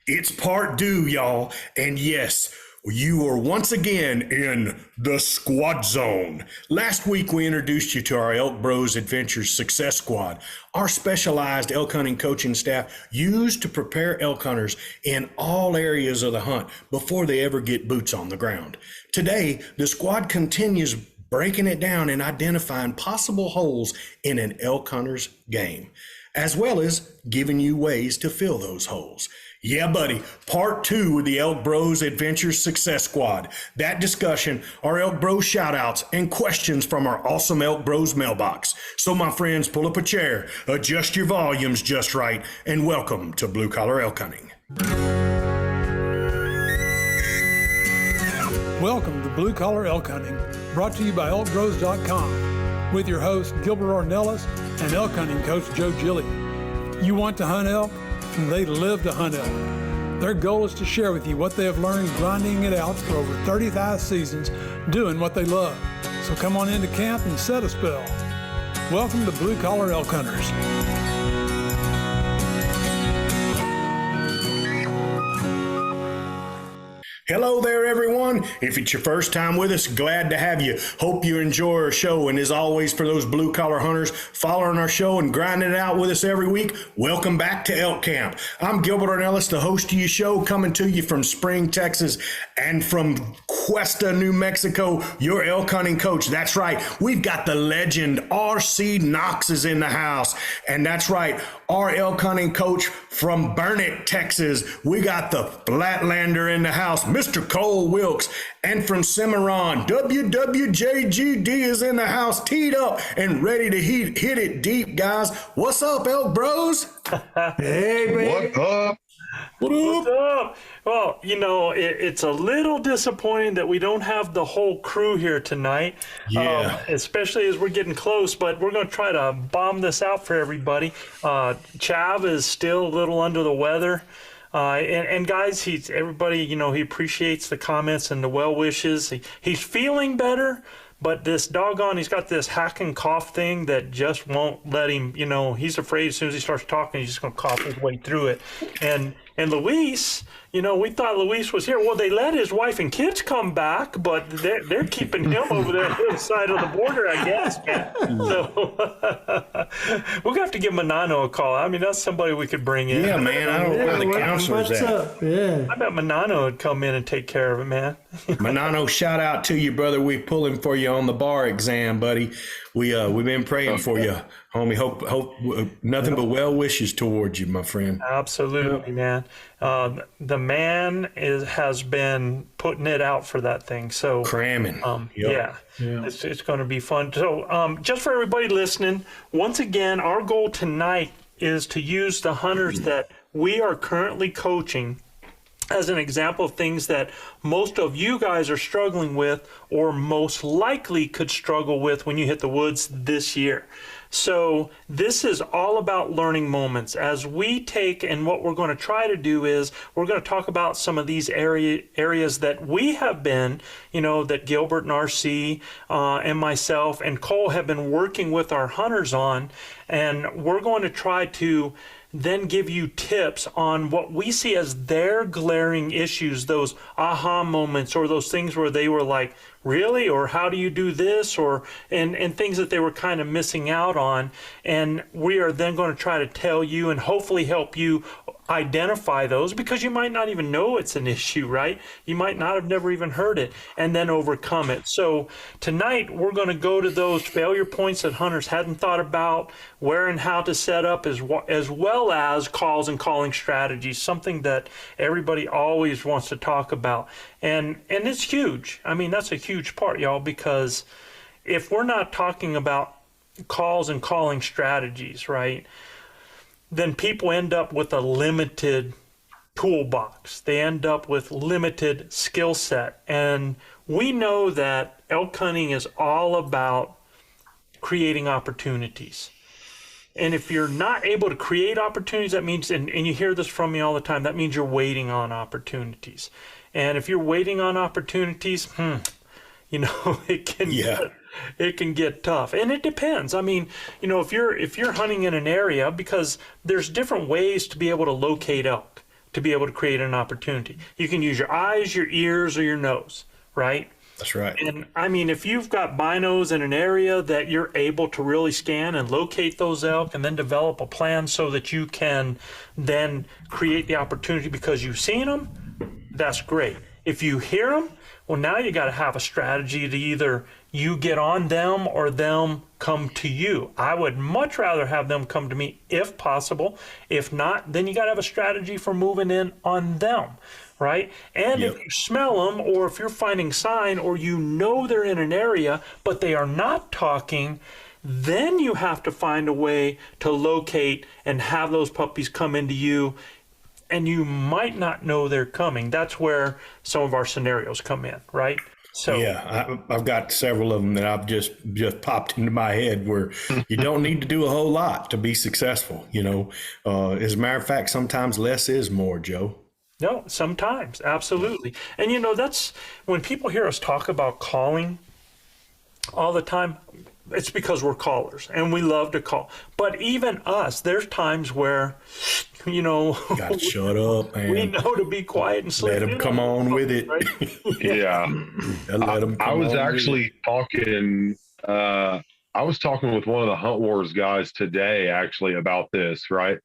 It's part two, y'all. And yes, you are once again in the squad zone. Last week, we introduced you to our ElkBros Adventure Success Squad, our specialized elk hunting coaching staff used to prepare elk hunters in all areas of the hunt before they ever get boots on the ground. Today, the squad continues breaking it down and identifying possible holes in an elk hunter's game, as well as giving you ways to fill those holes. Yeah, buddy, part two of the ElkBros Adventure Success Squad. That discussion, our ElkBros shoutouts, and questions from our awesome ElkBros mailbox. So my friends, pull up a chair, adjust your volumes just right, and welcome to Blue Collar Elk Hunting. Welcome to Blue Collar Elk Hunting, brought to you by ElkBros.com, with your host Gilbert Ornelas and elk hunting coach Joe Gilly. You want to hunt elk? They live to hunt elk. Their goal is to share with you what they have learned grinding it out for over 35 seasons, doing what they love. So come on into camp and set a spell. Welcome to Blue Collar Elk Hunters. Hello there, everyone. If it's your first time with us, glad to have you. Hope you enjoy our show. And as always, for those blue collar hunters following our show and grinding it out with us every week, welcome back to Elk Camp. I'm Gilbert Ornelas, the host of your show, coming to you from Spring, Texas, and from Cuesta, New Mexico, your elk hunting coach. That's right. We've got the legend R.C. Knox is in the house. And that's right. Our elk hunting coach from Burnett, Texas. We got the Flatlander in the house, Mr. Cole Wilkes. And from Cimarron, WWJGD is in the house, teed up and ready to hit it deep, guys. What's up, Elk Bros? Hey, man. What up? What's up? Well, you know, it's a little disappointing that we don't have the whole crew here tonight, especially as we're getting close, but we're going to try to bomb this out for everybody. Chav is still a little under the weather. And guys, everybody, you know, he appreciates the comments and the well wishes. He's feeling better, but this doggone, he's got this hack and cough thing that just won't let him, you know, he's afraid as soon as he starts talking, he's just going to cough his way through it. And Luis, you know, we thought Luis was here. Well, they let his wife and kids come back, but they're keeping him over there on the side of the border, I guess, man. So we're going to have to give Manano a call. I mean, that's somebody we could bring in. Yeah, man. I don't know where the counselor's at. Up? Yeah. I bet Manano would come in and take care of it, man. Manano, shout out to you, brother. We pulling for you on the bar exam, buddy. We've been praying for you, homie. Hope nothing but well wishes towards you, my friend. Absolutely, man. The man has been putting it out for that thing. So cramming. Yeah. It's going to be fun. So just for everybody listening, once again, our goal tonight is to use the hunters that we are currently coaching as an example of things that most of you guys are struggling with or most likely could struggle with when you hit the woods this year. So this is all about learning moments. As we take, and what we're going to try to do is we're going to talk about some of these areas that we have been, you know, that Gilbert and RC and myself and Cole have been working with our hunters on, and we're going to try to then give you tips on what we see as their glaring issues, those aha moments or those things where they were like, really? Or how do you do this? Or and things that they were kind of missing out on. And we are then going to try to tell you and hopefully help you identify those, because you might not even know it's an issue, right? You might not have never even heard it, and then overcome it. So tonight we're going to go to those failure points that hunters hadn't thought about, where and how to set up, as well as calls and calling strategies, something that everybody always wants to talk about. And it's huge. I mean, that's a huge part, y'all, because if we're not talking about calls and calling strategies, right, then people end up with a limited toolbox. They end up with limited skill set. And we know that elk hunting is all about creating opportunities. And if you're not able to create opportunities, that means, and you hear this from me all the time, that means you're waiting on opportunities. And if you're waiting on opportunities, you know, it can get tough. And it depends. I mean, you know, if you're hunting in an area, because there's different ways to be able to locate elk, to be able to create an opportunity. You can use your eyes, your ears, or your nose, right? That's right. And I mean, if you've got binos in an area that you're able to really scan and locate those elk and then develop a plan so that you can then create the opportunity because you've seen them, that's great. If you hear them, well, now you got to have a strategy to either you get on them or them come to you. I would much rather have them come to me if possible. If not, then you got to have a strategy for moving in on them, right? And if you smell them, or if you're finding sign, or you know they're in an area, but they are not talking, then you have to find a way to locate and have those puppies come into you. And you might not know they're coming. That's where some of our scenarios come in, right? So yeah, I've got several of them that I've just popped into my head where you don't need to do a whole lot to be successful. You know, as a matter of fact, sometimes less is more, Joe. no, sometimes, absolutely. And you know, that's when people hear us talk about calling all the time, it's because we're callers and we love to call. But even us, there's times where, you know, You got to shut up, man. we know to be quiet and sleep. Let them come on with it. Right? Yeah. Let them I was actually talking, I was talking with one of the Hunt Warz guys today, actually, about this, right?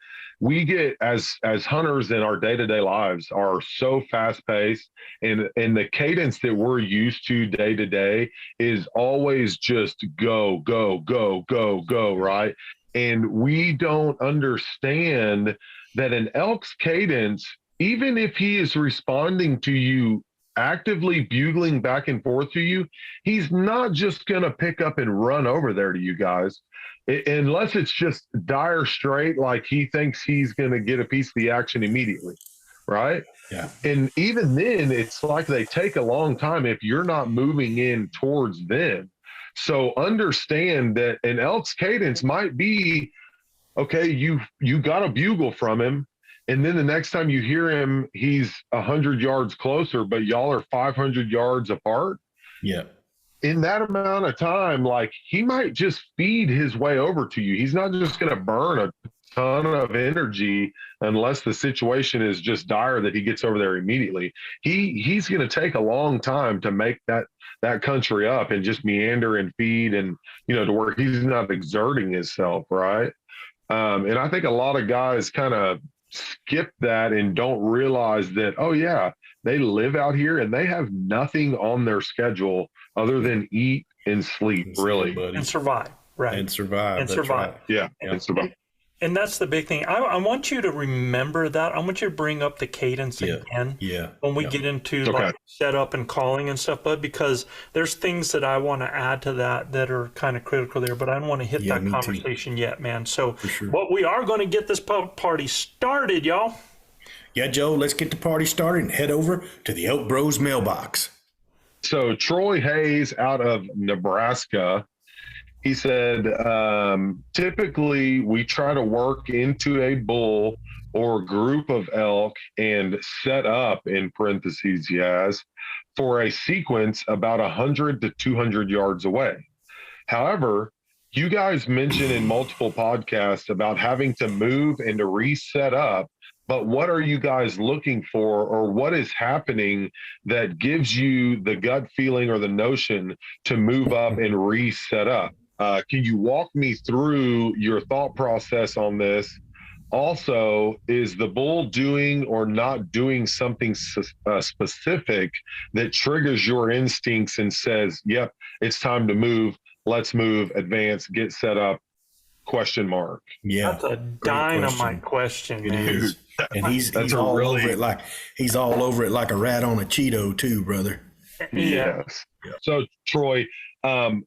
We get, as hunters in our day-to-day lives, are so fast-paced, and the cadence that we're used to day-to-day is always just go, go, go, go, go, right? And we don't understand that an elk's cadence, even if he is responding to you, actively bugling back and forth to you, he's not just going to pick up and run over there to you guys, unless it's just dire straight, like he thinks he's going to get a piece of the action immediately, right? Yeah. And even then, it's like they take a long time if you're not moving in towards them. So understand that an elk's cadence might be, okay, you got a bugle from him, and then the next time you hear him, he's 100 yards closer, but y'all are 500 yards apart. Yeah. In that amount of time, like, he might just feed his way over to you. He's not just going to burn a ton of energy unless the situation is just dire that he gets over there immediately. He's going to take a long time to make that country up and just meander and feed, and, you know, to where he's not exerting himself, right? And I think a lot of guys kind of skip that and don't realize that, oh yeah, they live out here and they have nothing on their schedule other than eat and sleep, really. And survive, right? And survive. And That's survive. right. Yeah, and survive. And that's the big thing. I want you to remember that. I want you to bring up the cadence again when we get into like setup and calling and stuff, bud, because there's things that I want to add to that are kind of critical there, but I don't want to hit that conversation yet, man. So what we are going to get this party started, y'all. Yeah, Joe, let's get the party started and head over to the ElkBros mailbox. So Troy Hayes out of Nebraska, he said, typically we try to work into a bull or group of elk and set up, in parentheses he has, for a sequence about 100 to 200 yards away. However, you guys mentioned in multiple podcasts about having to move and to reset up, but what are you guys looking for, or what is happening that gives you the gut feeling or the notion to move up and reset up? Can you walk me through your thought process on this? Also, is the bull doing or not doing something specific that triggers your instincts and says, yep, it's time to move, let's move, advance, get set up, question mark? Yeah. That's a dynamite question, man. And he's all over it like he's all over it like a rat on a Cheeto too, brother. Yes. So Troy,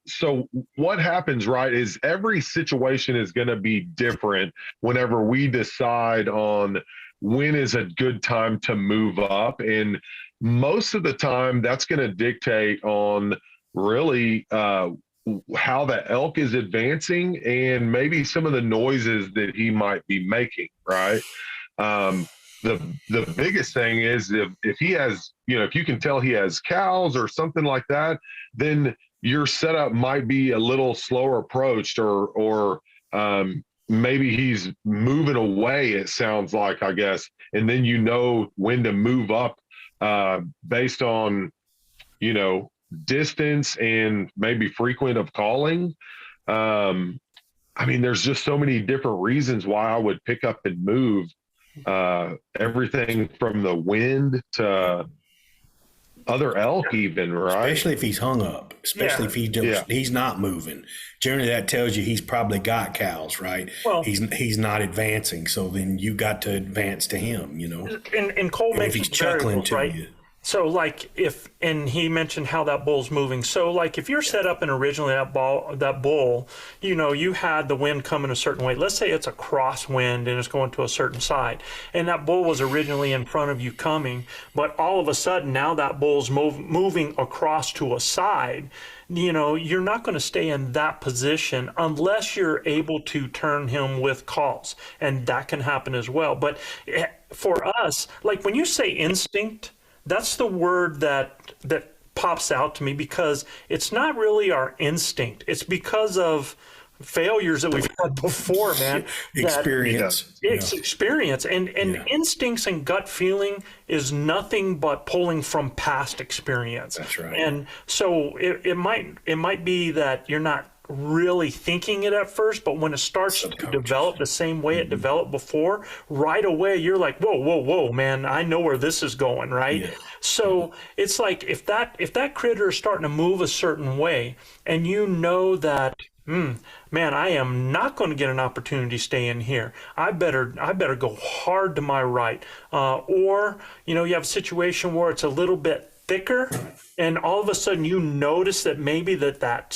so what happens, right, is every situation is going to be different whenever we decide on when is a good time to move up. And most of the time that's going to dictate on really how the elk is advancing and maybe some of the noises that he might be making, right? The biggest thing is if he has, you know, if you can tell he has cows or something like that, then your setup might be a little slower approached, or maybe he's moving away, it sounds like, I guess, and then you know when to move up based on, distance and maybe frequent of calling. I mean, there's just so many different reasons why I would pick up and move. Everything from the wind to other elk, even, right? Especially if he's hung up, especially if he's not moving. Generally, that tells you he's probably got cows, right? Well, he's not advancing, so then you got to advance to him, And Cole And if he's chuckling to right? you. So like and he mentioned how that bull's moving. So like if you're set up and originally that bull, you had the wind coming a certain way. Let's say it's a crosswind and it's going to a certain side, and that bull was originally in front of you coming, but all of a sudden now that bull's moving across to a side. You're not going to stay in that position unless you're able to turn him with calls, and that can happen as well. But for us, like when you say instinct, that's the word that pops out to me, because it's not really our instinct. It's because of failures that we've had before, man. Experience. It's experience. And instincts and gut feeling is nothing but pulling from past experience. That's right. And so it might be that you're not really thinking it at first, but when it starts to develop the same way it developed before, right away you're like, whoa, man, I know where this is going, right? Yeah. So it's like if that critter is starting to move a certain way, and you know that, man, I am not going to get an opportunity to stay in here. I better go hard to my right. Or you have a situation where it's a little bit thicker, and all of a sudden you notice that maybe that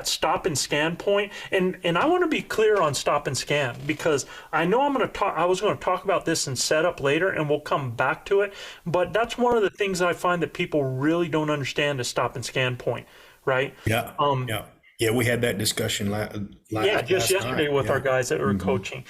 stop and scan point, and I want to be clear on stop and scan, because I know I was going to talk about this in setup later, and we'll come back to it, but that's one of the things I find that people really don't understand, is stop and scan point, right? Yeah. Yeah, we had that discussion just yesterday with our guys that were coaching.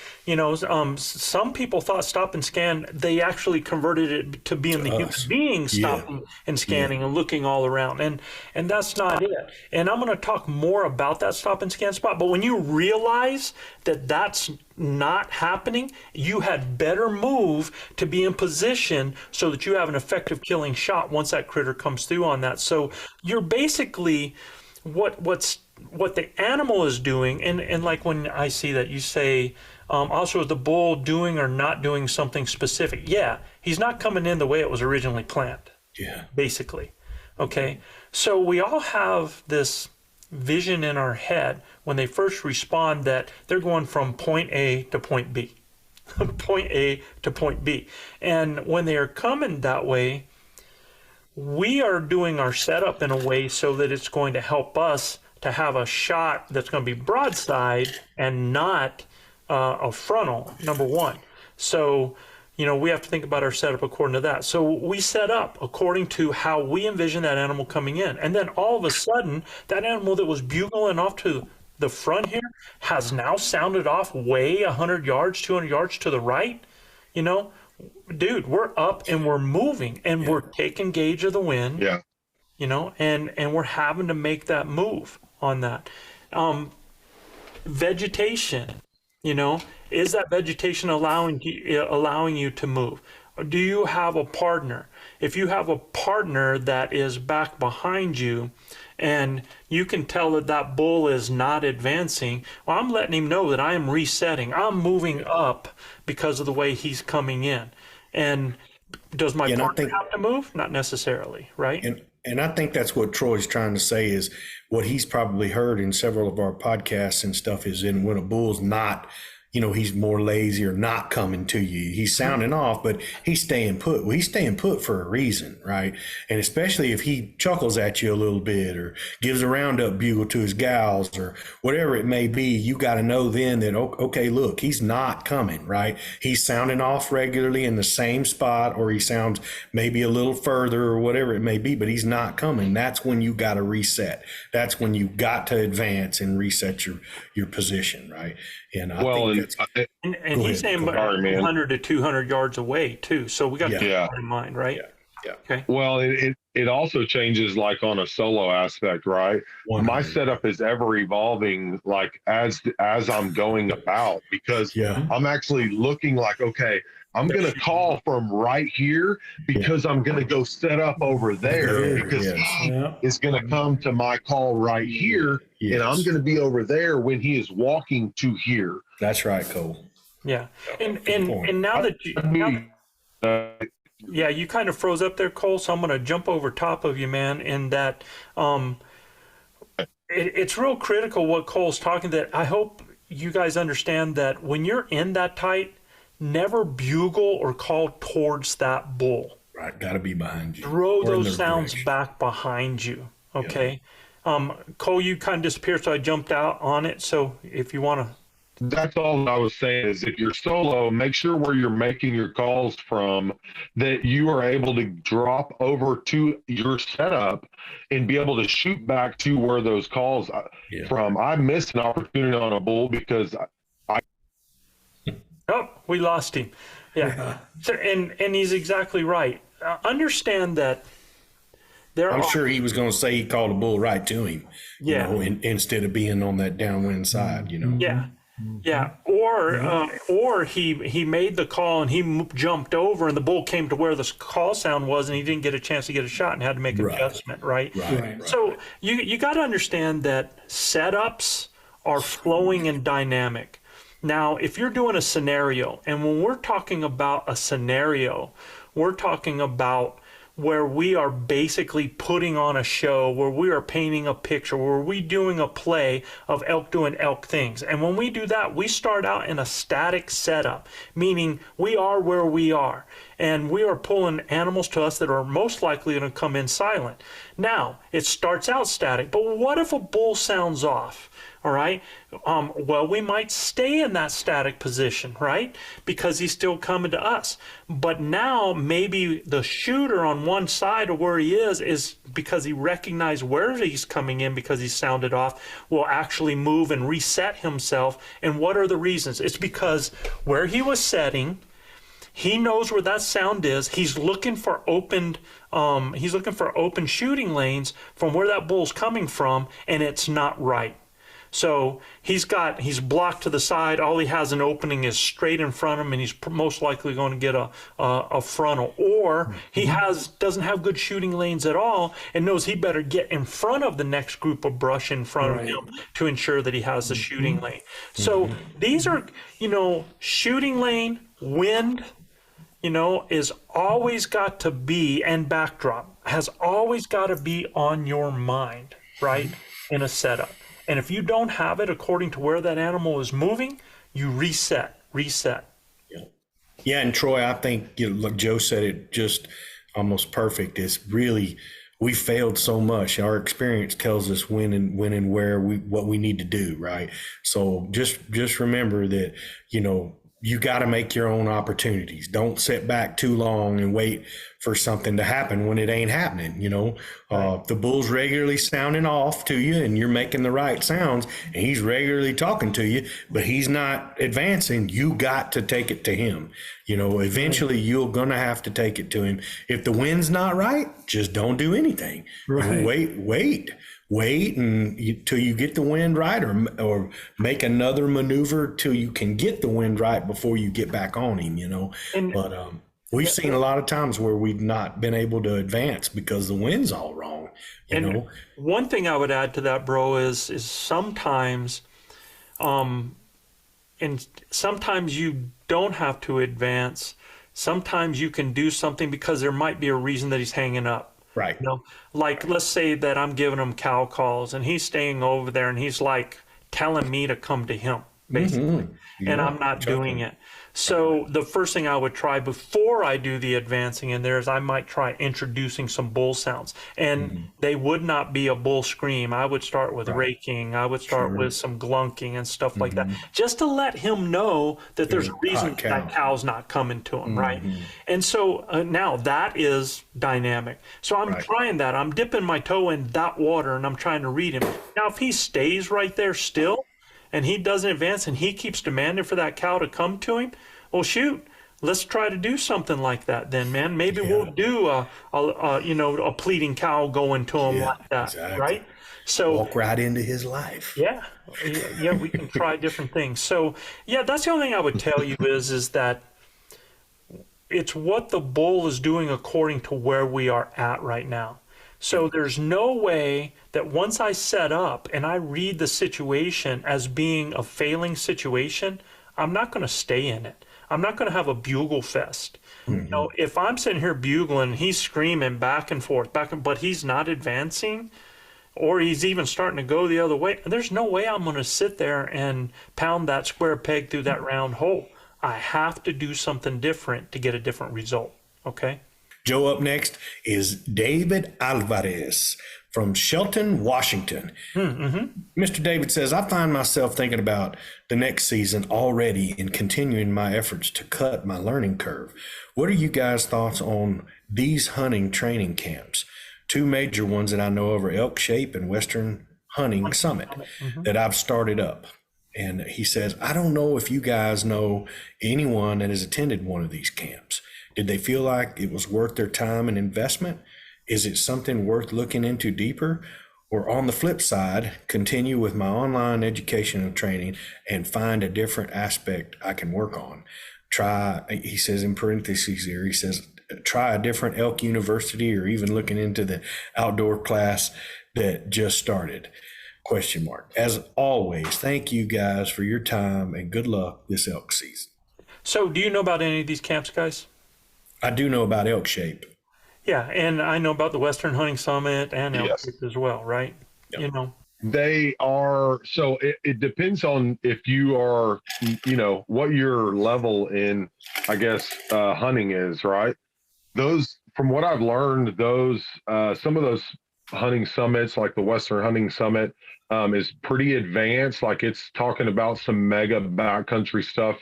Some people thought stop and scan, they actually converted it to being the human being stopping and scanning and looking all around. And that's not it. And I'm going to talk more about that stop and scan spot. But when you realize that that's not happening, you had better move to be in position so that you have an effective killing shot once that critter comes through on that. So you're basically what the animal is doing, and like when I see that you say, also is the bull doing or not doing something specific? Yeah, he's not coming in the way it was originally planned. Yeah. Basically. Okay. So we all have this vision in our head when they first respond that they're going from point A to point B. Point A to point B. And when they are coming that way, we are doing our setup in a way so that it's going to help us to have a shot that's going to be broadside and not a frontal, number one. So, we have to think about our setup according to that. So we set up according to how we envision that animal coming in. And then all of a sudden, that animal that was bugling off to the front here has now sounded off way 100 yards, 200 yards to the right. Dude, we're up and we're moving, and we're taking gauge of the wind. Yeah. And we're having to make that move on that. Vegetation, is that vegetation allowing you to move? Do you have a partner? If you have a partner that is back behind you, and you can tell that bull is not advancing, well, I'm letting him know that I am resetting. I'm moving up because of the way he's coming in. And does my partner have to move? Not necessarily, right? And I think that's what Troy's trying to say, is what he's probably heard in several of our podcasts and stuff, is in when a bull's not, he's more lazy or not coming to you. He's sounding off, but he's staying put. Well, he's staying put for a reason, right? And especially if he chuckles at you a little bit or gives a roundup bugle to his gals or whatever it may be, you got to know then that, okay, look, he's not coming, right? He's sounding off regularly in the same spot, or he sounds maybe a little further or whatever it may be, but he's not coming. That's when you got to reset. That's when you got to advance and reset your position, right? And I think and he's saying about 100 to 200 yards away too. So we got to keep that in mind, right? Yeah. Okay. Well, it also changes like on a solo aspect, right? 100. My setup is ever evolving, like as I'm going about, because I'm actually looking like, okay, I'm going to call from right here because I'm going to go set up over there because he is going to come to my call right here, and I'm going to be over there when he is walking to here. That's right, Cole. Yeah, and now that you kind of froze up there, Cole. So I'm going to jump over top of you, man. In that, it's real critical what Cole's talking. That I hope you guys understand that when you're in that tight, never bugle or call towards that bull. Right, got to be behind you. Throw those sounds back behind you. Okay, Cole, you kind of disappeared, so I jumped out on it. So if you want to. That's all I was saying is if you're solo, make sure where you're making your calls from that you are able to drop over to your setup and be able to shoot back to where those calls from. I missed an opportunity on a bull because we lost him. Yeah. So, and he's exactly right. Understand that I'm sure he was going to say he called a bull right to him. Yeah. You know, instead of being on that downwind side, you know. Yeah. Yeah, or he made the call and he jumped over and the bull came to where the call sound was and he didn't get a chance to get a shot and had to make an adjustment, right? So you got to understand that setups are flowing and dynamic. Now, if you're doing a scenario, and when we're talking about a scenario, we're talking about where we are basically putting on a show, where we are painting a picture, where we're doing a play of elk doing elk things. And when we do that, we start out in a static setup, meaning we are where we are. And we are pulling animals to us that are most likely going to come in silent. Now, it starts out static, but what if a bull sounds off? All right. Well, we might stay in that static position, right? Because he's still coming to us. But now maybe the shooter on one side of where he is because he recognized where he's coming in because he sounded off, will actually move and reset himself. And what are the reasons? It's because where he was setting, he knows where that sound is. He's looking for open shooting lanes from where that bull's coming from, and it's not right. So he's blocked to the side. All he has an opening is straight in front of him, and he's most likely going to get a frontal. Or he doesn't have good shooting lanes at all, and knows he better get in front of the next group of brush in front of him to ensure that he has the shooting lane. So these are, shooting lane, wind, is always got to be, and backdrop has always got to be on your mind, right, in a setup. And if you don't have it according to where that animal is moving, you reset. Yeah, and Troy, I think, like Joe said it just almost perfect. It's really, we failed so much. Our experience tells us when and where what we need to do, right? So just remember that, you got to make your own opportunities. Don't sit back too long and wait for something to happen when it ain't happening. If the bull's regularly sounding off to you and you're making the right sounds and he's regularly talking to you, but he's not advancing, you got to take it to him. Eventually you're going to have to take it to him. If the wind's not right, just don't do anything. Right. Wait till you get the wind right, or make another maneuver till you can get the wind right before you get back on him, But we've seen a lot of times where we've not been able to advance because the wind's all wrong, One thing I would add to that, bro, is sometimes, and sometimes you don't have to advance. Sometimes you can do something because there might be a reason that he's hanging up. Right. Like let's say that I'm giving him cow calls and he's staying over there and he's like telling me to come to him, basically, and I'm not doing it. So the first thing I would try before I do the advancing in there is I might try introducing some bull sounds, and they would not be a bull scream. I would start with raking. I would start with some glunking and stuff like that, just to let him know that there's a reason that cow's not coming to him, right? And so now that is dynamic. So I'm trying that. I'm dipping my toe in that water and I'm trying to read him. Now, if he stays right there still, and he doesn't advance and he keeps demanding for that cow to come to him, well, shoot, let's try to do something like that then, man. Maybe we'll do a pleading cow going to him like that, right? So walk right into his life. Yeah, we can try different things. So, yeah, that's the only thing I would tell you is that it's what the bull is doing according to where we are at right now. So there's no way that once I set up and I read the situation as being a failing situation, I'm not going to stay in it. I'm not going to have a bugle fest. You know, if I'm sitting here bugling, he's screaming back and forth, but he's not advancing, or he's even starting to go the other way, there's no way I'm going to sit there and pound that square peg through that round hole. I have to do something different to get a different result. Okay? Joe, up next is David Alvarez from Shelton, Washington. Mr. David says, I find myself thinking about the next season already and continuing my efforts to cut my learning curve. What are you guys' thoughts on these hunting training camps? Two major ones that I know of are Elk Shape and Western Hunting Summit that I've started up. And he says, I don't know if you guys know anyone that has attended one of these camps. Did they feel like it was worth their time and investment? Is it something worth looking into deeper? Or on the flip side, continue with my online educational training and find a different aspect I can work on? Try, he says in parentheses here, he says, try a different elk university or even looking into the outdoor class that just started. Question mark. As always, thank you guys for your time and good luck this elk season. So do you know about any of these camps, guys? I do know about Elk Shape. Yeah, and I know about the Western Hunting Summit and Elk Shape as well, right? Yep. You know, They are, so it depends on if you are, you know, what your level in, I guess, hunting is, right? Those, from what I've learned, those, some of those hunting summits, like the Western Hunting Summit, is pretty advanced. Like it's talking about some mega backcountry stuff.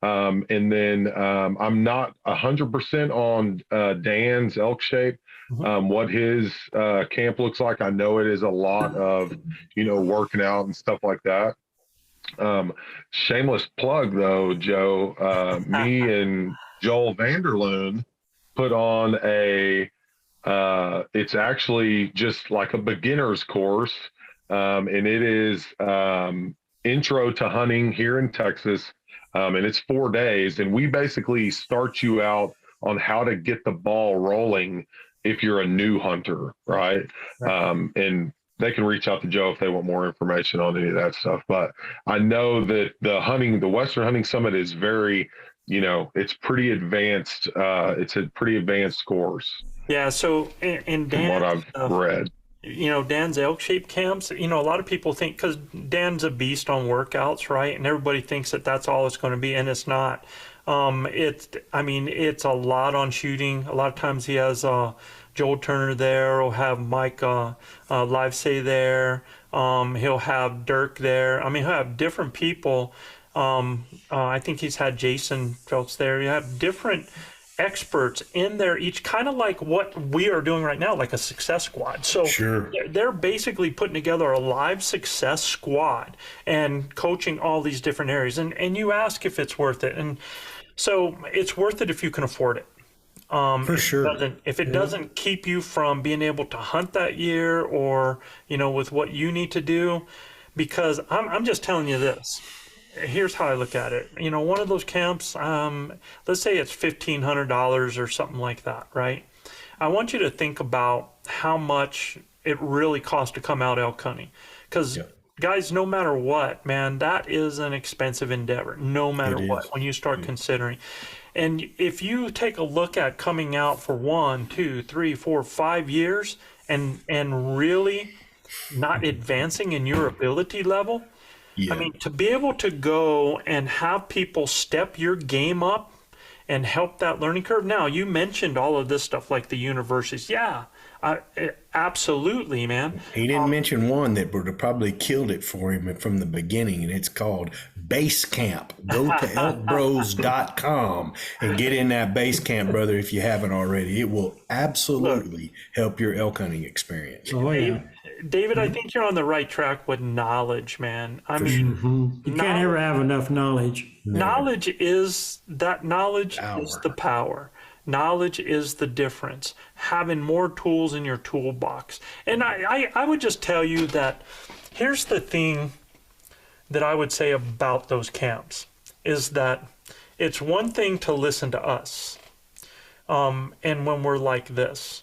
And then I'm not 100% on Dan's Elk Shape, what his camp looks like. I know it is a lot of, you know, working out and stuff like that. Shameless plug though, Joe, me and Joel Vanderloon put on it's actually just like a beginner's course. And it is intro to hunting here in Texas. And it's 4 days, and we basically start you out on how to get the ball rolling if you're a new hunter, right? And they can reach out to Joe if they want more information on any of that stuff. But I know that the Western Hunting Summit is very, you know, it's pretty advanced. It's a pretty advanced course. Yeah. So in Dan, from what I've read. You know, Dan's Elk Shape camps, you know, a lot of people think, because Dan's a beast on workouts, right? And everybody thinks that that's all it's going to be, and it's not. It's a lot on shooting. A lot of times he has Joel Turner there, or have Mike Livesay there. He'll have Dirk there. I mean, he'll have different people. I think he's had Jason Phelps there. You have different experts in there, each kind of like what we are doing right now, like a success squad. So they're basically putting together a live success squad and coaching all these different areas. And you ask if it's worth it. And so it's worth it if you can afford it. For sure. If it doesn't keep you from being able to hunt that year, or, you know, with what you need to do, because I'm just telling you this. Here's how I look at it. You know, one of those camps, let's say it's $1,500 or something like that, right? I want you to think about how much it really costs to come out elk hunting. Because, guys, no matter what, man, that is an expensive endeavor, no matter what, when you start considering. And if you take a look at coming out for 1, 2, 3, 4, 5 years and really not advancing in your ability level, I mean, to be able to go and have people step your game up and help that learning curve. Now, you mentioned all of this stuff like the universities. Yeah, absolutely, man. He didn't mention one that would have probably killed it for him from the beginning, and it's called Base Camp. Go to ElkBros.com and get in that Base Camp, brother, if you haven't already. It will absolutely help your elk hunting experience. Oh, yeah. David, I think you're on the right track with knowledge, man. I mean, you can't ever have enough knowledge. Knowledge is the power. Knowledge is the difference. Having more tools in your toolbox. And I would just tell you that here's the thing that I would say about those camps is that it's one thing to listen to us. and when we're like this.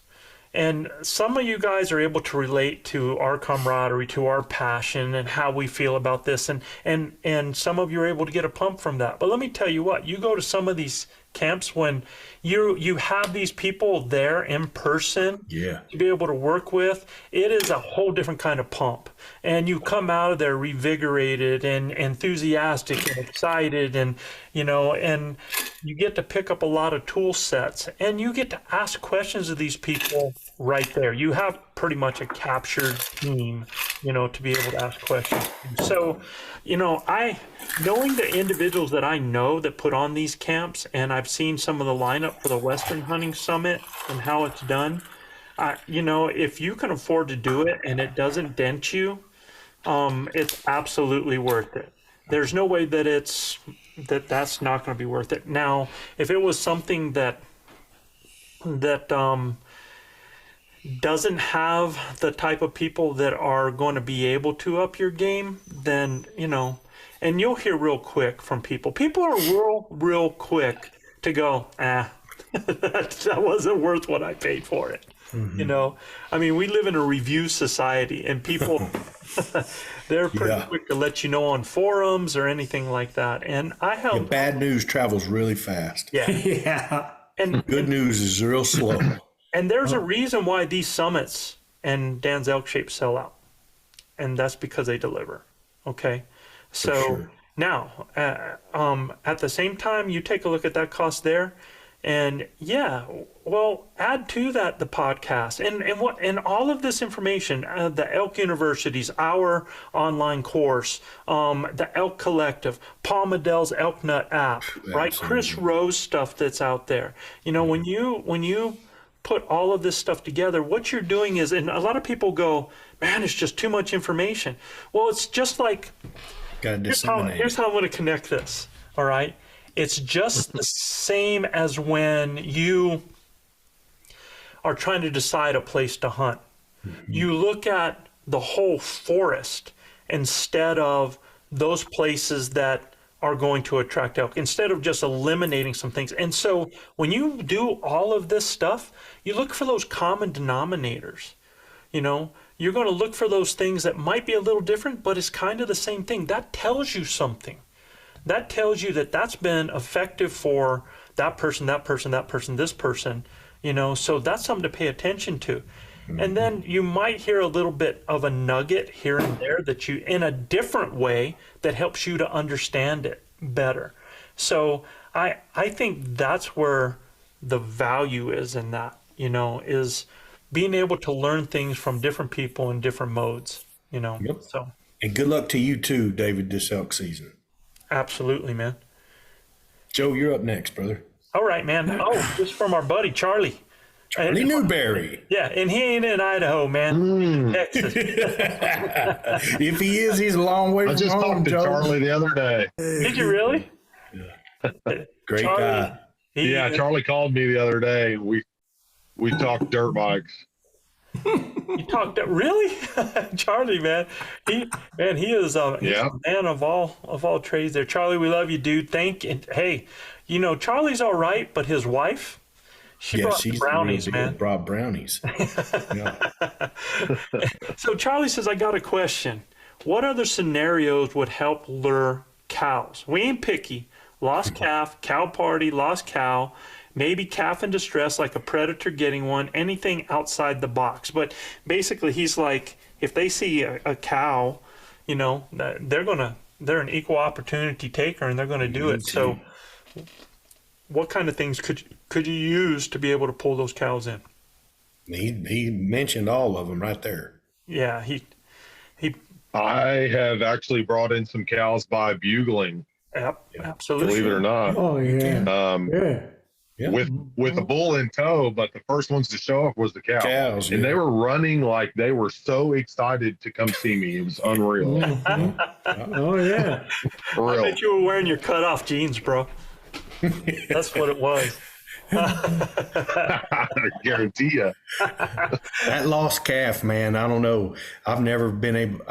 And some of you guys are able to relate to our camaraderie, to our passion, and how we feel about this, and some of you are able to get a pump from that. But let me tell you what, you go to some of these camps when you have these people there in person to be able to work with, it is a whole different kind of pump. And you come out of there revigorated and enthusiastic and excited, and and you get to pick up a lot of tool sets, and you get to ask questions of these people right there. You have pretty much a captured team, to be able to ask questions. So, knowing the individuals that I know that put on these camps, and I've seen some of the lineup for the Western Hunting Summit and how it's done, if you can afford to do it and it doesn't dent you, it's absolutely worth it. There's no way that that's not going to be worth it. Now, if it was something that doesn't have the type of people that are going to be able to up your game, then, and you'll hear real quick from people. People are real quick to go, that wasn't worth what I paid for it. I mean, we live in a review society, and people, they're pretty quick to let you know on forums or anything like that. And I have bad news travels really fast. Yeah. And good news is real slow. And there's a reason why these summits and Dan's Elk Shape sell out, and that's because they deliver. Okay, so now at the same time, you take a look at that cost there, and add to that the podcast and all of this information, the Elk Universities, our online course, the Elk Collective, Paul Medell's Elk Nut app, right? Chris Rowe's stuff that's out there. When you put all of this stuff together, what you're doing is, and a lot of people go, man, it's just too much information. Well, it's just like, here's how I'm going to connect this, all right? It's just the same as when you are trying to decide a place to hunt. You look at the whole forest instead of those places that are going to attract elk, instead of just eliminating some things. And so when you do all of this stuff, you look for those common denominators. You're going to look for those things that might be a little different, but it's kind of the same thing. That tells you something. That tells you that that's been effective for that person, this person, so that's something to pay attention to. And then you might hear a little bit of a nugget here and there that you, in a different way, that helps you to understand it better. So I think that's where the value is in that, is being able to learn things from different people in different modes, So. And good luck to you too, David, this elk season. Absolutely, man. Joe, you're up next, brother. All right, man. Oh, this is from our buddy, Charlie. Charlie Newberry. Yeah, and he ain't in Idaho, man. Texas. If he is, he's a long way from home, I just talked to Charlie the other day. Did you really? Great guy. Charlie called me the other day. We talked dirt bikes. You talked really? Charlie, man. He is he's a man of all trades there. Charlie, we love you, dude. Hey, Charlie's all right, but his wife, she brought brownies, man. Brought brownies. So Charlie says, I got a question. What other scenarios would help lure cows? We ain't picky. Lost calf, cow party, lost cow, maybe calf in distress, like a predator getting one, anything outside the box. But basically, he's like, if they see a cow, they're an equal opportunity taker, and they're going to do it. So what kind of things could you use to be able to pull those cows in? He mentioned all of them right there. Yeah, I have actually brought in some cows by bugling. Yep, absolutely. Believe it or not. Oh, yeah. With a bull in tow, but the first ones to show up was the cows. And they were running like they were so excited to come see me. It was unreal. Oh, yeah. I bet you were wearing your cutoff jeans, bro. That's what it was. I guarantee you. That lost calf, man, I don't know. I've never been able...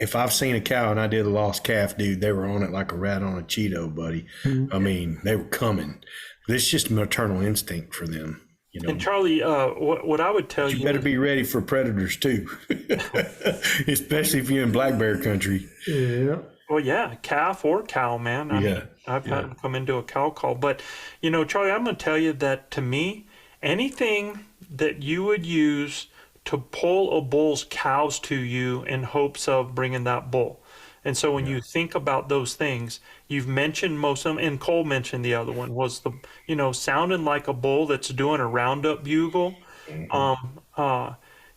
If I've seen a cow and I did a lost calf, dude, they were on it like a rat on a Cheeto, buddy. I mean, they were coming. It's just maternal instinct for them. You know, And Charlie, what I would tell you better be ready for predators too, especially if you're in black bear country. Yeah. well, yeah, calf or cow, man. I mean, I've had them come into a cow call. But, you know, Charlie, I'm going to tell you that to me, anything that you would use to pull a bull's cows to you in hopes of bringing that bull. And so when you think about those things, you've mentioned most of them, and Cole mentioned the other one, was the, you know, sounding like a bull that's doing a roundup bugle,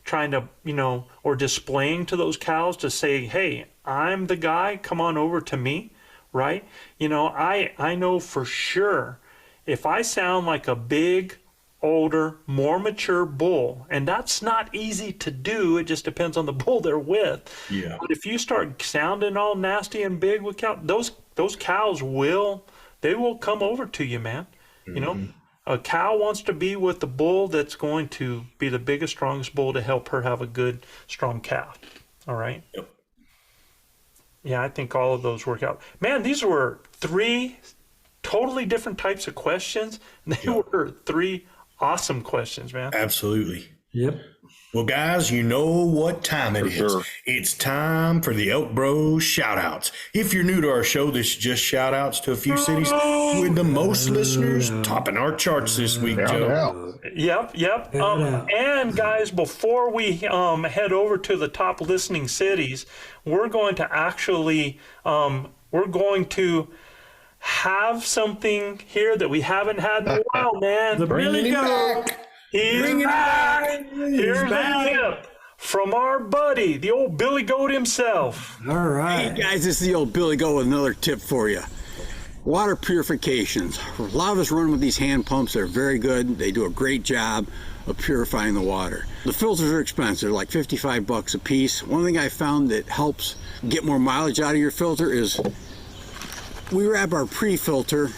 trying to, you know, or displaying to those cows to say, hey, I'm the guy, come on over to me, right? You know, I know for sure if I sound like a big, older, more mature bull, and that's not easy to do. It just depends on the bull they're with. Yeah. But if you start sounding all nasty and big with cows, those cows will come over to you, man. You know, a cow wants to be with the bull that's going to be the biggest, strongest bull to help her have a good, strong calf. All right. Yep. Yeah, I think all of those work out. Man, these were 3 totally different types of questions. They were 3 awesome questions, man. Absolutely. Yep. Well, guys, you know what time it is. sure. It's time for the ElkBros shoutouts. If you're new to our show, this is just shoutouts to a few cities with the most listeners topping our charts this week, Joe. Yeah. Yep. And guys, before we head over to the top listening cities, we're going to actually have something here that we haven't had in a while, man. The Billy Bringing it Goat. back. He's back. Here's a tip from our buddy, the old Billy Goat himself. All right. Hey guys, this is the old Billy Goat with another tip for you. Water purifications. A lot of us run with these hand pumps. They're very good. They do a great job of purifying the water. The filters are expensive, like $55 a piece. One thing I found that helps get more mileage out of your filter is we wrap our pre-filter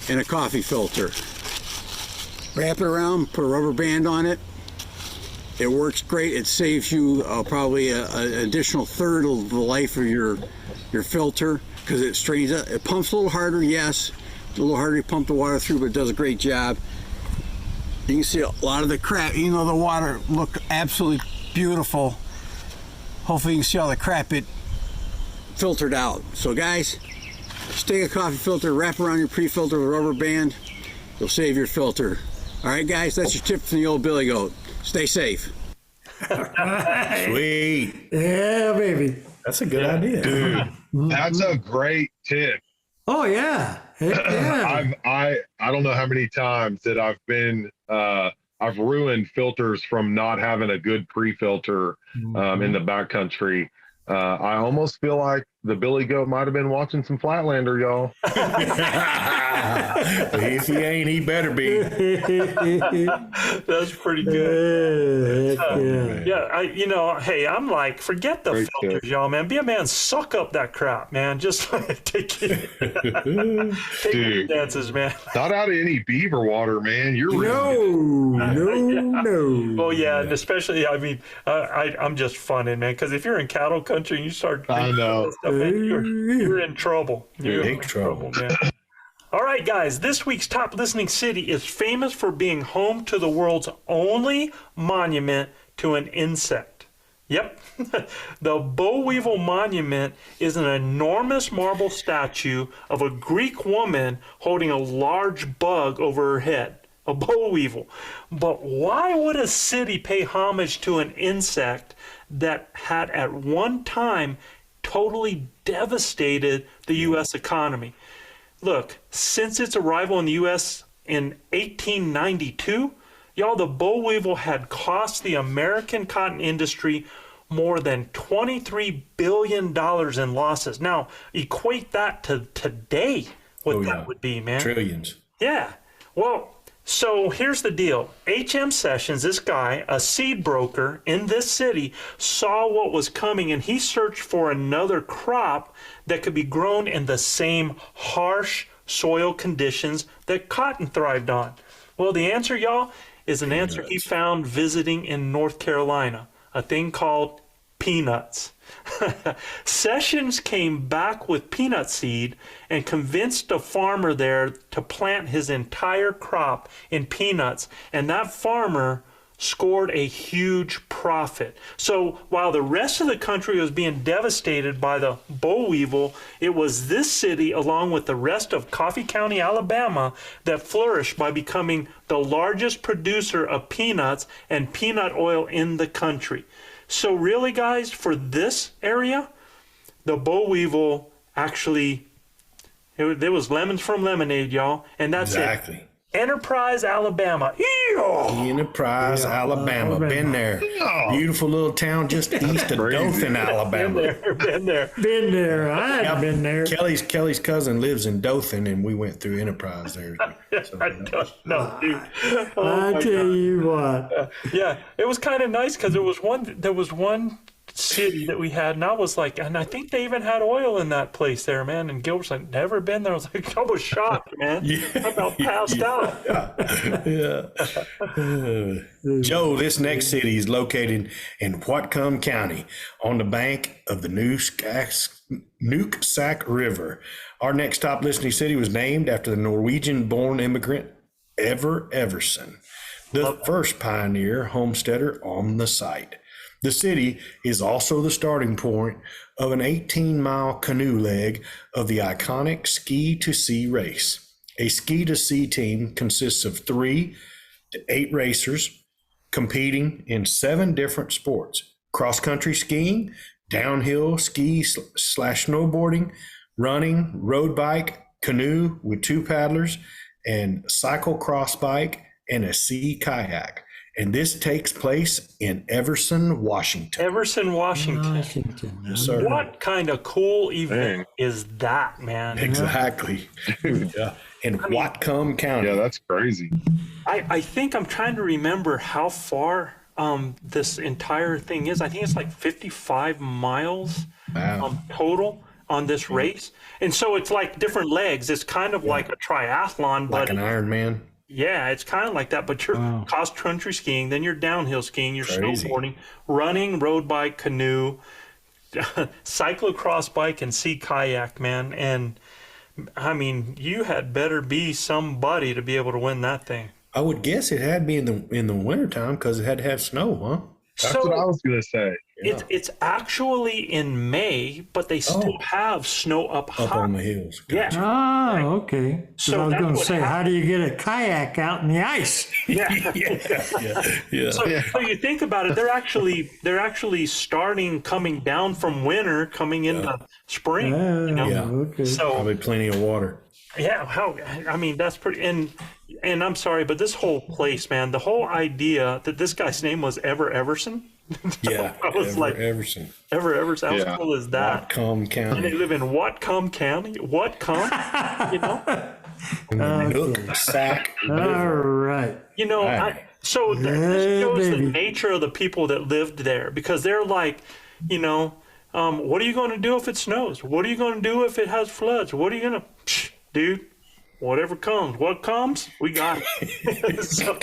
in a coffee filter. Wrap it around, put a rubber band on it. It works great. It saves you probably an additional third of the life of your filter because it strains it. It pumps a little harder, yes. A little harder to pump the water through, but it does a great job. You can see a lot of the crap, even though the water look absolutely beautiful. Hopefully you can see all the crap it filtered out. So guys, just take a coffee filter, wrap around your pre-filter with a rubber band. You'll save your filter. All right, guys, that's your tip from the old Billy Goat. Stay safe. Sweet. Yeah, baby. That's a good idea. Dude, that's a great tip. Oh, yeah. Heck yeah. I don't know how many times that I've been I've ruined filters from not having a good pre-filter in the backcountry. I almost feel like the Billy Goat might have been watching some Flatlander, y'all. If he ain't, he better be. That's pretty good. Yeah. Yeah, hey, I'm like, forget the Great filters, tip. y'all, man. Be a man, suck up that crap, man. Just take it. Take Dude. the dances, man. Not out of any beaver water, man. You're No. Oh yeah, and especially, I mean, I'm just funning, man, because if you're in cattle country and you start I know. stuff, man, you're in trouble. You're Big in trouble. man. All right, guys, this week's top listening city is famous for being home to the world's only monument to an insect. Yep. The boll weevil monument is an enormous marble statue of a Greek woman holding a large bug over her head, a boll weevil. But why would a city pay homage to an insect that had at one time totally devastated the U.S. economy? Look, since its arrival in the U.S. in 1892, y'all, the boll weevil had cost the American cotton industry more than $23 billion in losses. Now, equate that to today, what that would be, man. Trillions. Yeah. Well, so here's the deal. H.M. Sessions, this guy, a seed broker in this city, saw what was coming and he searched for another crop that could be grown in the same harsh soil conditions that cotton thrived on. Well, the answer, y'all, is an answer he found visiting in North Carolina, a thing called peanuts. Sessions came back with peanut seed and convinced a farmer there to plant his entire crop in peanuts, and that farmer scored a huge profit. So while the rest of the country was being devastated by the boll weevil, it was this city, along with the rest of Coffee County, Alabama, that flourished by becoming the largest producer of peanuts and peanut oil in the country. So really, guys, for this area, the boll weevil actually, there was lemons from lemonade, y'all, and that's exactly. it. Enterprise, Alabama. Enterprise, Alabama. Been there. Beautiful little town just east of Dothan, Alabama. Been there. Been there. I had been there. Kelly's cousin lives in Dothan, and we went through Enterprise there. So, I don't know, dude. I tell you what. Yeah, it was kind of nice because there was one city that we had, and I was like, and I think they even had oil in that place there, man. And Gilbert's like, never been there. I was like, I was shocked, man. I about passed out. Joe, this next city is located in Whatcom County on the bank of the Nooksack River. Our next top listening city was named after the Norwegian-born immigrant Ever Everson, the first pioneer homesteader on the site. The city is also the starting point of an 18-mile canoe leg of the iconic Ski to Sea race. A Ski to Sea team consists of 3 to 8 racers competing in 7 different sports: cross-country skiing, downhill ski/snowboarding, running, road bike, canoe with 2 paddlers, and cyclocross bike and a sea kayak. And this takes place in Everson, Washington. Everson, Washington. Yes, sir. What kind of cool event is that, man? Exactly. Yeah. In Whatcom County. Yeah, that's crazy. I think I'm trying to remember how far this entire thing is. I think it's like 55 miles total on this race. And so it's like different legs. It's kind of like a triathlon. Like an Ironman. Yeah, it's kind of like that, but you're cross-country skiing, then you're downhill skiing, you're snowboarding, running, road bike, canoe, cyclocross bike, and sea kayak, man. And, I mean, you had better be somebody to be able to win that thing. I would guess it had to be in the wintertime because it had to have snow, huh? That's what I was going to say. Yeah. It's actually in May, but they still have snow up high. On the hills. Gotcha. Oh, okay. So I was going to say, how do you get a kayak out in the ice? Yeah. Yeah. So you think about it, they're actually coming down from winter, coming into spring. Okay. So probably plenty of water. Yeah, I mean, that's pretty, and I'm sorry, but this whole place, man, the whole idea that this guy's name was Ever Everson. Yeah, I was Everson. Ever Everson, how cool is that? Whatcom County. And they live in Whatcom County. Whatcom, you know? Nooksack. All right. You know, this shows the nature of the people that lived there, because they're like, you know, what are you going to do if it snows? What are you going to do if it has floods? What are you going to, dude? Whatever comes, what comes, we got it. So,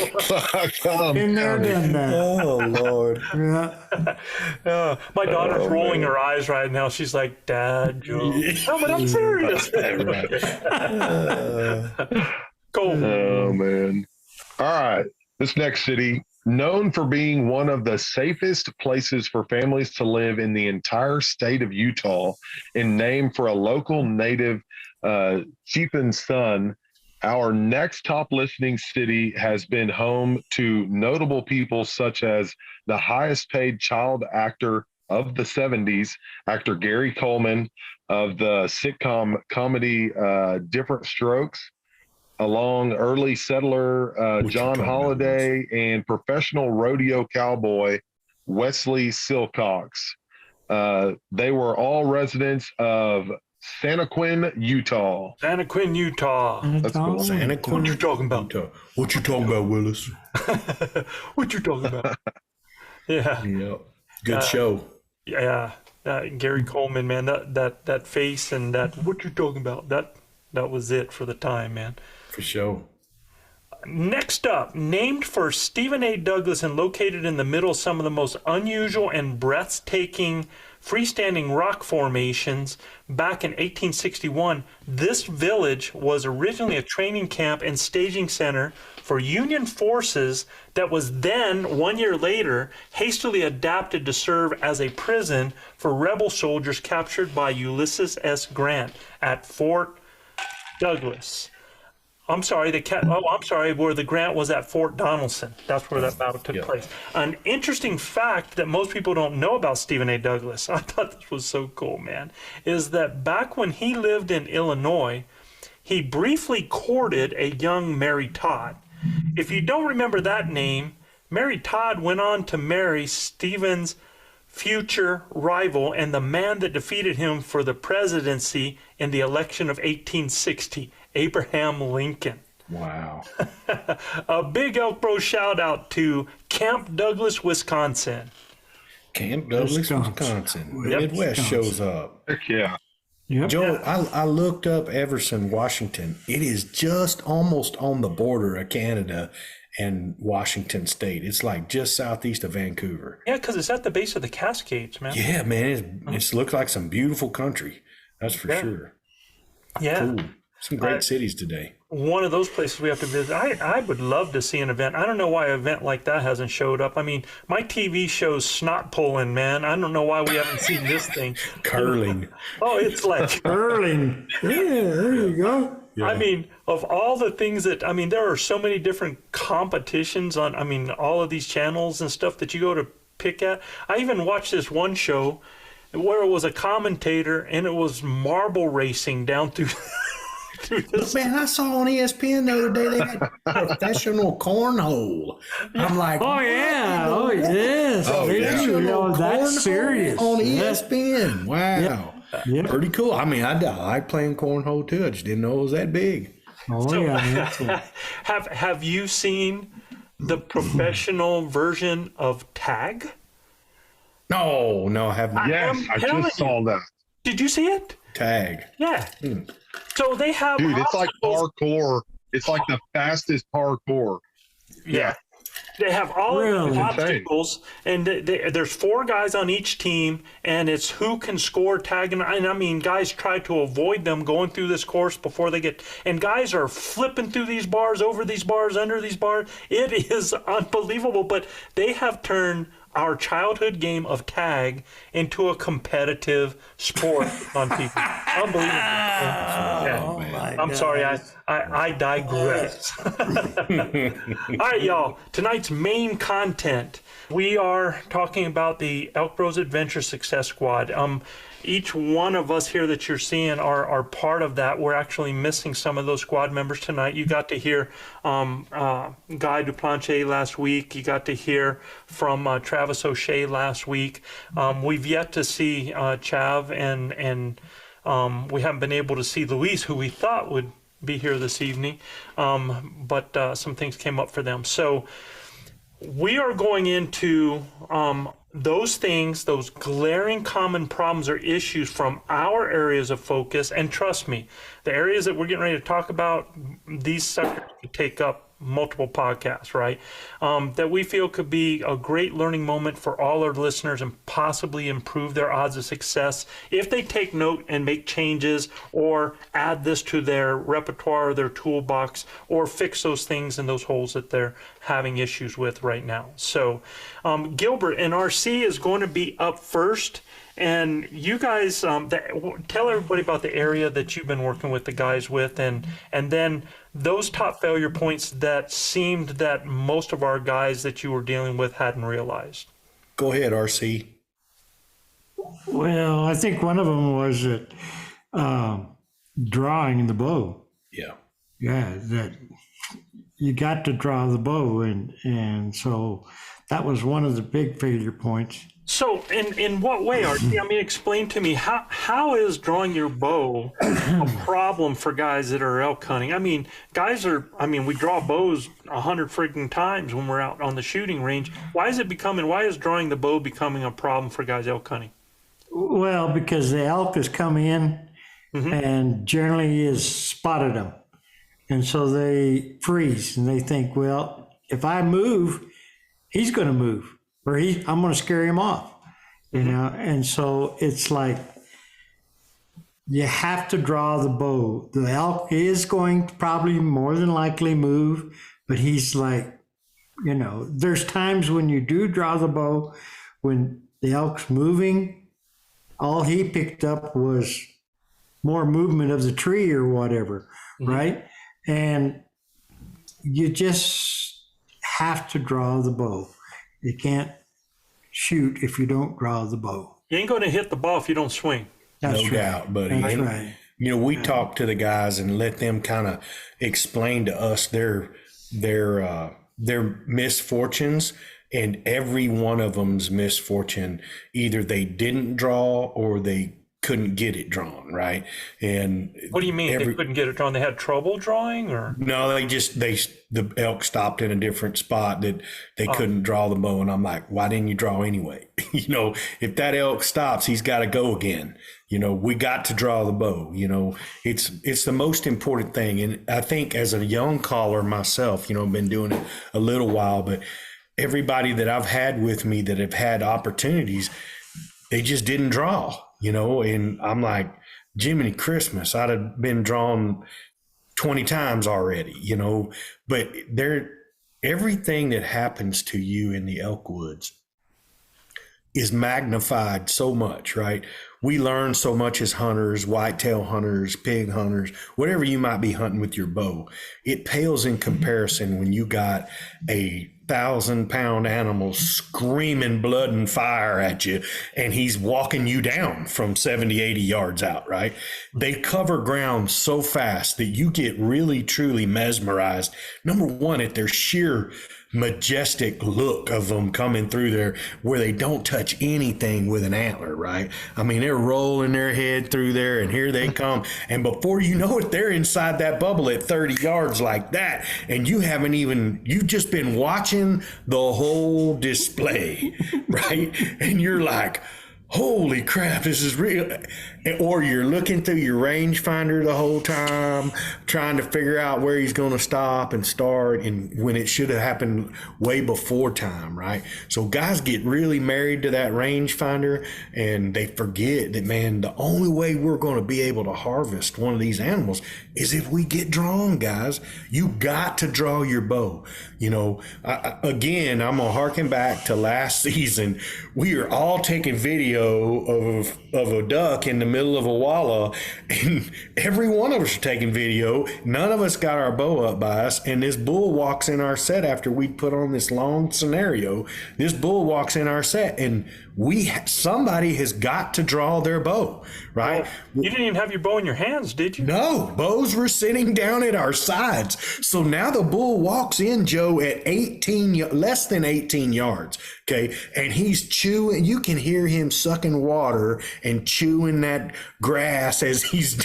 Been there, done that. Oh, Lord. my daughter's rolling her eyes right now. She's like, Dad, Joe. No, but I'm serious. Cool. Oh, man. All right. This next city, known for being one of the safest places for families to live in the entire state of Utah, and named for a local native chieftain's son, our next top listening city has been home to notable people such as the highest paid child actor of the 70s, actor Gary Coleman of the sitcom comedy Different Strokes, along early settler John Holliday, and professional rodeo cowboy Wesley Silcox. They were all residents of Santaquin, Utah. Santaquin, Utah. That's cool. Santaquin. What you talking about? Utah. What you talking about, Willis? What you talking about? Yeah. Yep. Good show. Yeah. Gary Coleman, man, that face and that, what you talking about? That was it for the time, man. For sure. Next up, named for Stephen A. Douglas and located in the middle of some of the most unusual and breathtaking freestanding rock formations back in 1861, this village was originally a training camp and staging center for Union forces that was then, 1 year later, hastily adapted to serve as a prison for rebel soldiers captured by Ulysses S. Grant at Fort Douglas. I'm sorry, where the Grant was at Fort Donelson. That's where that battle took place. An interesting fact that most people don't know about Stephen A. Douglas, I thought this was so cool, man, is that back when he lived in Illinois, he briefly courted a young Mary Todd. If you don't remember that name, Mary Todd went on to marry Stephen's future rival and the man that defeated him for the presidency in the election of 1860. Abraham Lincoln. Wow. A big ElkBros shout out to Camp Douglas, Wisconsin. Camp Douglas, Wisconsin. Yep. Midwest shows up. Heck yeah. Yep. Joe, I looked up Everson, Washington. It is just almost on the border of Canada and Washington State. It's like just southeast of Vancouver. Yeah, because it's at the base of the Cascades, man. Yeah, man. It looks like some beautiful country. That's for sure. Yeah. Cool. Some great cities today. One of those places we have to visit. I would love to see an event. I don't know why an event like that hasn't showed up. I mean, my TV shows snot pulling, man. I don't know why we haven't seen this thing. Curling. Oh, it's like Curling. Yeah, there you go. Yeah. I mean, of all the things that, I mean, there are so many different competitions on, I mean, all of these channels and stuff that you go to pick at. I even watched this one show where it was a commentator and it was marble racing down through Man, I saw on ESPN the other day they had professional cornhole. I'm like, Oh yeah. Oh yes. Oh, yeah. Professional that's cornhole serious. on Yeah. ESPN. Wow. Yeah. Pretty cool. I mean, I like playing cornhole too. I just didn't know it was that big. Oh yeah. Have you seen the professional version of tag? No, I haven't. Yes, I just saw that. Did you see it? Tag. Yeah. So they have Dude, it's like obstacles. parkour. It's like the fastest parkour. Yeah. They have all of the obstacles, and there's 4 guys on each team, and it's who can score tag. And I mean, guys try to avoid them going through this course before they get. And guys are flipping through these bars, over these bars, under these bars. It is unbelievable. But they have turned our childhood game of tag into a competitive sport on people. Unbelievable. Yeah. I'm sorry, I digress. All right, y'all. Tonight's main content. We are talking about the ElkBros Adventure Success Squad. Each one of us here that you're seeing are part of that. We're actually missing some of those squad members tonight. You got to hear Guy Duplanche last week. You got to hear from Travis O'Shea last week. We've yet to see Chav, and we haven't been able to see Luis, who we thought would be here this evening, but some things came up for them. So we are going into those things, those glaring common problems or issues from our areas of focus. And trust me, the areas that we're getting ready to talk about, these subjects could take up multiple podcasts, right? That we feel could be a great learning moment for all our listeners and possibly improve their odds of success if they take note and make changes or add this to their repertoire or their toolbox or fix those things and those holes that they're having issues with right now. So Gilbert and RC is going to be up first. And you guys, tell everybody about the area that you've been working with the guys with, and then those top failure points that seemed that most of our guys that you were dealing with hadn't realized. Go ahead, RC. Well, I think one of them was that drawing the bow. Yeah. Yeah, that you got to draw the bow, and so that was one of the big failure points. So in what way, RC? I mean, explain to me, how is drawing your bow a problem for guys that are elk hunting? I mean, we draw bows 100 friggin' times when we're out on the shooting range. Why is drawing the bow becoming a problem for guys elk hunting? Well, because the elk has come in and generally has spotted them. And so they freeze and they think, well, if I move, he's going to move, or I'm going to scare him off, you know? And so it's like, you have to draw the bow. The elk is going to probably more than likely move, but he's like, you know, there's times when you do draw the bow, when the elk's moving, all he picked up was more movement of the tree or whatever, right? And you just have to draw the bow. You can't shoot if you don't draw the bow. You ain't going to hit the ball if you don't swing. That's No right. doubt, buddy. That's And, right. you know, we talk to the guys and let them kind of explain to us their misfortunes, and every one of them's misfortune, either they didn't draw or they couldn't get it drawn, right? And What do you mean they couldn't get it drawn? They had trouble drawing, or? no, the elk stopped in a different spot that they couldn't draw the bow. And I'm like, why didn't you draw anyway? You know, if that elk stops, he's got to go again. You know, we got to draw the bow. You know, it's the most important thing. And I think as a young caller myself, you know, I've been doing it a little while, but everybody that I've had with me that have had opportunities, they just didn't draw, you know, and I'm like, Jiminy Christmas, I'd have been drawn 20 times already, you know, but everything that happens to you in the elk woods is magnified so much, right? We learn so much as hunters, whitetail hunters, pig hunters, whatever you might be hunting with your bow. It pales in comparison when you got a 1,000-pound animal screaming blood and fire at you, and he's walking you down from 70, 80 yards out, right? They cover ground so fast that you get really, truly mesmerized. Number one, at their sheer majestic look of them coming through there, where they don't touch anything with an antler, right? I mean, they're rolling their head through there, and here they come. And before you know it, they're inside that bubble at 30 yards like that. And you've just been watching the whole display, right? And you're like, holy crap, this is real. Or you're looking through your rangefinder the whole time, trying to figure out where he's going to stop and start, and when it should have happened way before time, right? So guys get really married to that rangefinder, and they forget that, man, the only way we're going to be able to harvest one of these animals is if we get drawn, guys. You got to draw your bow. You know, again, I'm going to harken back to last season. We are all taking video of a duck in the middle of a walla, and every one of us are taking video. None of us got our bow up by us, and this bull walks in our set after we put on this long scenario. This bull walks in our set, and somebody has got to draw their bow, right? Well, you didn't even have your bow in your hands, did you? No, bows were sitting down at our sides. So now the bull walks in, Joe, at less than 18 yards. Okay. And he's chewing. You can hear him sucking water and chewing that grass as he's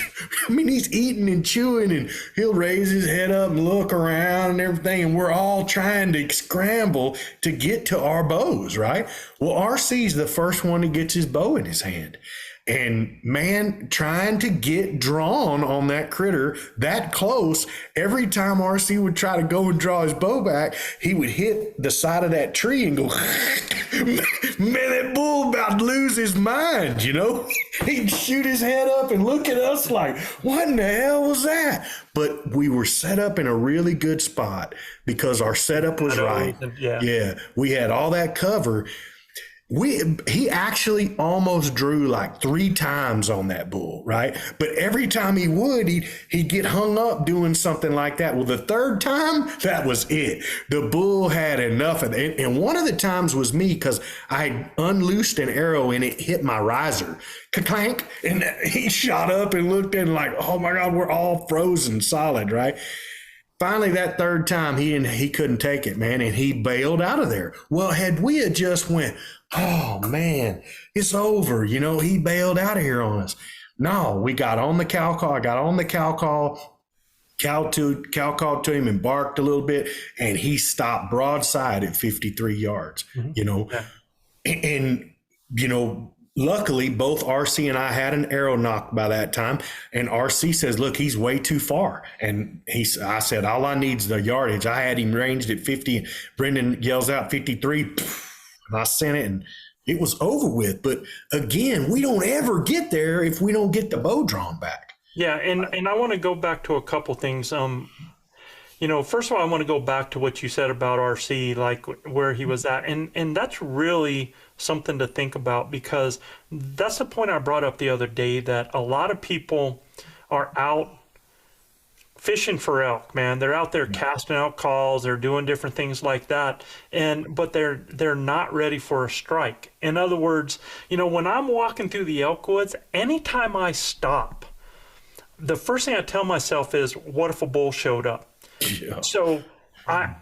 eating and chewing, and he'll raise his head up and look around and everything. And we're all trying to scramble to get to our bows, right? Well, RC's the first one that gets his bow in his hand. And man, trying to get drawn on that critter that close, every time RC would try to go and draw his bow back, he would hit the side of that tree and go, man, that bull about to lose his mind, you know? He'd shoot his head up and look at us like, what in the hell was that? But we were set up in a really good spot because our setup was right. Yeah. We had all that cover. He actually almost drew like 3 times on that bull, right? But every time he would, he'd get hung up doing something like that. Well, the third time, that was it. The bull had enough of it. And one of the times was me, because I unloosed an arrow and it hit my riser. Clank, and he shot up and looked in like, oh my God, we're all frozen solid, right? Finally, that third time, he couldn't take it, man, and he bailed out of there. Well, had we just went, oh man, it's over, you know, he bailed out of here on us. No, we got on the cow call. I got on the cow call. Cow called to him and barked a little bit, and he stopped broadside at 53 yards. You know, and you know, luckily, both RC and I had an arrow knock by that time. And RC says, look, he's way too far. And I said, all I need is the yardage. I had him ranged at 50. Brendan yells out 53. And I sent it, and it was over with. But again, we don't ever get there if we don't get the bow drawn back. Yeah, and I want to go back to a couple things. First of all, I want to go back to what you said about RC, like where he was at. And that's really something to think about, because that's the point I brought up the other day, that a lot of people are out fishing for elk, man. They're out there casting out calls, they're doing different things like that, but they're not ready for a strike. In other words, when I'm walking through the elk woods, anytime I stop, the first thing I tell myself is, what if a bull showed up? Yeah. So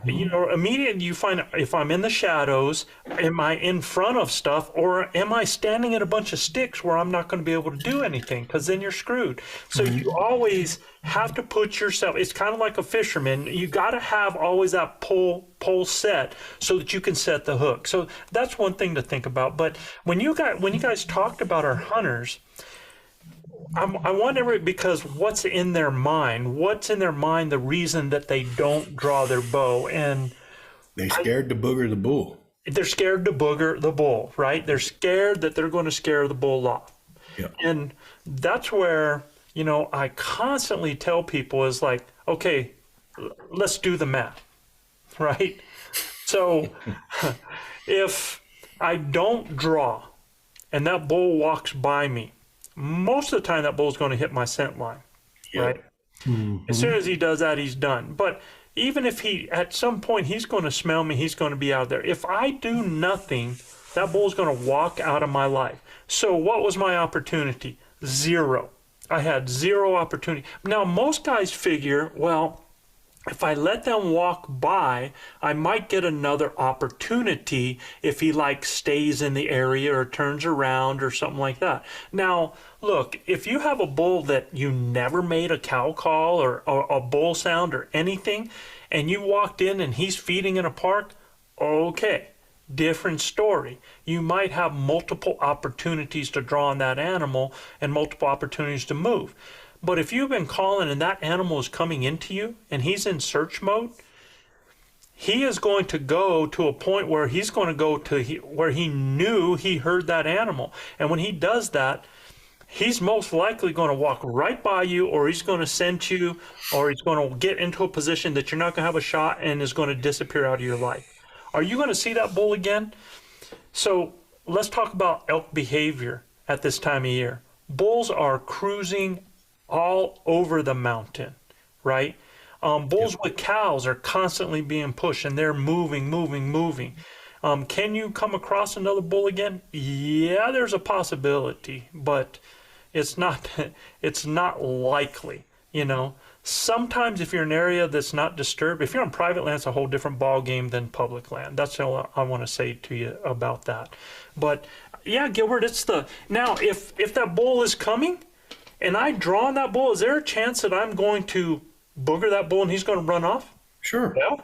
immediately you find, if I'm in the shadows, am I in front of stuff, or am I standing at a bunch of sticks where I'm not going to be able to do anything? Because then you're screwed. So you always have to put yourself, it's kind of like a fisherman. You got to have always that pole set so that you can set the hook. So that's one thing to think about. But when you guys talked about our hunters, I wonder, because what's in their mind? What's in their mind, the reason that they don't draw their bow? And they're scared to booger the bull. They're scared to booger the bull, right? They're scared that they're going to scare the bull off. Yeah. And that's where, I constantly tell people is like, okay, let's do the math, right? So if I don't draw and that bull walks by me, most of the time that bull's going to hit my scent line, right? Mm-hmm. As soon as he does that, he's done. But even if at some point he's going to smell me, he's going to be out there. If I do nothing, that bull's going to walk out of my life. So what was my opportunity? Zero. I had zero opportunity. Now, most guys figure, well, if I let them walk by, I might get another opportunity if he stays in the area or turns around or something like that. Now, look, if you have a bull that you never made a cow call or a bull sound or anything, and you walked in and he's feeding in a park, okay, different story. You might have multiple opportunities to draw on that animal and multiple opportunities to move. But if you've been calling and that animal is coming into you and he's in search mode, he is going to go to a point where he's going to go to where he knew he heard that animal. And when he does that, he's most likely going to walk right by you, or he's going to scent you, or he's going to get into a position that you're not going to have a shot and is going to disappear out of your life. Are you going to see that bull again? So let's talk about elk behavior at this time of year. Bulls are cruising all over the mountain, right? Bulls with cows are constantly being pushed, and they're moving. Can you come across another bull again? Yeah, there's a possibility, but it's not likely, Sometimes if you're in an area that's not disturbed, if you're on private land, it's a whole different ball game than public land. That's all I want to say to you about that. But yeah, Gilbert, now if that bull is coming, and I draw on that bull, is there a chance that I'm going to booger that bull and he's going to run off? Sure. Yeah.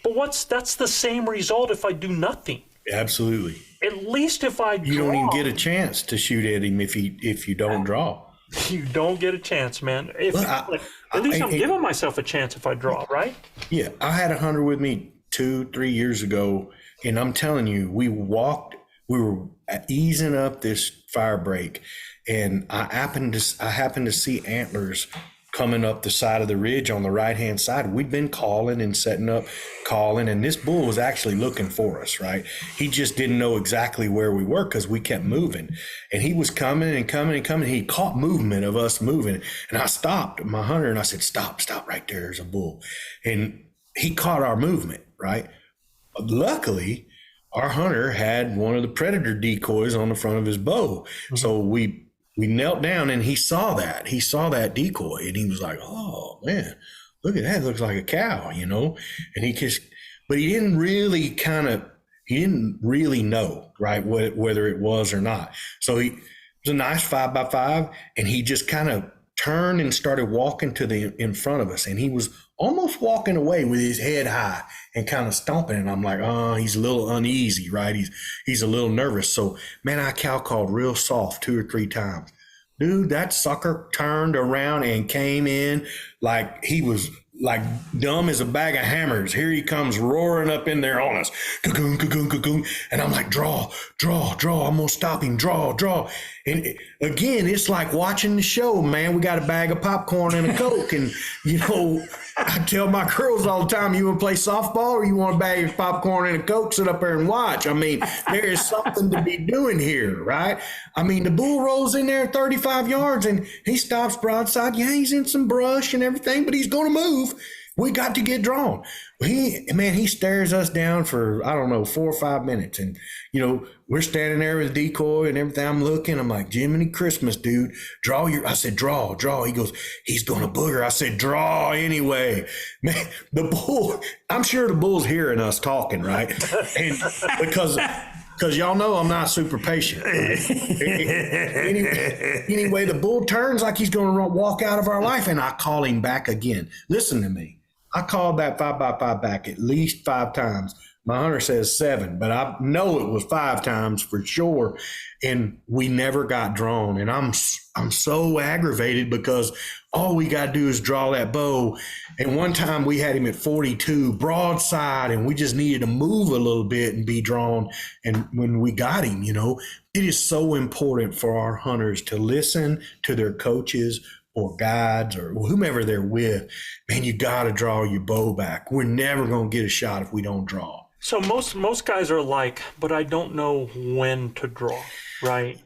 But that's the same result if I do nothing. Absolutely. At least if I draw. You don't even get a chance to shoot at him if you don't draw. You don't get a chance, man. At least I'm giving myself a chance if I draw, right? Yeah. I had a hunter with me 2-3 years ago, and I'm telling you, we were easing up this fire break, and I happened to see antlers coming up the side of the ridge on the right-hand side. We'd been calling and setting up, and this bull was actually looking for us, right? He just didn't know exactly where we were because we kept moving. And he was coming and coming and coming. He caught movement of us moving. And I stopped my hunter and I said, stop right there. There's a bull. And he caught our movement, right? Luckily, our hunter had one of the predator decoys on the front of his bow. Mm-hmm. So we knelt down and he saw that decoy, and he was like, oh man, look at that. It looks like a cow, and but he didn't really know, right, whether it was or not. So it was a nice 5x5, and he just kind of turned and started walking to the in front of us, and he was almost walking away with his head high and kind of stomping. And I'm like, oh, he's a little uneasy, right? He's a little nervous. So, man, I cow called real soft 2 or 3 times. Dude, that sucker turned around and came in like he was like dumb as a bag of hammers. Here he comes roaring up in there on us. Cocoon, cocoon, cocoon. And I'm like, draw. I'm going to stop him. Draw. And again, it's like watching the show, man. We got a bag of popcorn and a Coke. And, I tell my girls all the time, you want to play softball or you want a bag of popcorn and a Coke? Sit up there and watch. I mean, there is something to be doing here, right? I mean, the bull rolls in there 35 yards and he stops broadside. Yeah, he's in some brush and everything, but he's going to move. We got to get drawn. He stares us down for, 4 or 5 minutes. And, we're standing there with the decoy and everything. I'm looking. I'm like, Jiminy Christmas, dude. I said, draw. He goes, he's going to booger. I said, draw anyway. Man, the bull, I'm sure the bull's hearing us talking, right? And because y'all know I'm not super patient. Right? Anyway, the bull turns like he's going to walk out of our life, and I call him back again. Listen to me. I called that 5x5 back at least 5 times. My hunter says 7, but I know it was 5 times for sure. And we never got drawn. And I'm so aggravated because all we got to do is draw that bow. And one time we had him at 42 broadside, and we just needed to move a little bit and be drawn. And when we got him, it is so important for our hunters to listen to their coaches or guides or whomever they're with. Man, you got to draw your bow back. We're never going to get a shot if we don't draw. So most guys are like, but I don't know when to draw, right?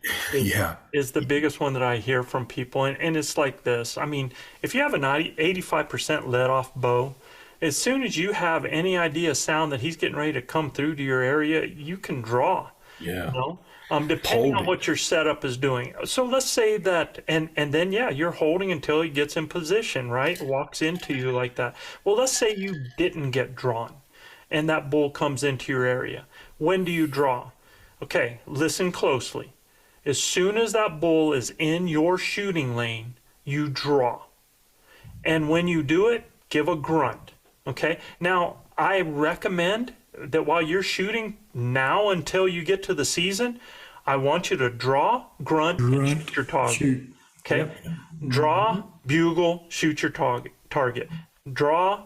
Is the biggest one that I hear from people. And it's like this. I mean, if you have an 85% let off bow, as soon as you have any idea sound that he's getting ready to come through to your area, you can draw. Yeah. Depending on what your setup is doing. So let's say that, and then, you're holding until he gets in position, right? Walks into you like that. Well, let's say you didn't get drawn and that bull comes into your area. When do you draw? Okay, listen closely. As soon as that bull is in your shooting lane, you draw. And when you do it, give a grunt, okay? Now, I recommend that while you're shooting now until you get to the season, I want you to draw, grunt and shoot your target. Shoot. Okay? Yep. Draw, bugle, shoot your target. Draw,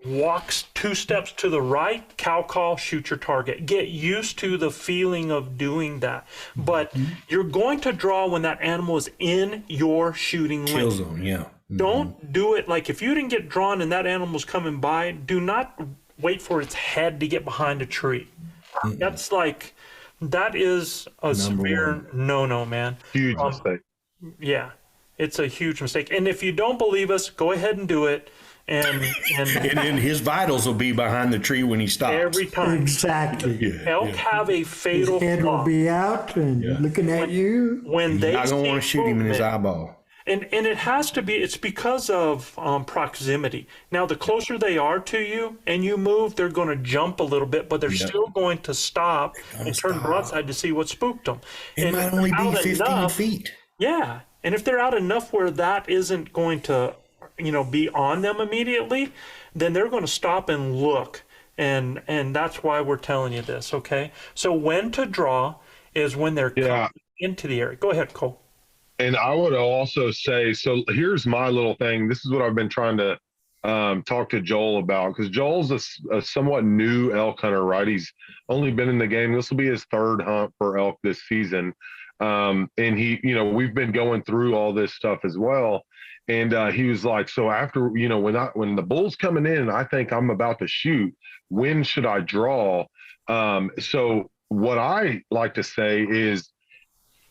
walks 2 steps to the right, cow call, shoot your target. Get used to the feeling of doing that. But you're going to draw when that animal is in your shooting lane. Kill zone, yeah. Don't do it like if you didn't get drawn and that animal's coming by, do not wait for its head to get behind a tree. That is a severe no-no, man. Huge mistake. Yeah, it's a huge mistake. And if you don't believe us, go ahead and do it. And then his vitals will be behind the tree when he stops. Every time. Exactly. Elk have a fatal His head flaw. will be out and looking at you. When they I don't want to shoot him in his eyeball. And it has to be, it's because of proximity. Now, the closer they are to you and you move, they're going to jump a little bit, but they're still going to stop and turn broadside to see what spooked them. It might only be 15 feet. Yeah. And if they're out enough where that isn't going to, be on them immediately, then they're going to stop and look. And that's why we're telling you this, okay? So when to draw is when they're coming into the area. Go ahead, Cole. And I would also say, so here's my little thing. This is what I've been trying to talk to Joel about, because Joel's a somewhat new elk hunter, right? He's only been in the game. This will be his 3rd hunt for elk this season. And he, we've been going through all this stuff as well. And he was like, so after, when the bull's coming in, I think I'm about to shoot, when should I draw? So what I like to say is,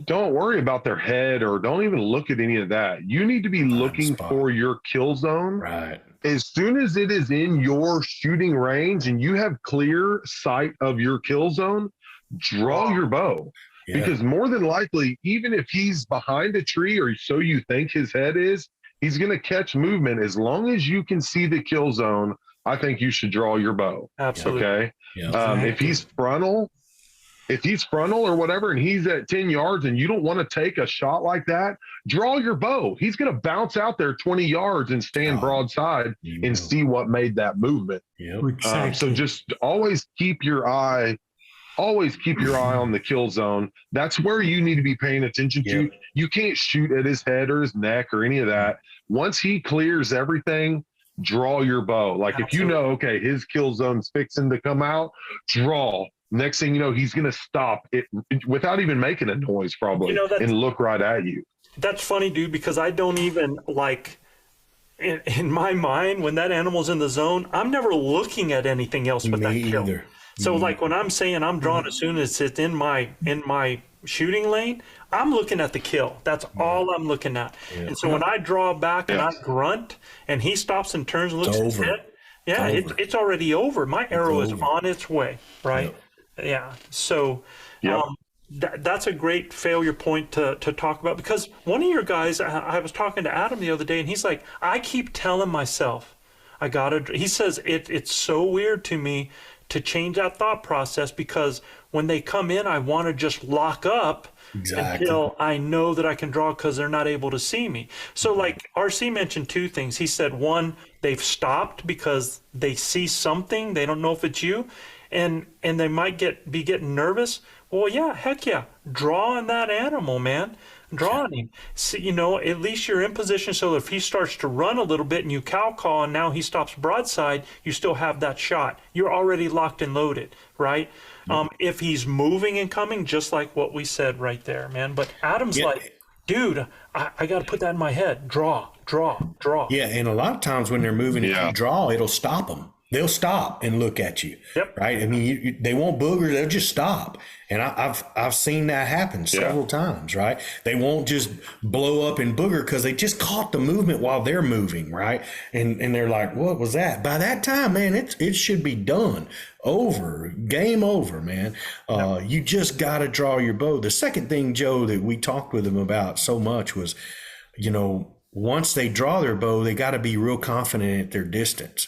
don't worry about their head or don't even look at any of that. You need to be looking for your kill zone. Right. As soon as it is in your shooting range and you have clear sight of your kill zone, draw your bow. Yeah. Because more than likely, even if he's behind a tree or so you think his head is, he's going to catch movement. As long as you can see the kill zone, I think you should draw your bow. Absolutely. Okay. Yeah. If he's frontal, if he's frontal or whatever and he's at 10 yards and you don't want to take a shot like that, draw your bow. He's going to bounce out there 20 yards and stand broadside and see what made that movement. Exactly. So just always keep your eye on the kill zone. That's where you need to be paying attention to. You can't shoot at his head or his neck or any of that. Once he clears everything, draw your bow. Like if you know, okay, his kill zone's fixing to come out, draw. Next thing you know, he's going to stop it without even making a noise probably and look right at you. That's funny, dude, because I don't even like in my mind when that animal's in the zone, I'm never looking at anything else but that kill. Either. So like when I'm saying I'm drawing as soon as it's in my shooting lane, I'm looking at the kill. That's all I'm looking at. And so when I draw back and I grunt and he stops and turns and looks at his head, it's already over. My arrow is on its way, right? Yeah. So that's a great failure point to talk about, because one of your guys, I was talking to Adam the other day, and he's like, I keep telling myself, he says, it's so weird to me to change that thought process, because when they come in, I want to just lock up until I know that I can draw, because they're not able to see me. So like RC mentioned two things. He said, one, they've stopped because they see something. They don't know if it's you. And they might be getting nervous. Well, yeah, heck yeah. Draw on that animal, man. Draw on him. See, at least you're in position so if he starts to run a little bit and you cow call and now he stops broadside, you still have that shot. You're already locked and loaded, right? If he's moving and coming, just like what we said right there, man. But Adam's like, dude, I got to put that in my head. Draw. Yeah, and a lot of times when they're moving, if you draw, it'll stop them. They'll stop and look at you, right? I mean, they won't booger; they'll just stop. And I've seen that happen several times, right? They won't just blow up and booger because they just caught the movement while they're moving, right? And they're like, "What was that?" By that time, man, it should be done, over, game over, man. You just got to draw your bow. The second thing, Joe, that we talked with them about so much was, once they draw their bow, they got to be real confident at their distance.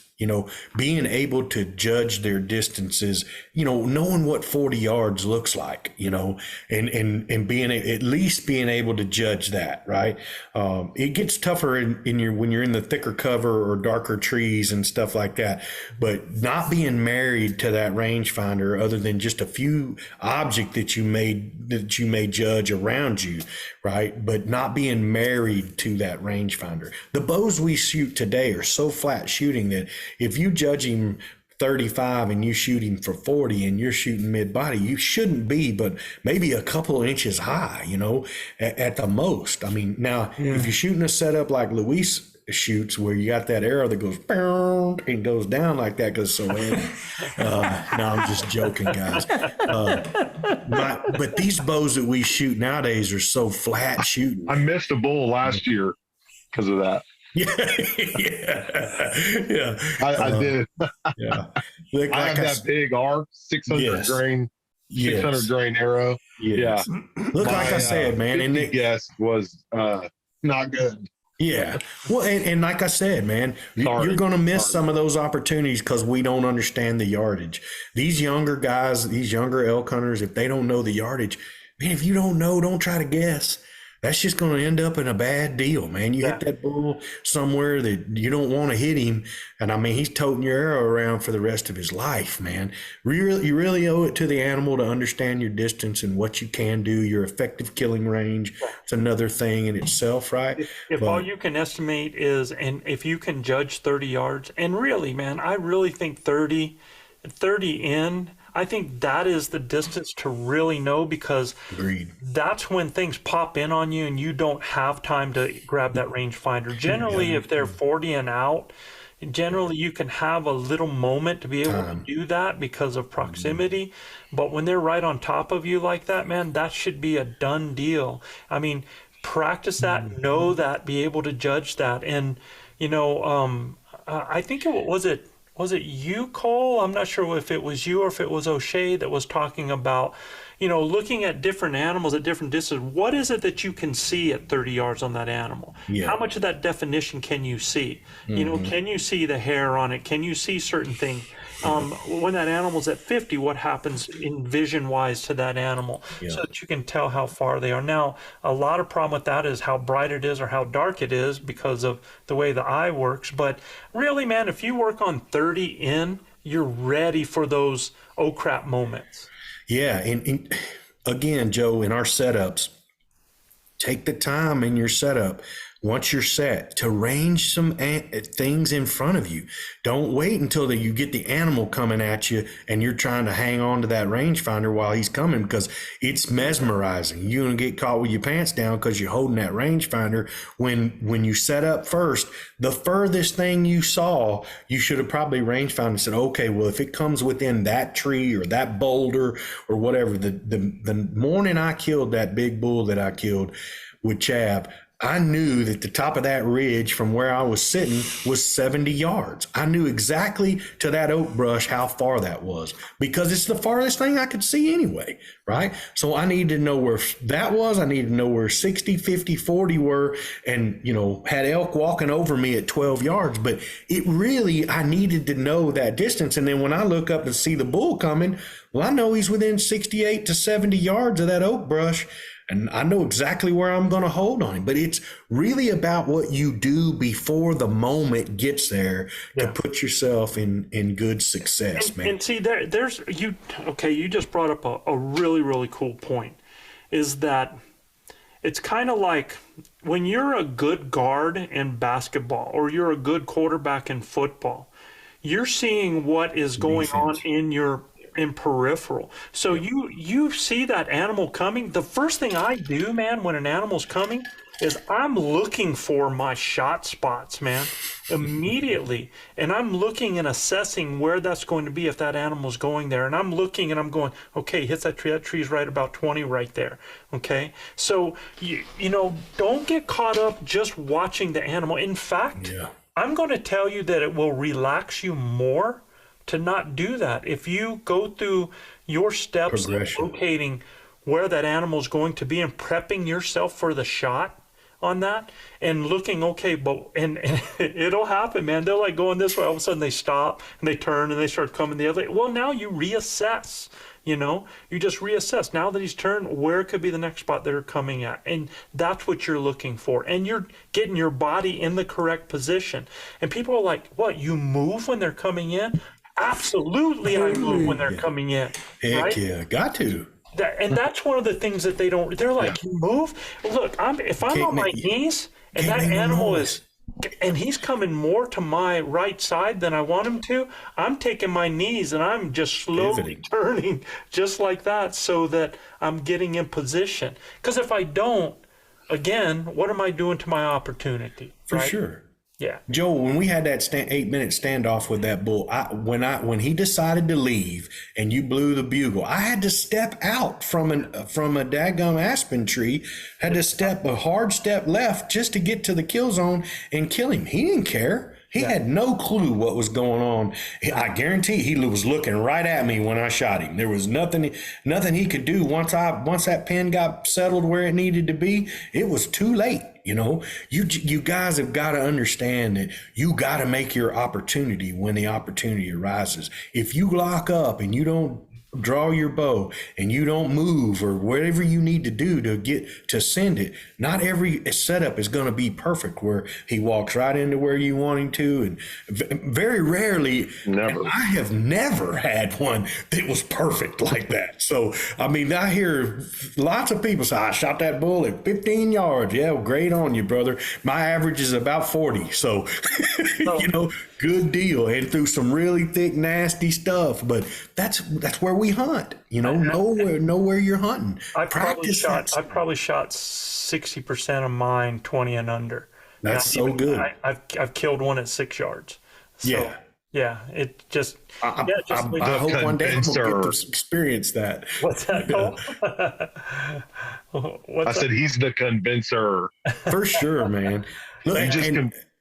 Being able to judge their distances, knowing what 40 yards looks like, and being at least being able to judge that, right? It gets tougher when you're in the thicker cover or darker trees and stuff like that. But not being married to that rangefinder, other than just a few object that you may judge around you, right? But not being married to that rangefinder. The bows we shoot today are so flat shooting that if you judge him 35 and you shoot him for 40 and you're shooting mid-body, you shouldn't be but maybe a couple of inches high, at the most. I mean, now, if you're shooting a setup like Luis shoots, where you got that arrow that goes and goes down like that because it's so heavy. No, I'm just joking, guys. But these bows that we shoot nowadays are so flat shooting. I missed a bull last year because of that. Yeah. I did. Like I have that big arc, 600 grain, 600 grain arrow. Yes. Yeah. Look, like I said, man, and the guess was not good. Yeah. Well, and like I said, man, you're going to miss some of those opportunities because we don't understand the yardage. These younger guys, these younger elk hunters, if they don't know the yardage, man, if you don't know, don't try to guess. That's just going to end up in a bad deal, man. You hit that bull somewhere that you don't want to hit him. And I mean, he's toting your arrow around for the rest of his life, man. You really owe it to the animal to understand your distance and what you can do, your effective killing range. It's another thing in itself, right? If all you can estimate is, and if you can judge 30 yards, and really, man, I really think 30 in, I think that is the distance to really know, because that's when things pop in on you and you don't have time to grab that rangefinder. Generally, if they're 40 and out, generally you can have a little moment to be able to do that because of proximity. But when they're right on top of you like that, man, that should be a done deal. I mean, practice that, know that, be able to judge that. And, I think was it you, Cole? I'm not sure if it was you or if it was O'Shea that was talking about, looking at different animals at different distances. What is it that you can see at 30 yards on that animal? Yeah. How much of that definition can you see? Can you see the hair on it? Can you see certain things? when that animal's at 50, what happens in vision wise to that animal, so that you can tell how far they are. Now, a lot of problem with that is how bright it is or how dark it is because of the way the eye works. But really, man, if you work on 30 in, you're ready for those oh crap moments. Yeah. And again, Joe, in our setups, take the time in your setup once you're set to range some things in front of you. Don't wait until you get the animal coming at you and you're trying to hang on to that rangefinder while he's coming, because it's mesmerizing. You're going to get caught with your pants down because you're holding that rangefinder. When you set up first, the furthest thing you saw, you should have probably rangefinder and said, okay, well, if it comes within that tree or that boulder or whatever. The morning I killed that big bull that I killed with Chab, I knew that the top of that ridge from where I was sitting was 70 yards. I knew exactly to that oak brush how far that was, because it's the farthest thing I could see anyway, right? So I needed to know where that was. I needed to know where 60, 50, 40 were, and, had elk walking over me at 12 yards. But I needed to know that distance. And then when I look up and see the bull coming, well, I know he's within 68 to 70 yards of that oak brush. And I know exactly where I'm going to hold on him. But it's really about what you do before the moment gets there to put yourself in good success, man. And see, you just brought up a really, really cool point, is that it's kind of like when you're a good guard in basketball or you're a good quarterback in football, you're seeing what is going on in peripheral. So you see that animal coming. The first thing I do, man, when an animal's coming is I'm looking for my shot spots, man, immediately. And I'm looking and assessing where that's going to be if that animal's going there. And I'm looking and I'm going, okay, hits that tree. That tree's right about 20 right there. Okay. So, don't get caught up just watching the animal. In fact, I'm going to tell you that it will relax you more to not do that. If you go through your steps of locating where that animal is going to be and prepping yourself for the shot on that and looking, okay, and it'll happen, man. They're like going this way, all of a sudden they stop and they turn and they start coming the other way. Well, now you reassess, you just reassess. Now that he's turned, where could be the next spot they're coming at? And that's what you're looking for. And you're getting your body in the correct position. And people are like, what, you move when they're coming in? Absolutely, I move when they're coming in. Heck right? yeah, got to. And that's one of the things that they're like, you move. Look, if I'm on my knees and that animal and he's coming more to my right side than I want him to, I'm taking my knees and I'm just slowly turning just like that so that I'm getting in position. Because if I don't, again, what am I doing to my opportunity? For sure. Yeah, Joe, when we had that 8-minute standoff with that bull, when he decided to leave and you blew the bugle, I had to step out from a daggum aspen tree, had to step a hard step left just to get to the kill zone and kill him. He didn't care. He had no clue what was going on. I guarantee he was looking right at me when I shot him. There was nothing he could do. Once that pin got settled where it needed to be, it was too late. You guys have got to understand that you got to make your opportunity when the opportunity arises. If you lock up and you don't draw your bow and you don't move or whatever you need to do to send it, not every setup is going to be perfect where he walks right into where you want him to. And very rarely, I have never had one that was perfect like that. So, I mean, I hear lots of people say, I shot that bull at 15 yards. Yeah, well, great on you, brother. My average is about 40. So, good deal. And through some really thick, nasty stuff. But that's where we hunt. Know where you're hunting. I probably shot 60% of mine 20 and under. That's so good. I've killed one at 6 yards. So, yeah. It just. I hope one day I'm gonna get to experience that. What's that called? I said he's the convincer. For sure, man. Look,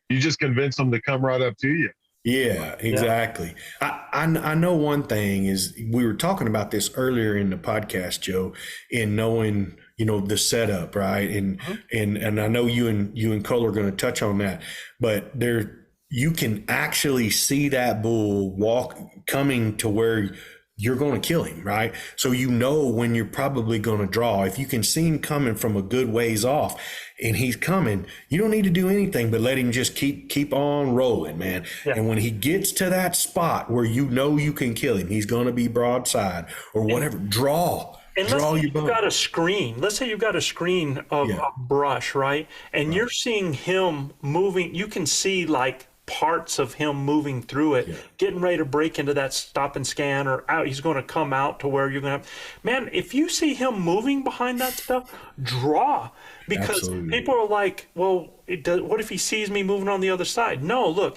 you just convince them to come right up to you. Yeah, exactly. Yeah. I know one thing is we were talking about this earlier in the podcast, Joe, in knowing, the setup, right? And I know you and Cole are going to touch on that, but you can actually see that bull coming to where you're going to kill him, right? So you know when you're probably going to draw. If you can see him coming from a good ways off and he's coming, you don't need to do anything but let him just keep on rolling, man. Yeah. And when he gets to that spot where you know you can kill him, he's going to be broadside or whatever. Draw you've got a screen. Let's say you've got a screen of brush, right? And you're seeing him moving. You can see like parts of him moving through it, getting ready to break into that stop and scan or out. He's going to come out to where you're going to man, if you see him moving behind that stuff, draw. Because people are like, well, what if he sees me moving on the other side? No, look,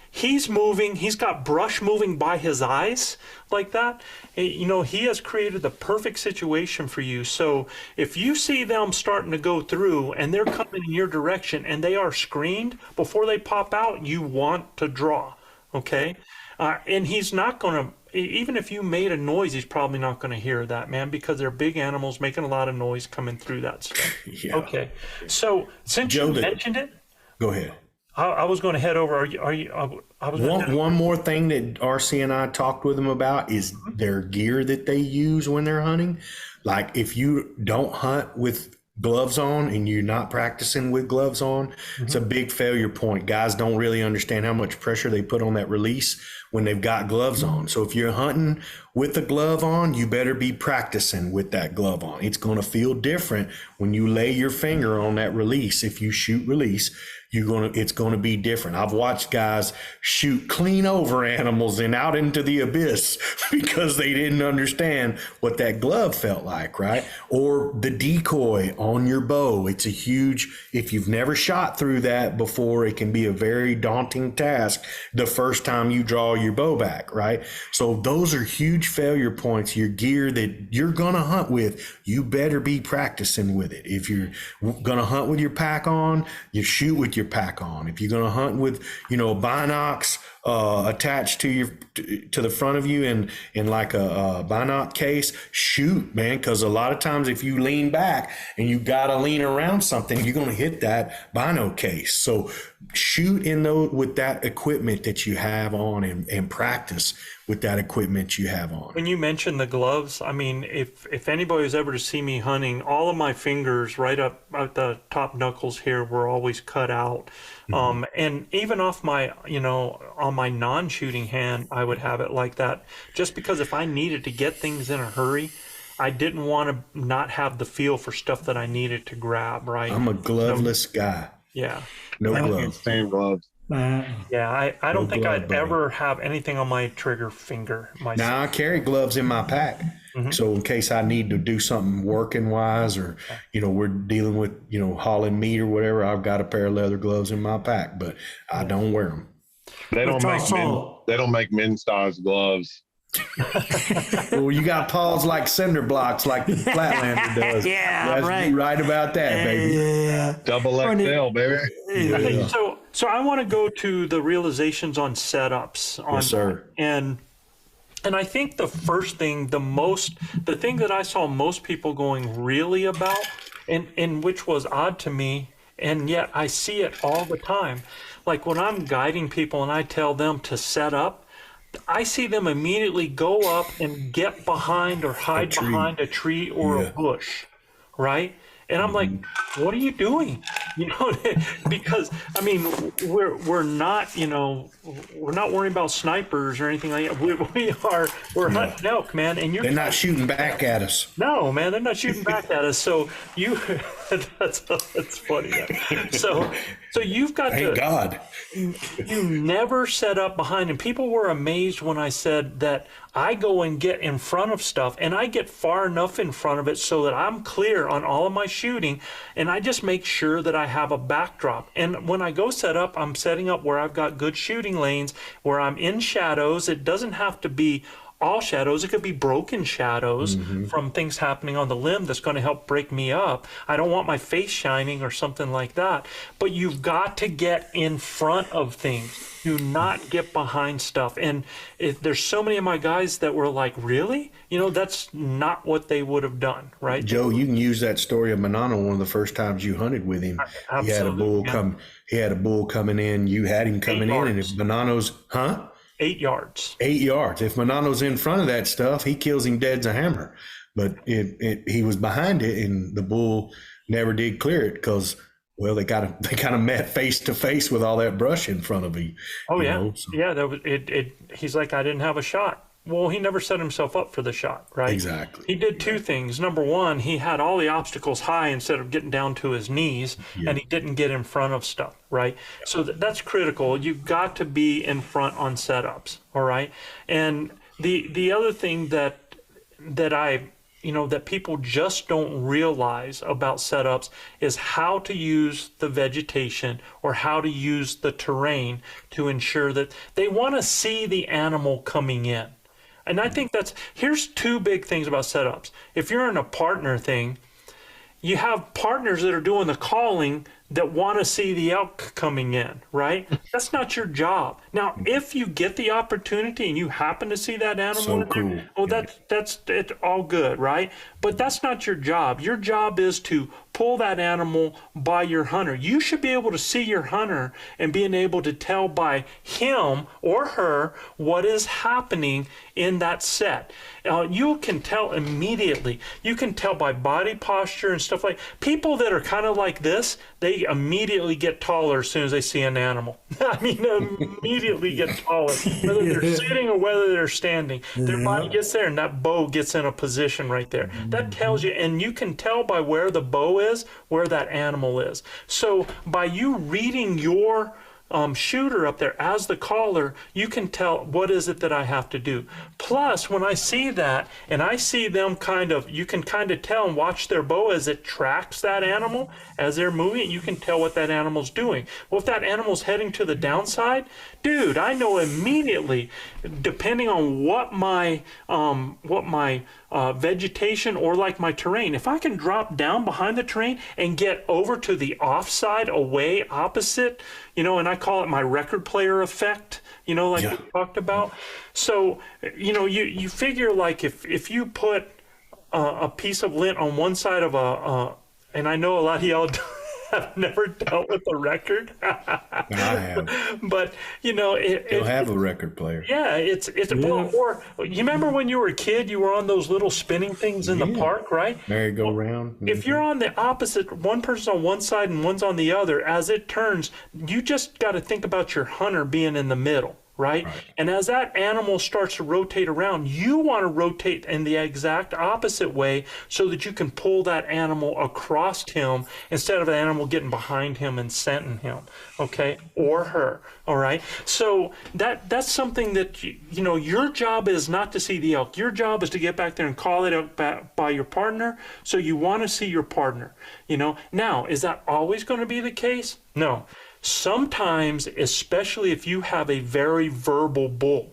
he's moving. He's got brush moving by his eyes like that. You know, he has created the perfect situation for you. So if you see them starting to go through and they're coming in your direction and they are screened before they pop out, you want to draw, okay? And he's not going to, even if you made a noise, he's probably not going to hear that, man, because they're big animals making a lot of noise coming through that stuff. Yeah. Okay. So since you mentioned it, go ahead. I was going to head over. One more thing that RC and I talked with them about is their gear that they use when they're hunting. Like if you don't hunt with gloves on and you're not practicing with gloves on, it's a big failure point. Guys don't really understand how much pressure they put on that release when they've got gloves on. So if you're hunting with the glove on, you better be practicing with that glove on. It's going to feel different when you lay your finger on that release. If you shoot release, it's going to be different. I've watched guys shoot clean over animals and out into the abyss because they didn't understand what that glove felt like, right? Or the decoy on your bow. It's a huge, if you've never shot through that before, it can be a very daunting task the first time you draw your bow back, right? So those are huge failure points. Your gear that you're going to hunt with, you better be practicing with it. If you're going to hunt with your pack on, you shoot with your pack on. If you're going to hunt with, a binocs attached to the front of you in like a binoc case, shoot, man, because a lot of times if you lean back and you got to lean around something, you're going to hit that bino case. So shoot with that equipment that you have on and practice with that equipment you have on. When you mentioned the gloves, I mean, if anybody was ever to see me hunting, all of my fingers right up at the top knuckles here were always cut out. And even off my, on my non-shooting hand, I would have it like that, just because if I needed to get things in a hurry, I didn't want to not have the feel for stuff that I needed to grab, right? I'm a gloveless guy. Yeah. No gloves. Same gloves. Yeah, I don't think I'd ever have anything on my trigger finger myself. Now, I carry gloves in my pack. So in case I need to do something working wise or, we're dealing with, hauling meat or whatever, I've got a pair of leather gloves in my pack, but I don't wear them. They don't make men's size gloves. Well, you got paws like cinder blocks like the Flatlander does. Yeah, right about that, baby. Yeah. Double XL, baby. Yeah. So I want to go to the realizations on setups. Yes, sir. And I think the first thing, the thing that I saw most people going really about, and which was odd to me, and yet I see it all the time. Like when I'm guiding people and I tell them to set up, I see them immediately go up and get behind or hide behind a tree or a bush, right? And I'm like, what are you doing? Because I mean, we're not, we're not worrying about snipers or anything like that. We're hunting elk, man, and they're not shooting back at us. No, man, they're not shooting back at us. So that's funny. Man. So you've got Thank God. You never set up behind, and people were amazed when I said that I go and get in front of stuff, and I get far enough in front of it so that I'm clear on all of my shooting, and I just make sure that I have a backdrop. And when I go set up, I'm setting up where I've got good shooting lanes, where I'm in shadows. It doesn't have to be all shadows. It could be broken shadows from things happening on the limb that's going to help break me up. I don't want my face shining or something like that. But you've got to get in front of things. Do not get behind stuff. And there's so many of my guys that were like, really? You know, that's not what they would have done, right? Joe, you can use that story of Manano one of the first times you hunted with him. Absolutely, he had a bull come. He had a bull coming in. You had him coming in, and if Manano's, 8 yards. 8 yards. If Manano's in front of that stuff, he kills him dead's a hammer. But he was behind it, and the bull never did clear it because, well, they kind of met face to face with all that brush in front of him. Oh yeah, So. yeah. That was it. He's like, I didn't have a shot. Well, he never set himself up for the shot, right? Exactly. He did two things. Number one, he had all the obstacles high instead of getting down to his knees, and he didn't get in front of stuff, right? So that's critical. You've got to be in front on setups, all right? And the other thing that people just don't realize about setups is how to use the vegetation or how to use the terrain to ensure that they want to see the animal coming in. And I think here's two big things about setups. If you're in a partner thing, you have partners that are doing the calling that want to see the elk coming in, right? That's not your job. Now, if you get the opportunity and you happen to see that animal in there, well, that's it, all good, right? But that's not your job. Your job is to pull that animal by your hunter. You should be able to see your hunter and being able to tell by him or her what is happening in that set. You can tell immediately. You can tell by body posture and stuff like people that are kind of like this, they immediately get taller as soon as they see an animal. I mean, immediately get taller, whether they're sitting or whether they're standing. Their body gets there and that bow gets in a position right there. That tells you, and you can tell by where the bow is, where that animal is. So by you reading your shooter up there as the caller, you can tell what is it that I have to do. Plus, when I see that and I see them you can kind of tell and watch their bow as it tracks that animal as they're moving, you can tell what that animal's doing. Well, if that animal's heading to the downside, dude, I know immediately, depending on what my vegetation or like my terrain, if I can drop down behind the terrain and get over to the offside, away, opposite, and I call it my record player effect, we talked about. So, you figure like if you put a piece of lint on one side of and I know a lot of y'all have never dealt with a record. I have. But, You'll have a record player. Yeah, it's or you remember when you were a kid, you were on those little spinning things in the park, right? Merry-go-round. If you're on the opposite, one person's on one side and one's on the other, as it turns, you just got to think about your hunter being in the middle. Right? And as that animal starts to rotate around, you want to rotate in the exact opposite way so that you can pull that animal across him instead of the animal getting behind him and scenting him, okay, or her. All right. So that's something that your job is not to see the elk. Your job is to get back there and call it elk by your partner. So you want to see your partner. Now, is that always going to be the case? No. Sometimes, especially if you have a very verbal bull,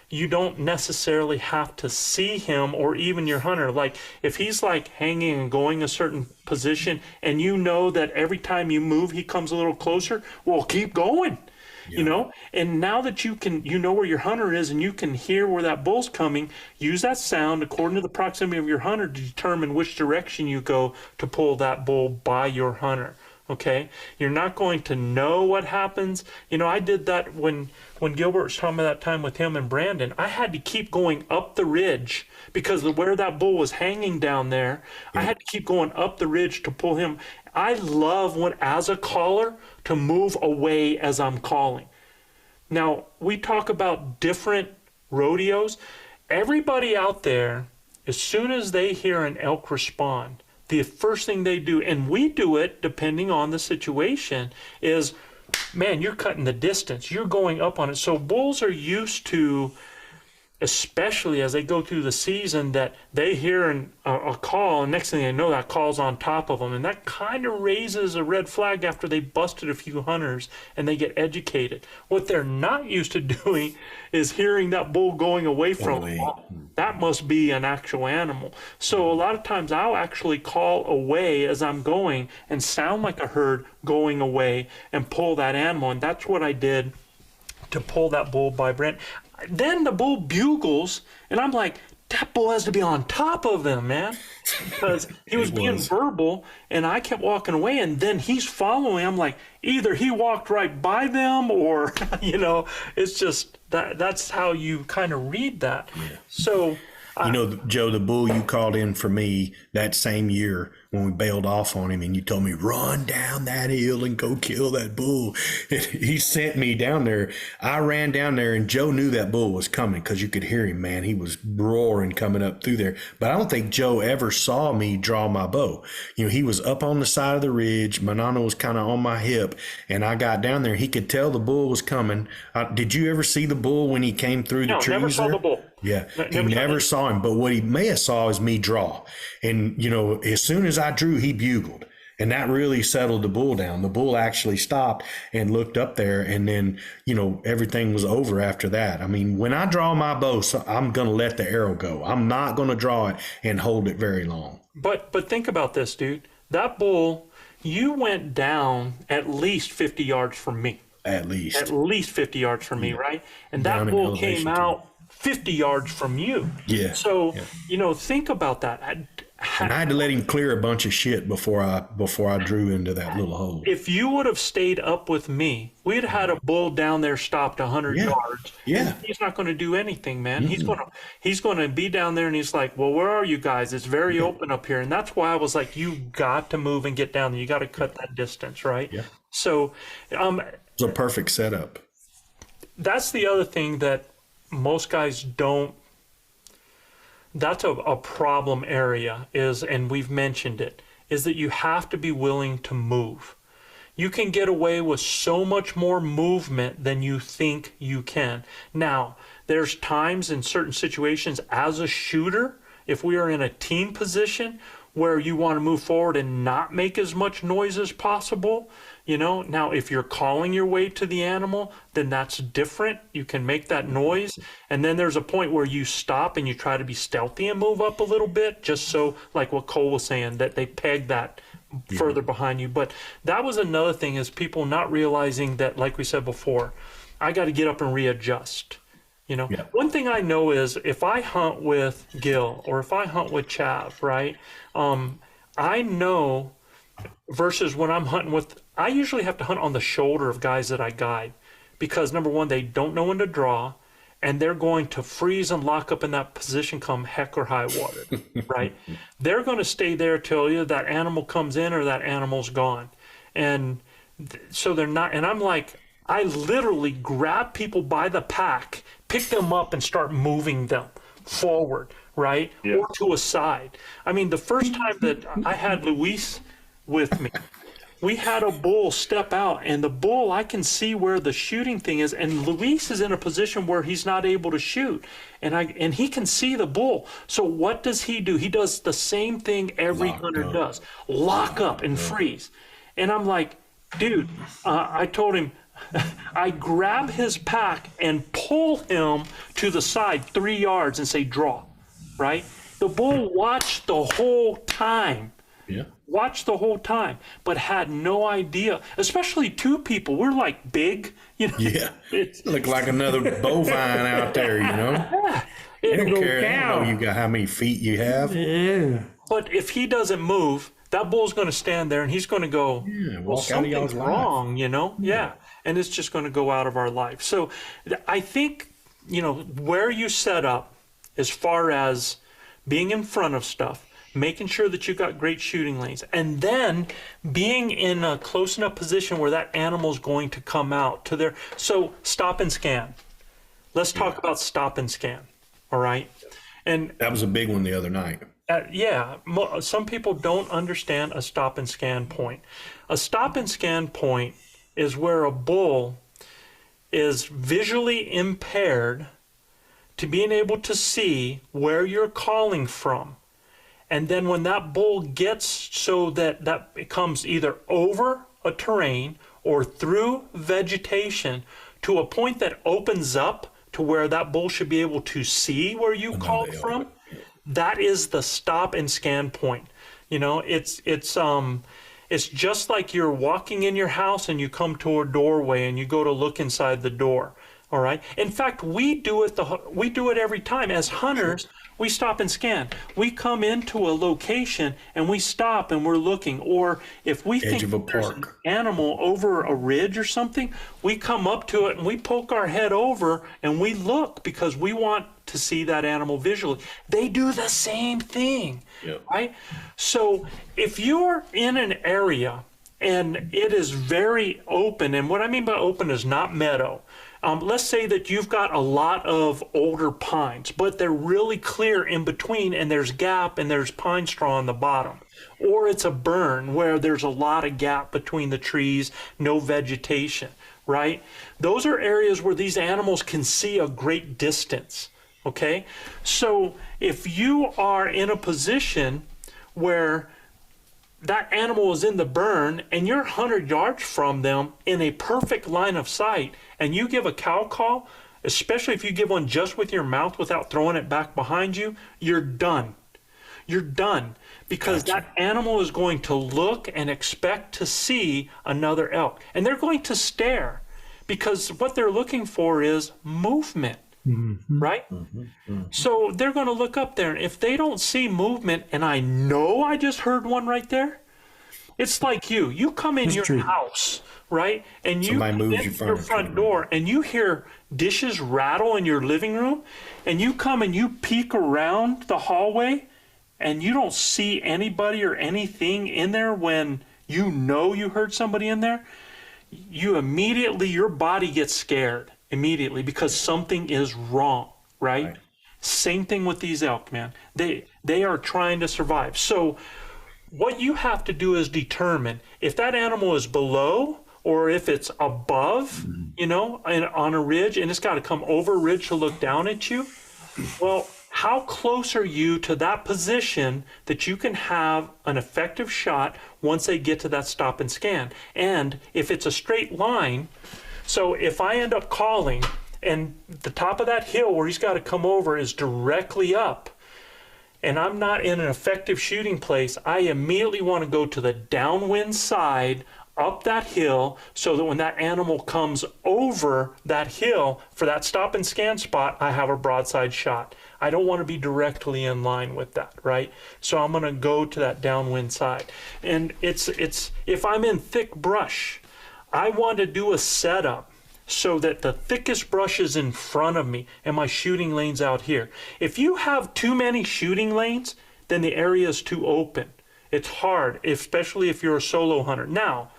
you don't necessarily have to see him or even your hunter. Like if he's like hanging and going a certain position and you know that every time you move, he comes a little closer, well, keep going. And now that you know where your hunter is and you can hear where that bull's coming, use that sound according to the proximity of your hunter to determine which direction you go to pull that bull by your hunter. Okay, you're not going to know what happens. I did that when Gilbert was talking about that time with him and Brandon. I had to keep going up the ridge because of where that bull was hanging down there. I had to keep going up the ridge to pull him. I love as a caller, to move away as I'm calling. Now, we talk about different rodeos. Everybody out there, as soon as they hear an elk respond, the first thing they do, and we do it depending on the situation, is, man, you're cutting the distance. You're going up on it. So bulls are used to especially as they go through the season, that they hear a call, and next thing they know, that call's on top of them. And that kind of raises a red flag after they busted a few hunters and they get educated. What they're not used to doing is hearing that bull going away from them. That must be an actual animal. So a lot of times I'll actually call away as I'm going and sound like a herd going away and pull that animal. And that's what I did to pull that bull by Brent. Then the bull bugles, and I'm like, that bull has to be on top of them, man. Because he was being verbal, and I kept walking away, and then he's following. I'm like, either he walked right by them, or, you know, it's just, that's how you kind of read that. Yeah. So... You know, Joe, the bull you called in for me that same year when we bailed off on him and you told me, run down that hill and go kill that bull. He sent me down there. I ran down there and Joe knew that bull was coming because you could hear him, man. He was roaring coming up through there. But I don't think Joe ever saw me draw my bow. You know, he was up on the side of the ridge. Manano was kind of on my hip, and I got down there. He could tell the bull was coming. Did you ever see the bull when he came through the trees? No, never saw the bull. Yeah, he never saw him, but what he may have saw is me draw. And, you know, as soon as I drew, he bugled. And that really settled the bull down. The bull actually stopped and looked up there, and then, you know, everything was over after that. I mean, when I draw my bow, I'm going to let the arrow go. I'm not going to draw it and hold it very long. But think about this, dude. That bull, you went down at least 50 yards from me. At least 50 yards from me, right? And that bull came out 50 yards from you. Yeah. So, you know, think about that. And I had to let him clear a bunch of shit before I drew into that little hole. If you would have stayed up with me, we'd had a bull down there stopped 100 yards. Yeah. He's not going to do anything, man. Mm-hmm. He's going to be down there, and he's like, well, where are you guys? It's very open up here. And that's why I was like, you got to move and get down there. You got to cut that distance, right? Yeah. So, it's a perfect setup. That's the other thing that most guys don't. That's a problem area is, and we've mentioned it, is that you have to be willing to move. You can get away with so much more movement than you think you can. Now, there's times in certain situations as a shooter, if we are in a team position where you want to move forward and not make as much noise as possible, you know. Now, if you're calling your way to the animal, then that's different. You can make that noise. And then there's a point where you stop and you try to be stealthy and move up a little bit, just so, like what Cole was saying, that they peg that further behind you. But that was another thing, is people not realizing that, like we said before, I got to get up and readjust. You know, one thing I know is if I hunt with Gil or if I hunt with Chav, right? I know versus when I'm hunting with, I usually have to hunt on the shoulder of guys that I guide, because number one, they don't know when to draw, and they're going to freeze and lock up in that position come heck or high water, right? They're going to stay there till either that animal comes in or that animal's gone. And so they're not, and I'm like, I literally grab people by the pack, pick them up and start moving them forward, right? Yeah. Or to a side. I mean, the first time that I had Luis with me, we had a bull step out, and the bull, I can see where the shooting thing is, and Luis is in a position where he's not able to shoot, and he can see the bull. So what does he do? He does the same thing every hunter does. Lock up and freeze. And I'm like, dude, I told him, I grab his pack and pull him to the side 3 yards and say, draw, right? The bull watched the whole time. Yeah. Watched the whole time, but had no idea, especially two people. We're like big, you know. Yeah. Look like another bovine out there, you know. Yeah. They don't care. They don't know you got how many feet you have. Yeah. But if he doesn't move, that bull's going to stand there and he's going to go, well, something's wrong, you know? Yeah. And it's just going to go out of our life. So I think, you know, where you set up as far as being in front of stuff, making sure that you got great shooting lanes, and then being in a close enough position where that animal's going to come out to their, so stop and scan. Let's talk about stop and scan. All right. And that was a big one the other night. Some people don't understand a stop and scan point. A stop and scan point is where a bull is visually impaired to being able to see where you're calling from. And then when that bull gets so that it comes either over a terrain or through vegetation to a point that opens up to where that bull should be able to see where you called from, that is the stop and scan point. You know, it's just like you're walking in your house and you come to a doorway and you go to look inside the door. All right. In fact, we do it every time as hunters. We stop and scan. We come into a location and we stop and we're looking. Or if we think there's an animal over a ridge or something, we come up to it and we poke our head over and we look because we want to see that animal visually. They do the same thing, right? So if you're in an area and it is very open, and what I mean by open is not meadow. Let's say that you've got a lot of older pines, but they're really clear in between and there's gap and there's pine straw on the bottom. Or it's a burn where there's a lot of gap between the trees, no vegetation, right? Those are areas where these animals can see a great distance, okay? So if you are in a position where that animal is in the burn and you're 100 yards from them in a perfect line of sight and you give a cow call, especially if you give one just with your mouth without throwing it back behind you, you're done. You're done because that animal is going to look and expect to see another elk. And they're going to stare because what they're looking for is movement. Right? So they're going to look up there, and if they don't see movement, and I know I just heard one right there, it's like you come in your house, right? And you come in your front door and you hear dishes rattle in your living room, and you come and you peek around the hallway and you don't see anybody or anything in there when you know you heard somebody in there, your body gets scared immediately because something is wrong, right? Same thing with these elk, man. They are trying to survive. So what you have to do is determine if that animal is below or if it's above, you know, and on a ridge, and it's got to come over a ridge to look down at you. Well, how close are you to that position that you can have an effective shot once they get to that stop and scan? And if it's a straight line, so if I end up calling and the top of that hill where he's got to come over is directly up and I'm not in an effective shooting place, I immediately want to go to the downwind side up that hill so that when that animal comes over that hill for that stop and scan spot, I have a broadside shot. I don't want to be directly in line with that, right? So I'm going to go to that downwind side. And it's if I'm in thick brush, I want to do a setup so that the thickest brush is in front of me and my shooting lane's out here. If you have too many shooting lanes, then the area is too open. It's hard, especially if you're a solo hunter. Now,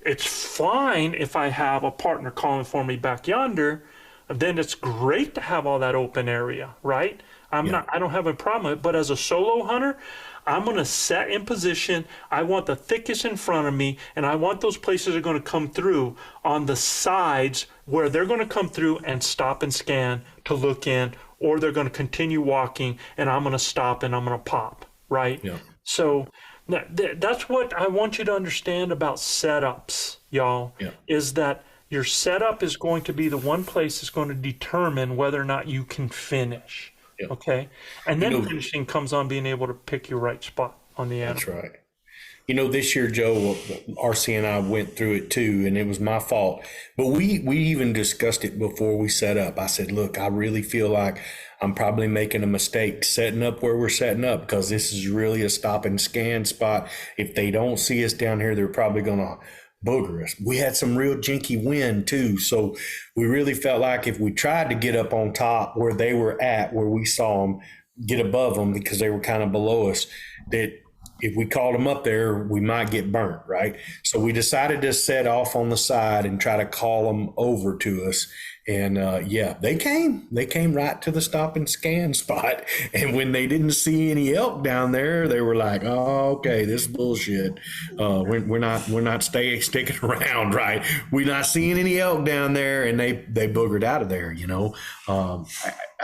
it's fine if I have a partner calling for me back yonder, then it's great to have all that open area, right? I don't have a problem with it, but as a solo hunter, I'm going to set in position. I want the thickest in front of me, and I want those places that are going to come through on the sides where they're going to come through and stop and scan to look in, or they're going to continue walking, and I'm going to stop and I'm going to pop, right? Yeah. So that's what I want you to understand about setups, y'all, is that your setup is going to be the one place that's going to determine whether or not you can finish. Yeah. Okay. And then finishing comes on being able to pick your right spot on the animal. That's right. You know, this year, Joe, RC and I went through it too, and it was my fault. But we even discussed it before we set up. I said, look, I really feel like I'm probably making a mistake setting up where we're setting up because this is really a stop and scan spot. If they don't see us down here, they're probably going to booger us. We had some real jinky wind too. So we really felt like if we tried to get up on top where they were at, where we saw them, get above them because they were kind of below us, that if we called them up there, we might get burnt, right? So we decided to set off on the side and try to call them over to us. And yeah, they came right to the stop and scan spot. And when they didn't see any elk down there, they were like, oh, okay, this is bullshit. We're not sticking around, right? We're not seeing any elk down there. And they boogered out of there, you know.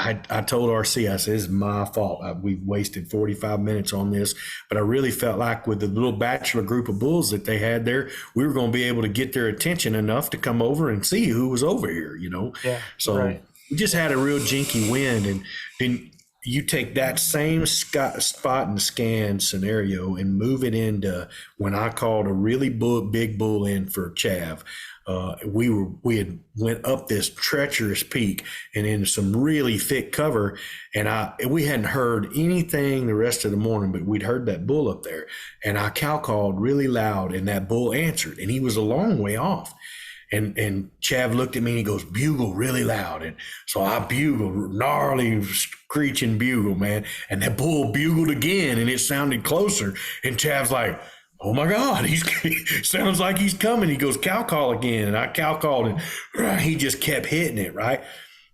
I told RC, I said, this is my fault. We've wasted 45 minutes on this, but I really felt like with the little bachelor group of bulls that they had there, we were going to be able to get their attention enough to come over and see who was over here, you know? Yeah. So right. We just had a real jinky wind. And then you take that same spot and scan scenario and move it into when I called a really big bull in for chav. We had went up this treacherous peak and in some really thick cover, and we hadn't heard anything the rest of the morning, but we'd heard that bull up there, and I cow called really loud, and that bull answered, and he was a long way off. And Chav looked at me and he goes, bugle really loud. And so I bugled, gnarly screeching bugle, man. And that bull bugled again and it sounded closer. And Chav's like, oh my God, he sounds like he's coming. He goes, cow call again. And I cow called and he just kept hitting it, right?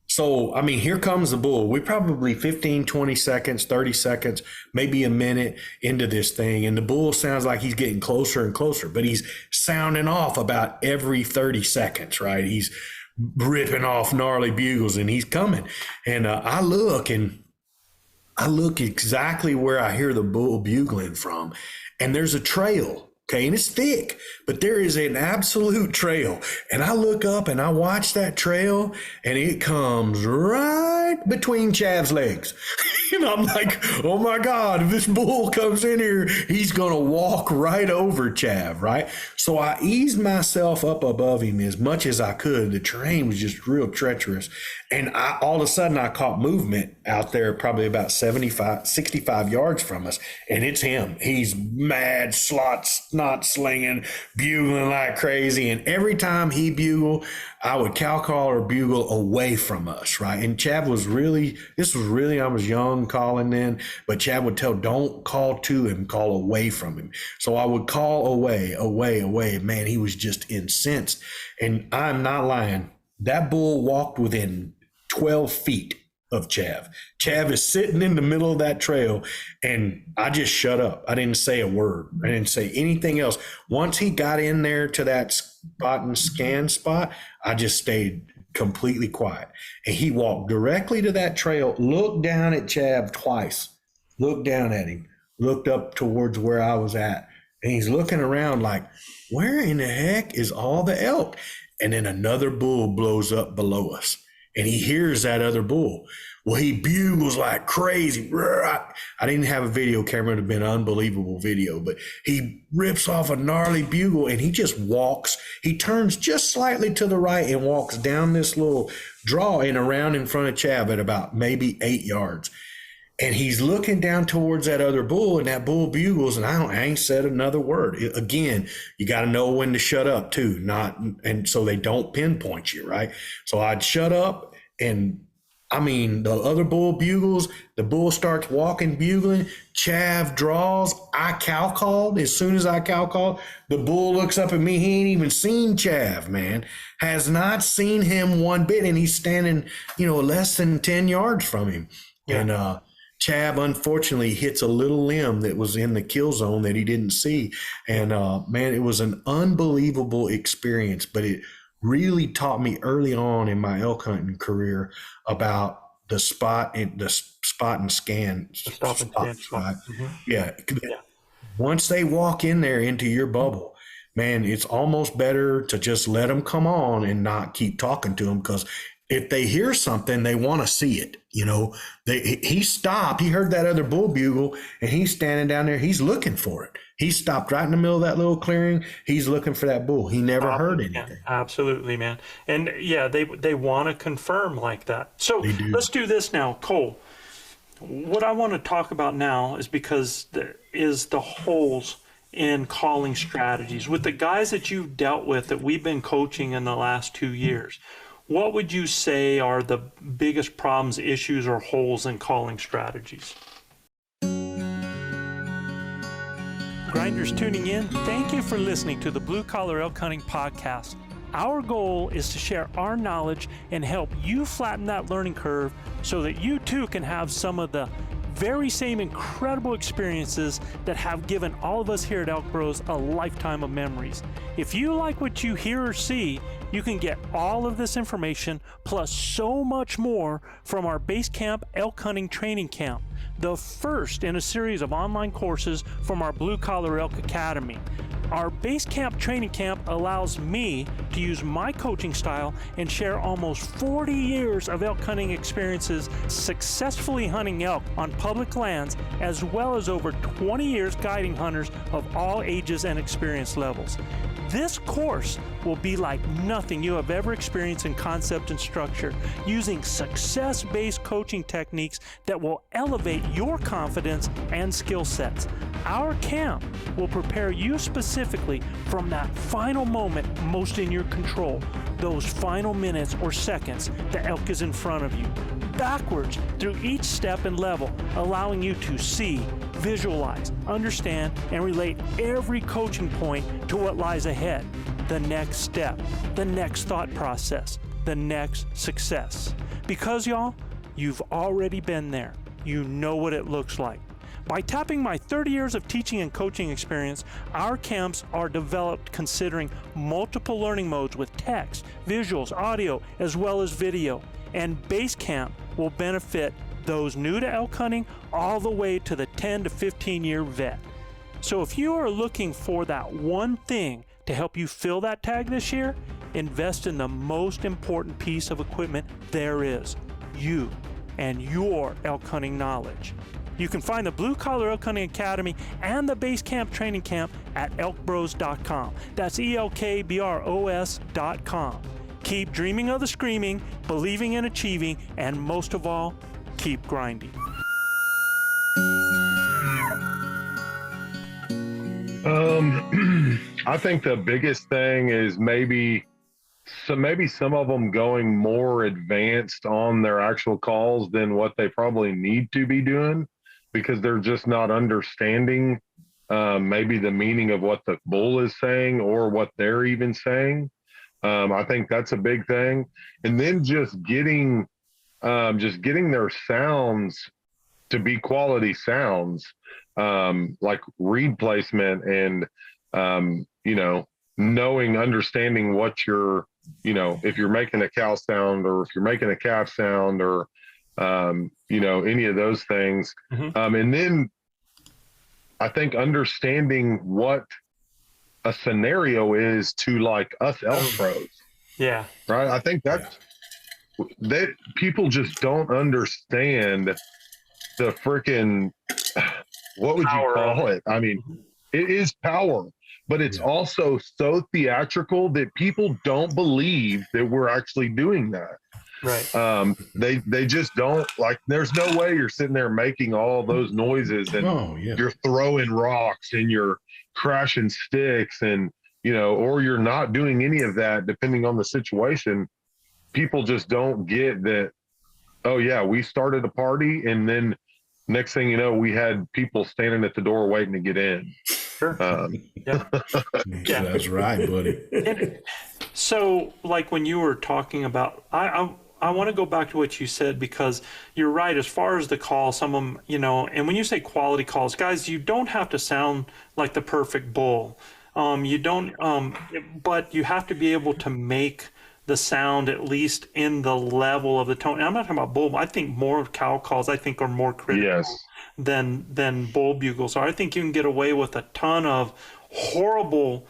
So, I mean, here comes the bull. We probably 15, 20 seconds, 30 seconds, maybe a minute into this thing. And the bull sounds like he's getting closer and closer, but he's sounding off about every 30 seconds, right? He's ripping off gnarly bugles and he's coming. And I look exactly where I hear the bull bugling from. And there's a trail, okay, and it's thick, but there is an absolute trail. And I look up and I watch that trail and it comes right between Chav's legs. And I'm like, oh my God, if this bull comes in here, he's going to walk right over Chav, right? So I eased myself up above him as much as I could. The terrain was just real treacherous. And all of a sudden I caught movement out there probably about 65 yards from us. And it's him. He's mad, snot slinging, bugling like crazy. And every time he bugle, I would cow call or bugle away from us, right? And Chav was really, I was young calling then, but Chav would tell, don't call to him, call away from him. So I would call away. Man, he was just incensed. And I'm not lying. That bull walked within 12 feet of Chav. Chav is sitting in the middle of that trail, and I just shut up. I didn't say a word. I didn't say anything else. Once he got in there to that spot and scan spot, I just stayed completely quiet. And he walked directly to that trail, looked down at Chav twice, looked down at him, looked up towards where I was at, and he's looking around like, where in the heck is all the elk? And then another bull blows up below us. And he hears that other bull. Well, he bugles like crazy. I didn't have a video camera. It would have been an unbelievable video. But he rips off a gnarly bugle and he just walks. He turns just slightly to the right and walks down this little draw and around in front of Chav at about maybe 8 yards. And he's looking down towards that other bull, and that bull bugles, and I ain't said another word. Again, you got to know when to shut up too, and so they don't pinpoint you, right? So I'd shut up, and I mean, the other bull bugles, the bull starts walking, bugling, Chav draws, I cow called. As soon as I cow called, the bull looks up at me. He ain't even seen Chav, man. Has not seen him one bit, and he's standing, less than 10 yards from him. Yeah. And Chav unfortunately hits a little limb that was in the kill zone that he didn't see. And man, it was an unbelievable experience, but it really taught me early on in my elk hunting career about the spot and scan. Stop and scan. Mm-hmm. Yeah. Once they walk in there into your bubble, man, it's almost better to just let them come on and not keep talking to them, because if they hear something, they want to see it. He stopped. He heard that other bull bugle, and he's standing down there. He's looking for it. He stopped right in the middle of that little clearing. He's looking for that bull. He never heard anything. Absolutely, man. And yeah, they want to confirm like that. So let's do this now, Cole. What I want to talk about now is the holes in calling strategies with the guys that you've dealt with that we've been coaching in the last 2 years. What would you say are the biggest problems, issues, or holes in calling strategies? Grinders tuning in, thank you for listening to the Blue Collar Elk Hunting Podcast. Our goal is to share our knowledge and help you flatten that learning curve so that you too can have some of the very same incredible experiences that have given all of us here at ElkBros a lifetime of memories. If you like what you hear or see, you can get all of this information plus so much more from our Base Camp Elk Hunting Training Camp, the first in a series of online courses from our Blue Collar Elk Academy. Our Base Camp Training Camp allows me to use my coaching style and share almost 40 years of elk hunting experiences successfully hunting elk on public lands, as well as over 20 years guiding hunters of all ages and experience levels. This course will be like nothing you have ever experienced in concept and structure, using success-based coaching techniques that will elevate your confidence and skill sets. Our camp will prepare you specifically from that final moment most in your control, those final minutes or seconds the elk is in front of you, backwards through each step and level, allowing you to see, visualize, understand, and relate every coaching point to what lies ahead, the next step, the next thought process, the next success. Because y'all, you've already been there. You know what it looks like. By tapping my 30 years of teaching and coaching experience, our camps are developed considering multiple learning modes with text, visuals, audio, as well as video. And Base Camp will benefit those new to elk hunting all the way to the 10 to 15 year vet. So if you are looking for that one thing to help you fill that tag this year, invest in the most important piece of equipment there is, you and your elk hunting knowledge. You can find the Blue Collar Elk Hunting Academy and the Base Camp Training Camp at ElkBros.com. That's ElkBros.com. Keep dreaming of the screaming, believing in achieving, and most of all, keep grinding. I think the biggest thing is maybe some of them going more advanced on their actual calls than what they probably need to be doing, because they're just not understanding maybe the meaning of what the bull is saying or what they're even saying. I think that's a big thing. And then just getting their sounds to be quality sounds, like reed placement and, understanding what you're, if you're making a cow sound or if you're making a calf sound or, any of those things. Mm-hmm. And then I think understanding what a scenario is to like us elk pros. Yeah. Right. I think that people just don't understand the freaking, what would you call it? I mean, it is power, but it's also so theatrical that people don't believe that we're actually doing that. Right. They just don't, like, there's no way you're sitting there making all those noises and you're throwing rocks and you're crashing sticks and, or you're not doing any of that depending on the situation. People just don't get that. Oh yeah, we started a party and then next thing you know, we had people standing at the door waiting to get in. Sure. Yeah. That's right, buddy. And so, like when you were talking about, I want to go back to what you said, because you're right. As far as the call, some of them, and when you say quality calls, guys, you don't have to sound like the perfect bull. You don't, but you have to be able to make the sound at least in the level of the tone. And I'm not talking about bull. I think more cow calls, I think, are more critical than bull bugles. So I think you can get away with a ton of horrible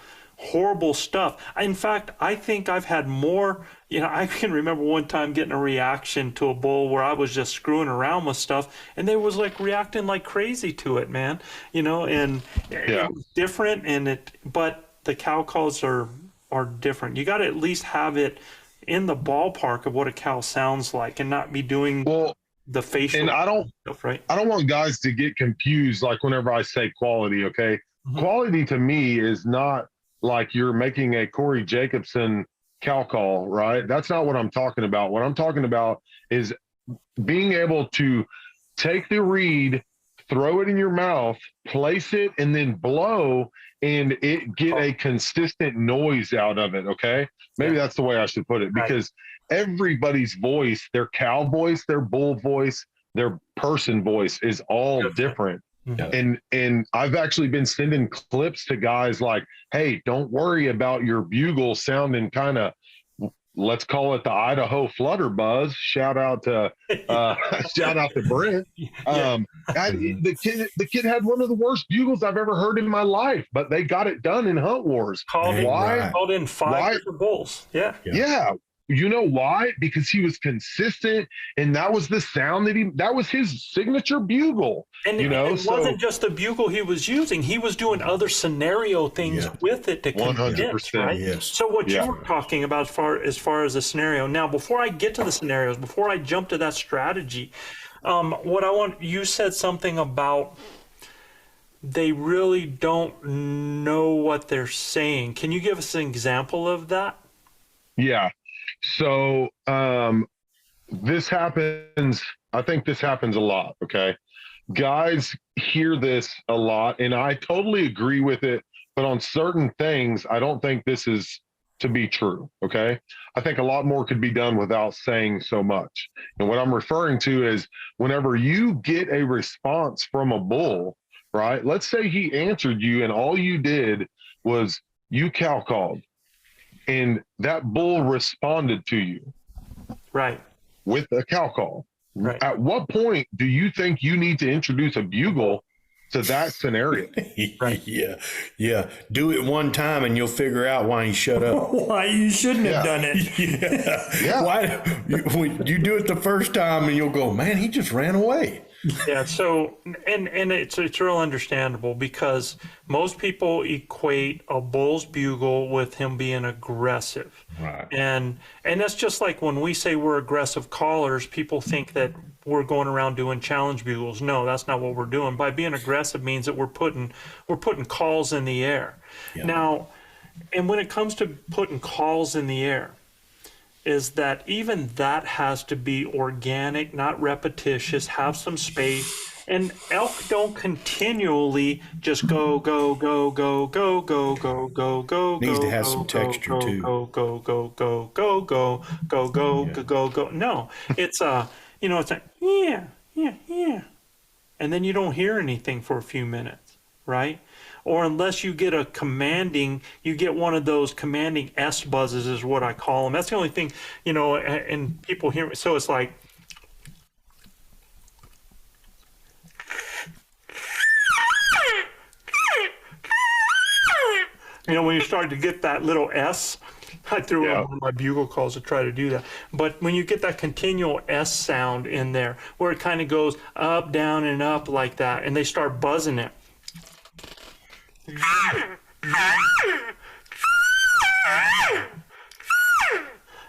stuff. In fact, I think I've had more, I can remember one time getting a reaction to a bull where I was just screwing around with stuff and they was like reacting like crazy to it, man, and it was different but the cow calls are different. You got to at least have it in the ballpark of what a cow sounds like and not be doing the facial and stuff, right? I don't want guys to get confused. Like whenever I say quality, okay, quality to me is not like you're making a Corey Jacobson cow call, right? That's not what I'm talking about. What I'm talking about is being able to take the reed throw it in your mouth, place it, and then blow, and it get a consistent noise out of it. Okay. Maybe that's the way I should put it, because everybody's voice, their cow voice, their bull voice, their person voice is all different. And I've actually been sending clips to guys like, hey, don't worry about your bugle sounding kind of, let's call it the Idaho flutter buzz. Shout out to Brent. The kid had one of the worst bugles I've ever heard in my life, but they got it done in Hunt Warz. Called in 5 different bulls. Yeah. You know why? Because he was consistent, and that was the sound that was his signature bugle. And it wasn't just the bugle he was using. He was doing other scenario things with it to convince, right? Yes. So what you were talking about as far as the scenario. Now, before I get to the scenarios, before I jump to that strategy, you said something about they really don't know what they're saying. Can you give us an example of that? Yeah. So this happens, I think this happens a lot, okay? Guys hear this a lot, and I totally agree with it, but on certain things, I don't think this is to be true, okay? I think a lot more could be done without saying so much. And what I'm referring to is whenever you get a response from a bull, right? Let's say he answered you and all you did was you cow called, and that bull responded to you, right, with a cow call. Right. At what point do you think you need to introduce a bugle to that scenario? Right. Yeah. Do it one time and you'll figure out why he shut up. Why you shouldn't have done it. Why you do it the first time and you'll go, man, he just ran away. Yeah. So, and it's real understandable, because most people equate a bull's bugle with him being aggressive. Right. And that's just like when we say we're aggressive callers, people think that we're going around doing challenge bugles. No, that's not what we're doing. By being aggressive means that we're putting calls in the air. Yeah. Now, and when it comes to putting calls in the air, is that even that has to be organic, not repetitious, have some space. And elk don't continually just go. Needs to have some texture too. Go. No, it's it's a yeah. And then you don't hear anything for a few minutes, right? Or unless you get you get one of those commanding S buzzes is what I call them. That's the only thing, and people hear me. So it's like, when you start to get that little S, I threw in one of my bugle calls to try to do that. But when you get that continual S sound in there, where it kind of goes up, down, and up like that, and they start buzzing it.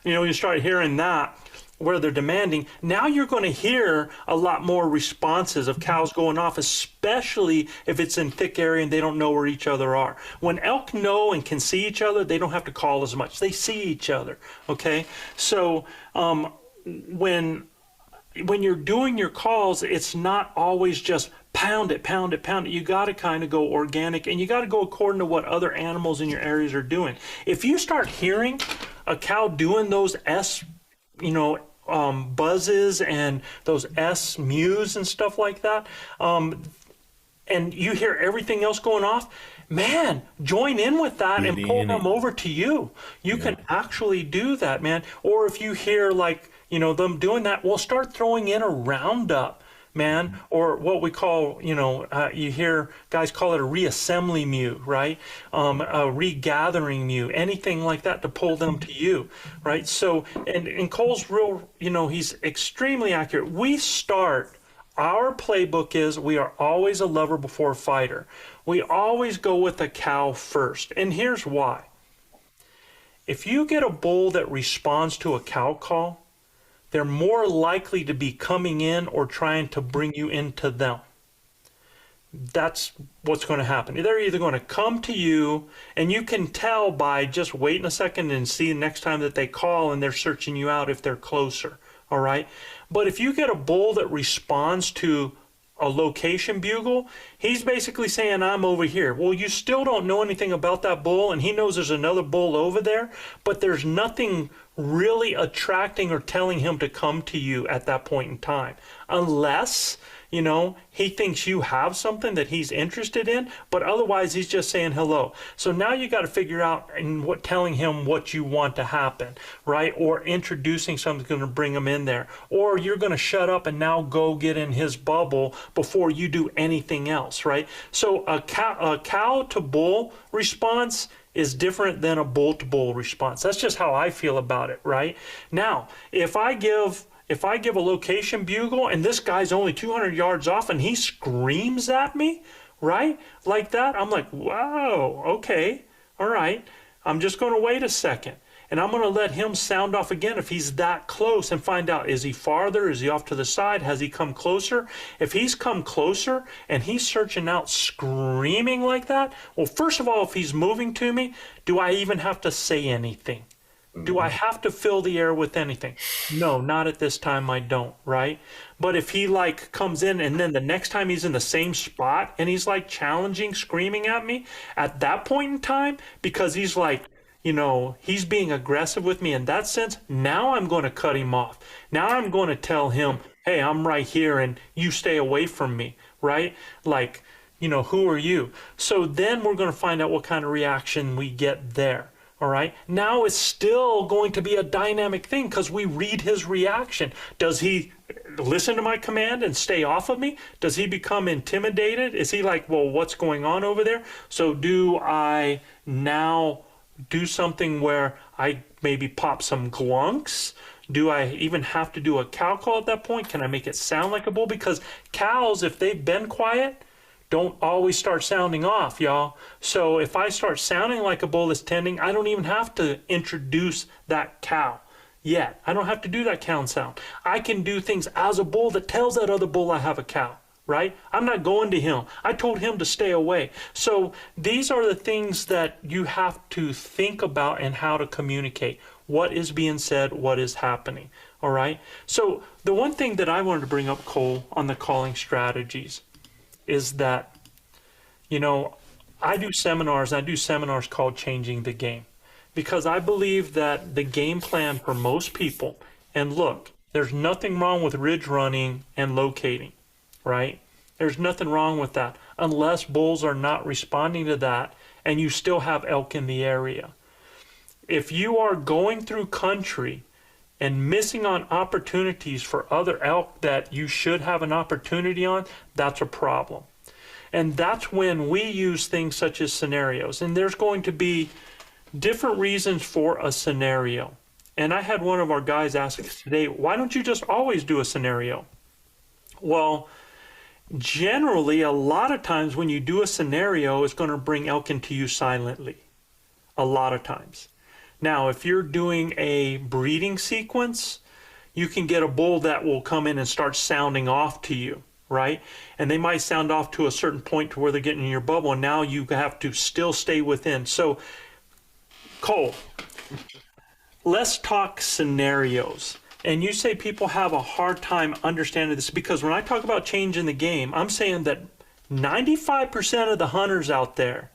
You start hearing that where they're demanding. Now you're going to hear a lot more responses of cows going off, especially if it's in thick area and they don't know where each other are. When elk know and can see each other, they don't have to call as much. They see each other. Okay, so when you're doing your calls, it's not always just pound it. You got to kind of go organic, and you got to go according to what other animals in your areas are doing. If you start hearing a cow doing those S, buzzes and those S mews and stuff like that, and you hear everything else going off, man, join in with that and pull them over to you. You can actually do that, man. Or if you hear them doing that, we'll start throwing in a roundup, man, or what we call, you hear guys call it a reassembly mew, right? A regathering mew, anything like that to pull them to you, right? So, and Cole's real, he's extremely accurate. Our playbook is we are always a lover before a fighter. We always go with the cow first. And here's why. If you get a bull that responds to a cow call, they're more likely to be coming in or trying to bring you into them. That's what's going to happen. They're either going to come to you, and you can tell by just waiting a second and see the next time that they call and they're searching you out if they're closer. All right. But if you get a bull that responds to a location bugle, he's basically saying, I'm over here. Well, you still don't know anything about that bull, and he knows there's another bull over there, but there's nothing really attracting or telling him to come to you at that point in time, unless, you know, he thinks you have something that he's interested in, but otherwise he's just saying hello. So now you got to figure out and telling him what you want to happen, right? Or introducing something going to bring him in there, or you're going to shut up and now go get in his bubble before you do anything else, right? So a cow to bull response is different than a bull to bull response. That's just how I feel about it, right? Now, if I give a location bugle and this guy's only 200 yards off and he screams at me, right? Like that, I'm like, wow, okay, all right. I'm just going to wait a second. And I'm going to let him sound off again if he's that close and find out, is he farther? Is he off to the side? Has he come closer? If he's come closer and he's searching out screaming like that, well, first of all, if he's moving to me, do I even have to say anything? Do I have to fill the air with anything? No, not at this time I don't, right? But if he like comes in and then the next time he's in the same spot and he's like challenging, screaming at me, at that point in time, because he's like, you know, he's being aggressive with me in that sense, now I'm going to cut him off. Now I'm going to tell him, hey, I'm right here and you stay away from me, right? Like, you know, who are you? So then we're going to find out what kind of reaction we get there. All right. Now it's still going to be a dynamic thing because we read his reaction. Does he listen to my command and stay off of me? Does he become intimidated? Is he like, well, what's going on over there? So do I now do something where I maybe pop some glunks? Do I even have to do a cow call at that point? Can I make it sound like a bull? Because cows, if they've been quiet, don't always start sounding off, y'all. So if I start sounding like a bull that's tending, I don't even have to introduce that cow yet. I don't have to do that cow sound. I can do things as a bull that tells that other bull I have a cow, right? I'm not going to him. I told him to stay away. So these are the things that you have to think about and how to communicate. What is being said, what is happening, all right? So the one thing that I wanted to bring up, Cole, on the calling strategies is that, you know, I do seminars called Changing the Game, because I believe that the game plan for most people, and look, there's nothing wrong with ridge running and locating, right? There's nothing wrong with that unless bulls are not responding to that and you still have elk in the area. If you are going through country and missing on opportunities for other elk that you should have an opportunity on, that's a problem. And that's when we use things such as scenarios. And there's going to be different reasons for a scenario. And I had one of our guys ask us today, why don't you just always do a scenario? Well, generally, a lot of times when you do a scenario, it's going to bring elk into you silently. A lot of times. Now, if you're doing a breeding sequence, you can get a bull that will come in and start sounding off to you, right? And they might sound off to a certain point to where they're getting in your bubble, and now you have to still stay within. So, Cole, let's talk scenarios. And you say people have a hard time understanding this, because when I talk about changing the game, I'm saying that 95% of the hunters out there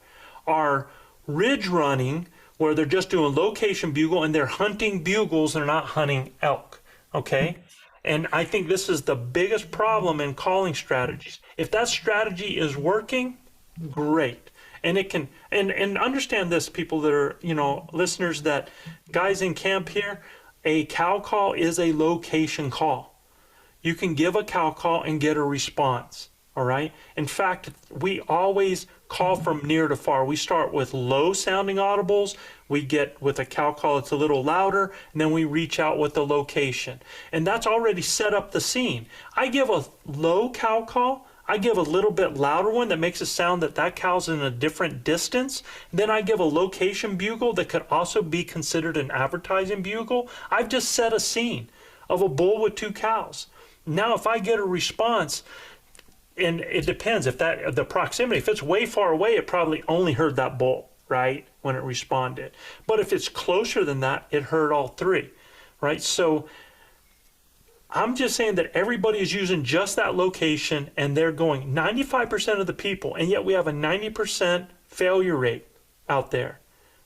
are ridge running, where they're just doing location bugle and they're hunting bugles, they're not hunting elk, okay? And I think this is the biggest problem in calling strategies. If that strategy is working, great. And it can, and understand this, people that are, you know, listeners, that guys in camp here, a cow call is a location call. You can give a cow call and get a response, all right? In fact, we always call from near to far. We start with low sounding audibles. We get with a cow call, it's a little louder, and then we reach out with the location. And that's already set up the scene. I give a low cow call, I give a little bit louder one that makes it sound that that cow's in a different distance. Then I give a location bugle that could also be considered an advertising bugle. I've just set a scene of a bull with two cows. Now, if I get a response, and it depends if that the proximity, if it's way far away, it probably only heard that bull, right, when it responded. But if it's closer than that, it heard all three, right? So I'm just saying that everybody is using just that location, and they're going 95% of the people, and yet we have a 90% failure rate out there.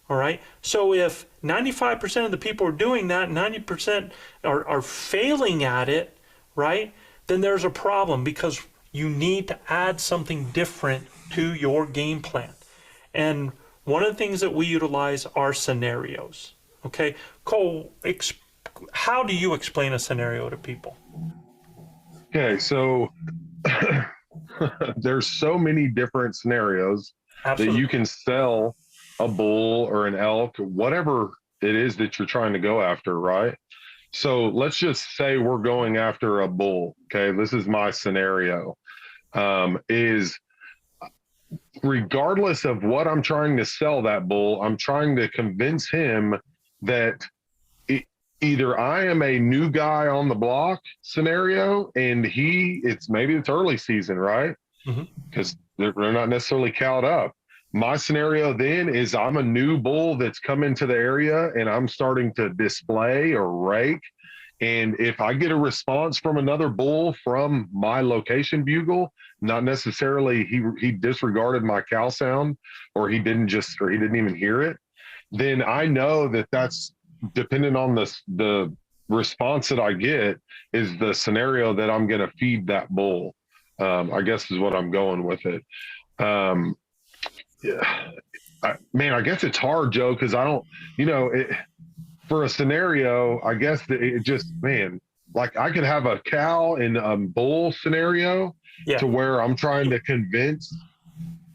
All right. So if 95% of the people are doing that, 90% are failing at it, right? Then there's a problem, because you need to add something different to your game plan. And one of the things that we utilize are scenarios. Okay. Cole, how do you explain a scenario to people? Okay. So there's so many different scenarios Absolutely. that you can sell a bull or an elk, whatever it is that you're trying to go after, right? So let's just say we're going after a bull. Okay, this is my scenario. Is regardless of what I'm trying to sell that bull, I'm trying to convince him that either I am a new guy on the block scenario, and maybe it's early season, right? Because they're not necessarily cowed up. My scenario then is I'm a new bull that's come into the area, and I'm starting to display or rake. And if I get a response from another bull from my location bugle, not necessarily he disregarded my cow sound, or he didn't even hear it, then I know that that's dependent on the response that I get is the scenario that I'm going to feed that bull. I guess is what I'm going with it. Yeah, I guess it's hard, Joe, because I don't, for a scenario, I guess that it just, like I could have a cow and bull scenario to where I'm trying to convince,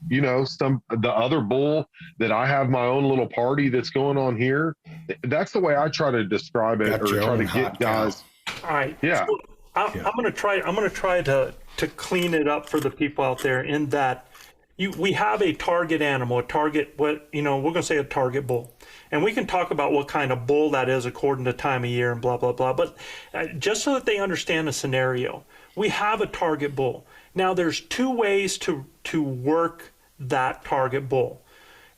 the other bull that I have my own little party that's going on here. That's the way I try to describe it, or try to get guys. All right. Yeah. So I'm going to try to clean it up for the people out there, in that we have a target animal, we're going to say a target bull. And we can talk about what kind of bull that is according to time of year and blah, blah, blah. But just so that they understand the scenario, we have a target bull. Now, there's two ways to work that target bull.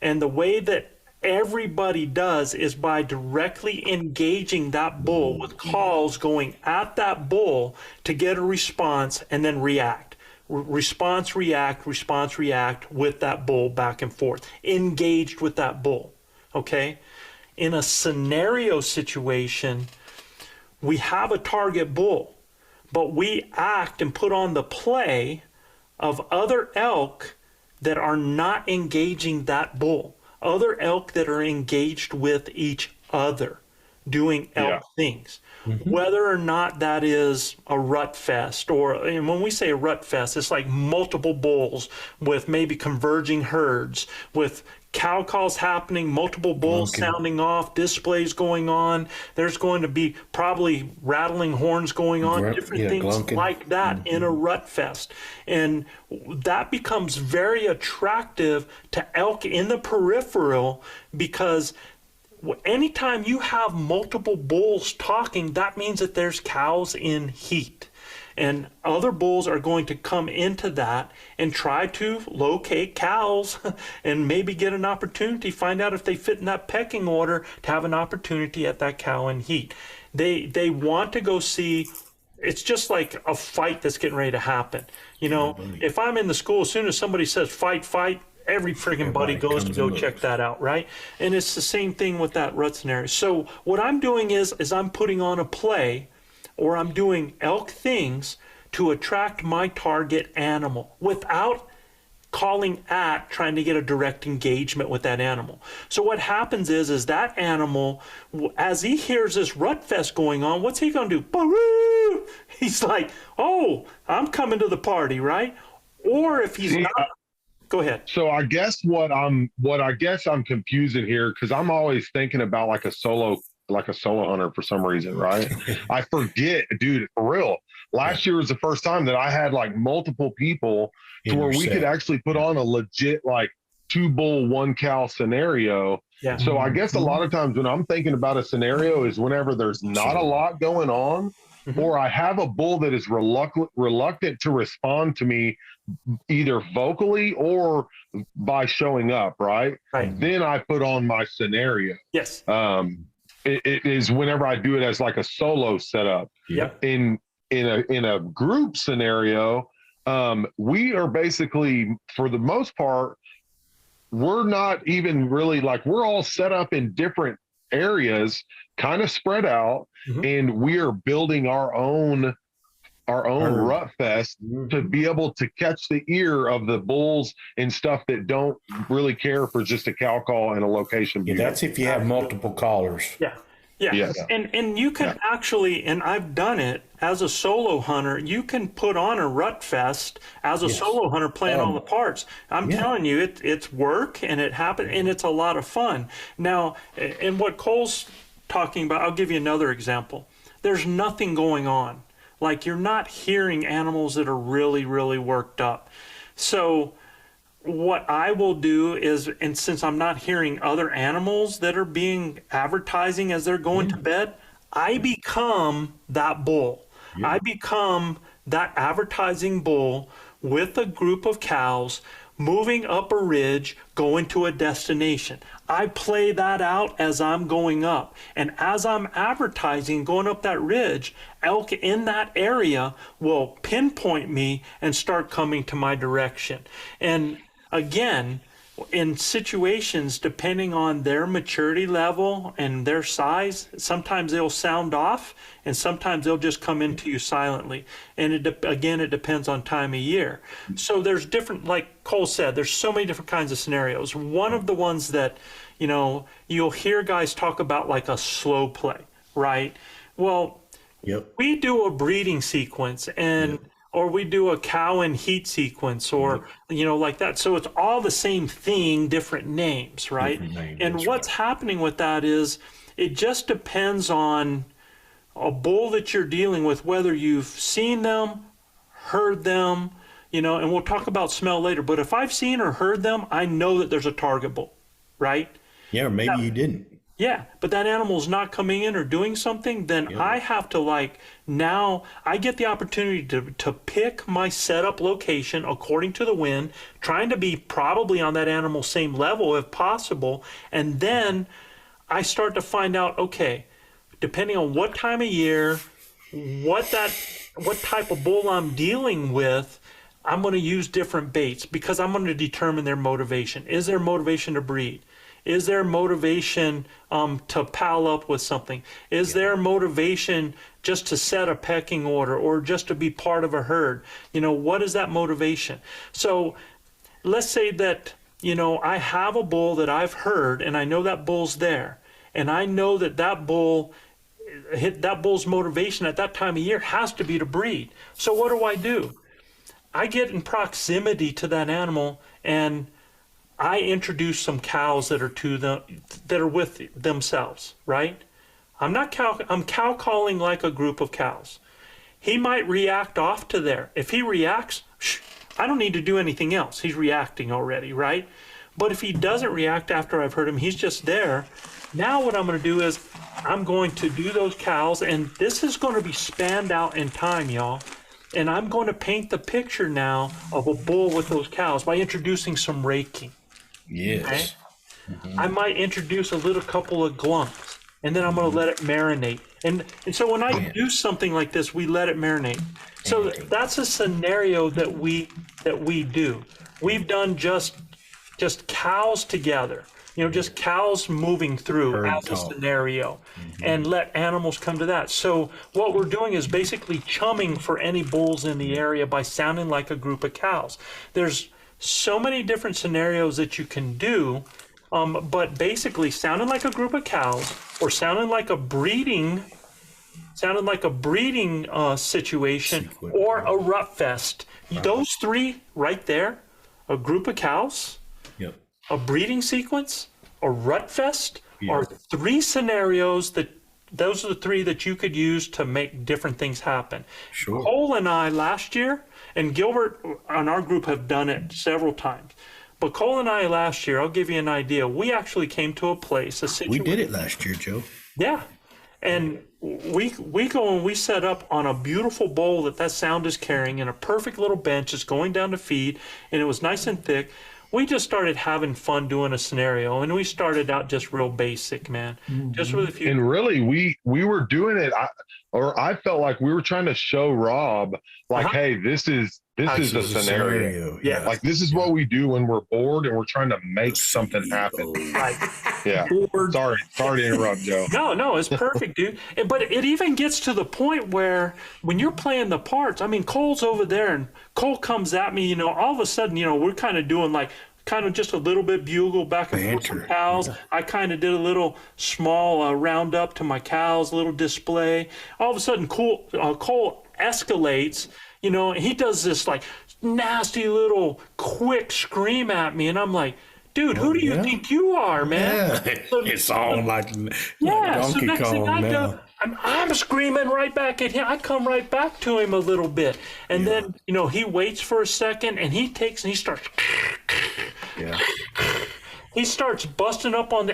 And the way that everybody does is by directly engaging that bull with calls going at that bull to get a response and then react. Response, react with that bull back and forth, engaged with that bull. Okay? In a scenario situation, we have a target bull, but we act and put on the play of other elk that are not engaging that bull, other elk that are engaged with each other, doing elk things. Whether or not that is a rut fest, and when we say a rut fest, it's like multiple bulls with maybe converging herds, with cow calls happening, multiple bulls sounding off, displays going on. There's going to be probably rattling horns going on, different things like that in a rut fest. And that becomes very attractive to elk in the peripheral, because anytime you have multiple bulls talking, that means that there's cows in heat. And other bulls are going to come into that and try to locate cows and maybe get an opportunity, find out if they fit in that pecking order, to have an opportunity at that cow in heat. They want to go see. It's just like a fight that's getting ready to happen. If I'm in the school, as soon as somebody says fight, every friggin' buddy goes to go check that out, right? And it's the same thing with that rut scenario. So what I'm doing is I'm putting on a play, or I'm doing elk things to attract my target animal without calling at, trying to get a direct engagement with that animal. So what happens is that animal, as he hears this rut fest going on, what's he gonna do? Boo! He's like, oh, I'm coming to the party, right? Or if he's not. Go ahead. So I guess what I'm confusing here, because I'm always thinking about like a solo hunter for some reason, right? I forget, dude, for real. Last year was the first time that I had like multiple people to where we could actually put on a legit like 2 bull, 1 cow scenario. Yeah. So I guess a lot of times when I'm thinking about a scenario is whenever there's not a lot going on, or I have a bull that is reluctant to respond to me either vocally or by showing up, right? Then I put on my scenario. Yes. It is whenever I do it as like a solo setup. Yep. And in a group scenario, we are basically, for the most part, we're not even really like, we're all set up in different areas, kind of spread out, and we are building our own rut fest to be able to catch the ear of the bulls and stuff that don't really care for just a cow call and a location view. That's if you have multiple callers. Yeah. Yeah. Yes. And you can actually, and I've done it as a solo hunter, you can put on a rut fest as a solo hunter playing all the parts. I'm telling you, it's work and it happens and it's a lot of fun. Now, and what Cole's talking about, I'll give you another example. There's nothing going on. Like, you're not hearing animals that are really, really worked up. So what I will do is, and since I'm not hearing other animals that are being advertising as they're going to bed, I become that bull. I become that advertising bull with a group of cows moving up a ridge, going to a destination. I play that out as I'm going up. And as I'm advertising, going up that ridge, elk in that area will pinpoint me and start coming to my direction. And again, in situations, depending on their maturity level and their size, sometimes they'll sound off and sometimes they'll just come into you silently. And it depends on time of year. So there's different, like Cole said, there's so many different kinds of scenarios. One of the ones that, you know, you'll hear guys talk about, like a slow play, right? Well, we do a breeding sequence and or we do a cow and heat sequence, or you know, like that. So it's all the same thing, different names, right? And what's happening with that is it just depends on a bull that you're dealing with, whether you've seen them, heard them, you know, and we'll talk about smell later. But if I've seen or heard them, I know that there's a target bull, right? Yeah, or maybe you didn't. Yeah, but that animal's not coming in or doing something, then I have to, like, now I get the opportunity to pick my setup location according to the wind, trying to be probably on that animal's same level if possible. And then I start to find out, okay, depending on what time of year, what type of bull I'm dealing with, I'm going to use different baits because I'm going to determine their motivation. Is there motivation to breed? Is there motivation to pal up with something? Is there motivation just to set a pecking order or just to be part of a herd? You know, what is that motivation? So let's say that, you know, I have a bull that I've heard and I know that bull's there. And I know that that bull's motivation at that time of year has to be to breed. So what do? I get in proximity to that animal and I introduce some cows that are with themselves, right? I'm cow calling like a group of cows. He might react off to there. If he reacts, I don't need to do anything else. He's reacting already, right? But if he doesn't react after I've heard him, he's just there. Now what I'm going to do is I'm going to do those cows, and this is going to be spanned out in time, y'all. And I'm going to paint the picture now of a bull with those cows by introducing some raking. Yes. Okay? I might introduce a little couple of glumps, and then I'm going to let it marinate. And so when I do something like this, we let it marinate. So that's a scenario that we do. We've done just cows together, you know, just cows moving through as a scenario, and let animals come to that. So what we're doing is basically chumming for any bulls in the area by sounding like a group of cows. There's so many different scenarios that you can do, but basically sounding like a group of cows or sounding like a breeding situation or a rut fest. Those three right there, a group of cows, a breeding sequence, a rut fest, are three scenarios those are the three that you could use to make different things happen. Sure. Cole and I last year, and Gilbert on our group have done it several times, but Cole and I last year, I'll give you an idea. We actually came to a situation. We did it last year, Joe. Yeah. And we go and we set up on a beautiful bowl that sound is carrying in a perfect little bench. It's going down to feed, and it was nice and thick. we just started having fun doing a scenario, and we started out just real basic, man. Just with a few. And really, we were doing it, I felt like we were trying to show Rob, like, hey, this is a scenario. Yeah. Like, this is what we do when we're bored and we're trying to make something happen. Right. Yeah. Sorry to interrupt, Joe. No, it's perfect, dude. But it even gets to the point where when you're playing the parts, I mean, Cole's over there and Cole comes at me, all of a sudden, we're kind of doing like kind of just a little bit bugle back and forth from cows. Yeah. I kind of did a little small roundup to my cows, a little display. All of a sudden, Cole escalates, he does this like nasty little quick scream at me. And I'm like, dude, who do you think you are, man? Yeah. So, it's all like Donkey Kong now. I'm screaming right back at him. I come right back to him a little bit. And then, he waits for a second and he starts. Yeah. He starts busting up on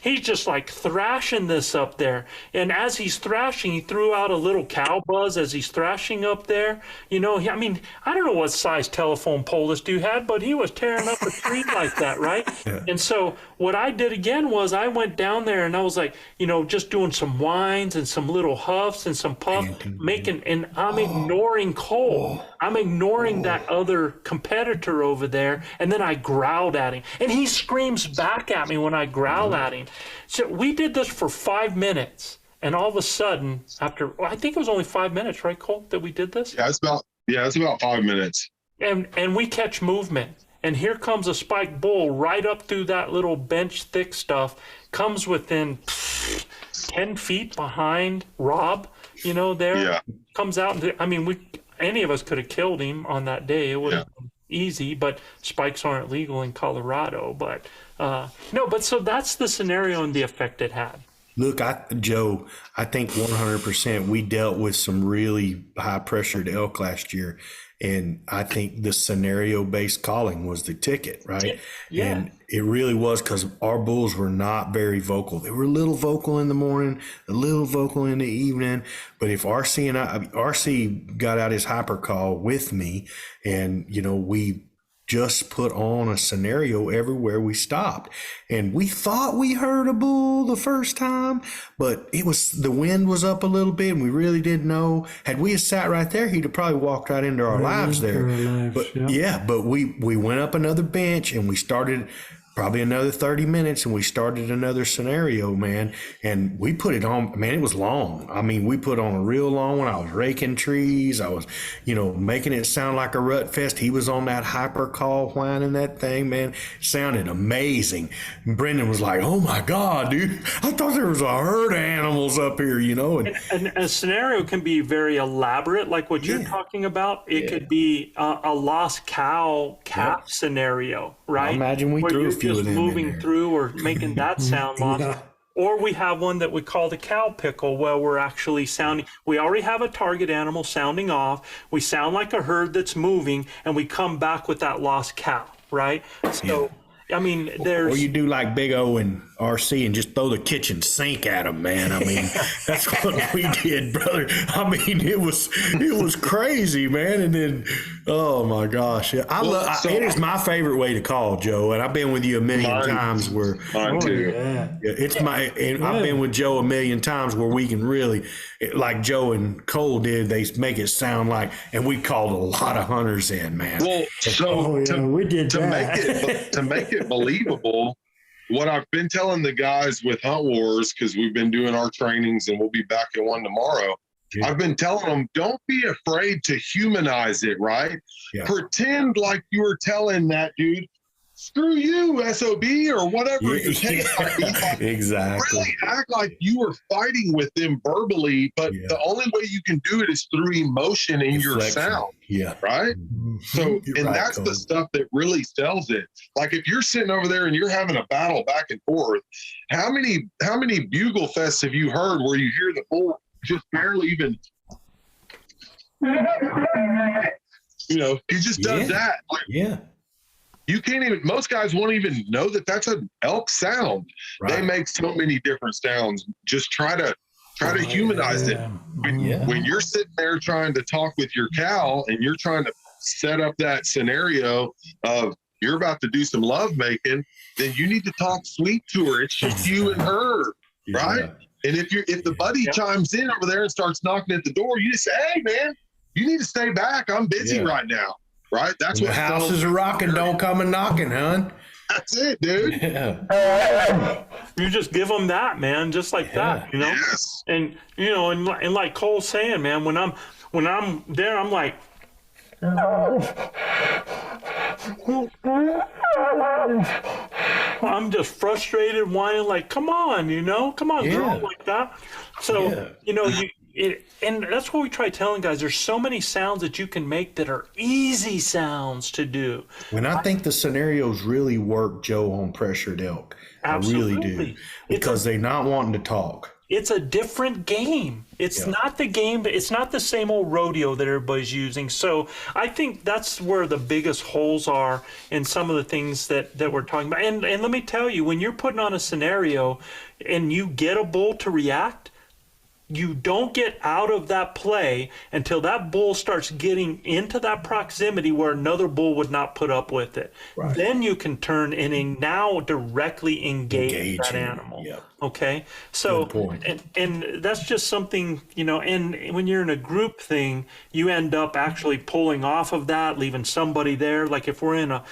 he's just like thrashing this up there. And as he's thrashing, he threw out a little cow buzz as he's thrashing up there. I don't know what size telephone pole this dude had, but he was tearing up a tree like that, right? Yeah. And so what I did again was I went down there and I was like, just doing some whines and some little huffs and some puffs, and I'm ignoring Cole. I'm ignoring that other competitor over there. And then I growled at him. And he screams back at me when I growl at him. So we did this for 5 minutes, and all of a sudden, I think it was only 5 minutes, right, Cole, that we did this? Yeah, it's about 5 minutes. And we catch movement, and here comes a spiked bull right up through that little bench thick stuff, comes within 10 feet behind Rob, comes out. Any of us could have killed him on that day. It would have been easy, but spikes aren't legal in Colorado. But so that's the scenario and the effect it had. Look, Joe, I think 100% we dealt with some really high pressured elk last year. And I think the scenario-based calling was the ticket, right? Yeah. And it really was, because our bulls were not very vocal. They were a little vocal in the morning, a little vocal in the evening. But if RC got out his hyper call with me, and, we just put on a scenario everywhere we stopped. And we thought we heard a bull the first time, but the wind was up a little bit and we really didn't know. Had we sat right there, he'd have probably walked right into our lives there. But we went up another bench and we started probably another 30 minutes and we started another scenario, man. And we put it on, man, it was long. We put on a real long one. I was raking trees. I was, making it sound like a rut fest. He was on that hyper call whining that thing, man. It sounded amazing. And Brendan was like, oh my God, dude, I thought there was a herd of animals up here, And a scenario can be very elaborate, like what you're talking about. It could be a lost calf scenario, right? I imagine we threw a few just of them moving through or making that sound lost. Or we have one that we call the cow pickle, where we're actually sounding. We already have a target animal sounding off. We sound like a herd that's moving, and we come back with that lost cow, right? So, there's. Or you do like Big O and RC and just throw the kitchen sink at them, man. That's what we did, brother. It was crazy, man. And then, oh my gosh, it is my favorite way to call, Joe. And I've been with you a million times where mine too. I've been with Joe a million times where we can really, like Joe and Cole did, they make it sound like, and we called a lot of hunters in, man. Well, we did to make it believable. What I've been telling the guys with Hunt Warz, because we've been doing our trainings and we'll be back at one tomorrow. Yeah. I've been telling them, don't be afraid to humanize it, right? Yeah. Pretend like you were telling that dude, screw you, SOB, or whatever your case might be. Exactly. Really act like you were fighting with them verbally, but the only way you can do it is through emotion in your sound. Yeah. Right? So, that's the stuff that really sells it. Like if you're sitting over there and you're having a battle back and forth, how many bugle fests have you heard where you hear the bull just barely even, he just does that. Like, you can't even, most guys won't even know that that's an elk sound. Right. They make so many different sounds. Just try to humanize it. When you're sitting there trying to talk with your cow and you're trying to set up that scenario of you're about to do some love making, then you need to talk sweet to her. It's just you and her, right? And if the buddy chimes in over there and starts knocking at the door, you just say, hey man, you need to stay back. I'm busy right now. Right? That's when what the house is rocking, don't come and knocking, hon. That's it, dude. Yeah. You just give them that, man, just like that, you know. Yes. And you know, and like Cole's saying, man, when I'm there, I'm like, I'm just frustrated, whining, like, come on, girl, like that. So you know, and that's what we try telling guys. There's so many sounds that you can make that are easy sounds to do. When I think the scenarios really work, Joe, on pressured elk. Absolutely. I really do. Because they're not wanting to talk. It's a different game. It's not the game. It's not the same old rodeo that everybody's using. So I think that's where the biggest holes are in some of the things that we're talking about. And let me tell you, when you're putting on a scenario and you get a bull to react, you don't get out of that play until that bull starts getting into that proximity where another bull would not put up with it. Right. Then you can turn and now directly engage that animal. Yep. Okay. So, and that's just something, and when you're in a group thing, you end up actually pulling off of that, leaving somebody there. Like if we're in a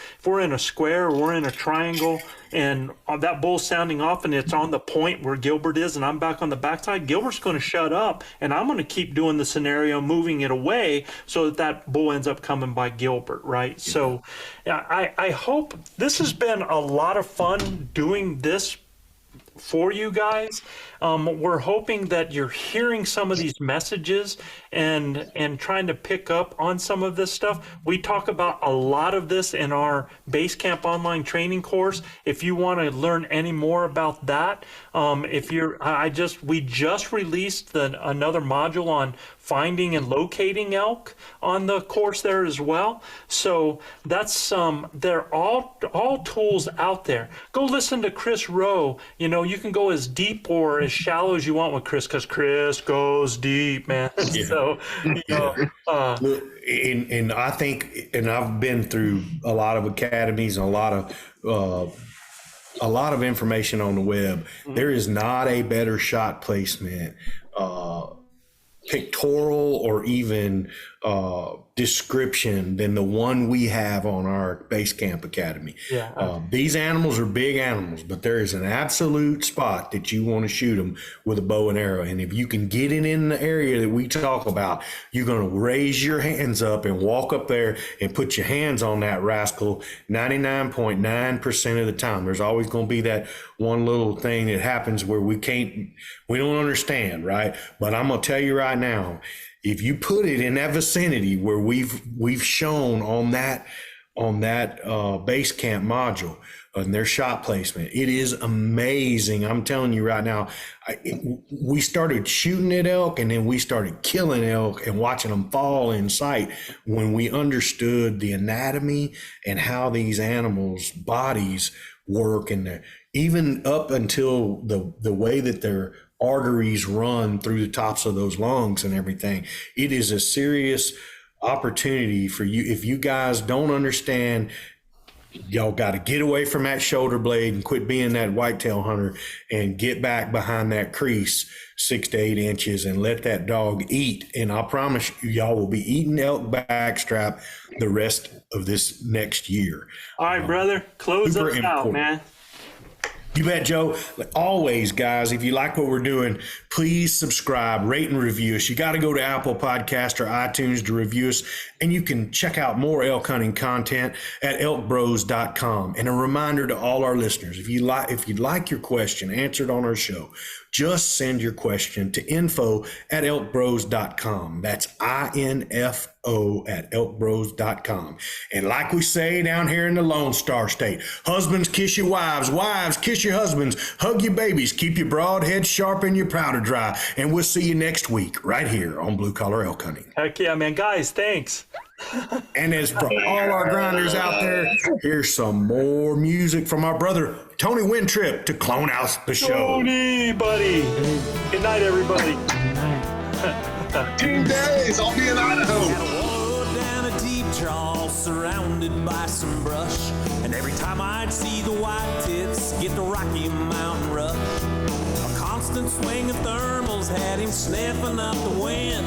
square or we're in a triangle, and that bull's sounding off and it's on the point where Gilbert is and I'm back on the backside, Gilbert's going to shut up and I'm going to keep doing the scenario, moving it away so that bull ends up coming by Gilbert, right? Yeah. So I hope this has been a lot of fun doing this for you guys. We're hoping that you're hearing some of these messages and trying to pick up on some of this stuff. We talk about a lot of this in our Base Camp online training course. If you want to learn any more about that, we just released another module on finding and locating elk on the course there as well. So that's they're all tools out there. Go listen to Chris Rowe. You can go as deep or as shallow as you want with Chris, because Chris goes deep, man. Yeah. So and I think, and I've been through a lot of academies and a lot of information on the web. Mm-hmm. There is not a better shot placement, pictorial or even description than the one we have on our Base Camp Academy. Yeah. These animals are big animals, but there is an absolute spot that you want to shoot them with a bow and arrow. And if you can get it in the area that we talk about, you're going to raise your hands up and walk up there and put your hands on that rascal 99.9% of the time. There's always going to be that one little thing that happens where we don't understand, right? But I'm going to tell you right now, if you put it in that vicinity where we've shown on that Base Camp module and their shot placement, it is amazing. I'm telling you right now, we started shooting at elk and then we started killing elk and watching them fall in sight when we understood the anatomy and how these animals' bodies work, and even up until the way that their arteries run through the tops of those lungs and everything. It is a serious opportunity for you. If you guys don't understand, y'all got to get away from that shoulder blade and quit being that whitetail hunter and get back behind that crease 6 to 8 inches and let that dog eat. And I promise you, y'all will be eating elk backstrap the rest of this next year. All right, brother, close us out, man. You bet, Joe. Always, guys, if you like what we're doing, please subscribe, rate, and review us. You got to go to Apple Podcast or iTunes to review us, and you can check out more elk hunting content at ElkBros.com. And a reminder to all our listeners, if you'd like your question answered on our show, just send your question to info@ElkBros.com. That's info@ElkBros.com. And like we say down here in the Lone Star State, husbands kiss your wives, wives kiss your husbands, hug your babies, keep your broad head sharp and your powder dry. And we'll see you next week right here on Blue Collar Elk Hunting. Heck yeah, man. Guys, thanks. And as for all our grinders out there, here's some more music from our brother Tony Wintrip to clone out the show. Tony, buddy. Good night, everybody. 2 days, I'll be in Idaho. Down a deep draw. surrounded by some brush. And every time I'd see the white tips get the Rocky Mountain rush, a constant swing of thermals had him sniffing up the wind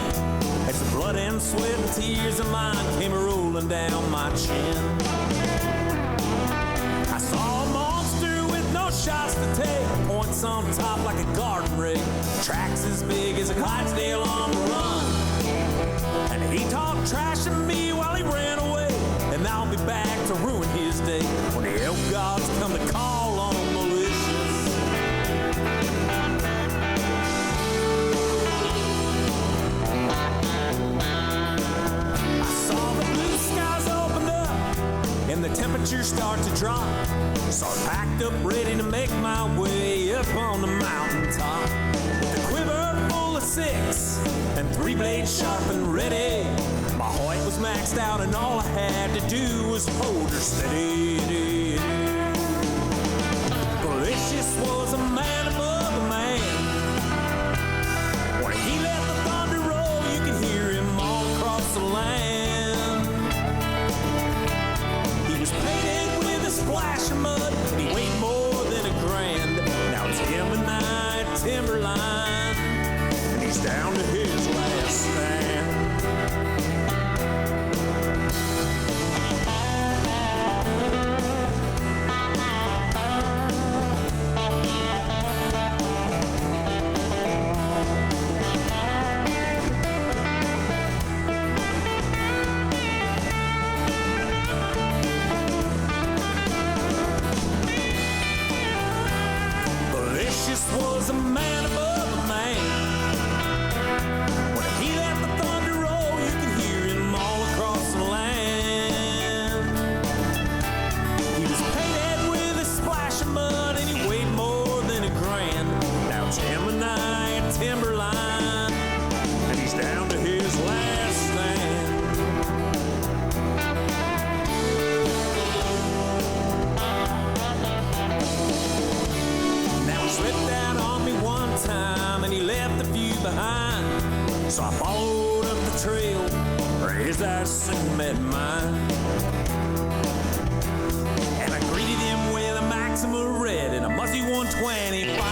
as the blood and sweat and tears of mine came rolling down my chin. I saw a monster with no shots to take, points on top like a garden rake, tracks as big as a Clydesdale on the run. And he talked trash to me while he ran away, and I'll be back to ruin his day when the elk gods come to call on malicious. I saw the blue skies open up and the temperatures start to drop, so I packed up ready to make my way up on the mountaintop. With a quiver full of 6 and 3 blades sharp and ready, my Hoyt was maxed out and all I had to do was hold her steady. Delicious was a man above a man. When he let the thunder roll, you could hear him all across the land. He was painted with a splash of mud, and he weighed more than $1,000. Now it's him and I at Timberline, and he's down to his last stand. Was a man above a man. When he let the thunder roll, you could hear him all across the land. He was painted with a splash of mud, and he weighed more than $1,000. Now it's him and I at Timberline, and he's down to his last stand. Now he slipped down on me one time and he left a few behind, so I followed up the trail where his eyes soon met mine, and I greeted him with a Maxima red and a Muzzy 125.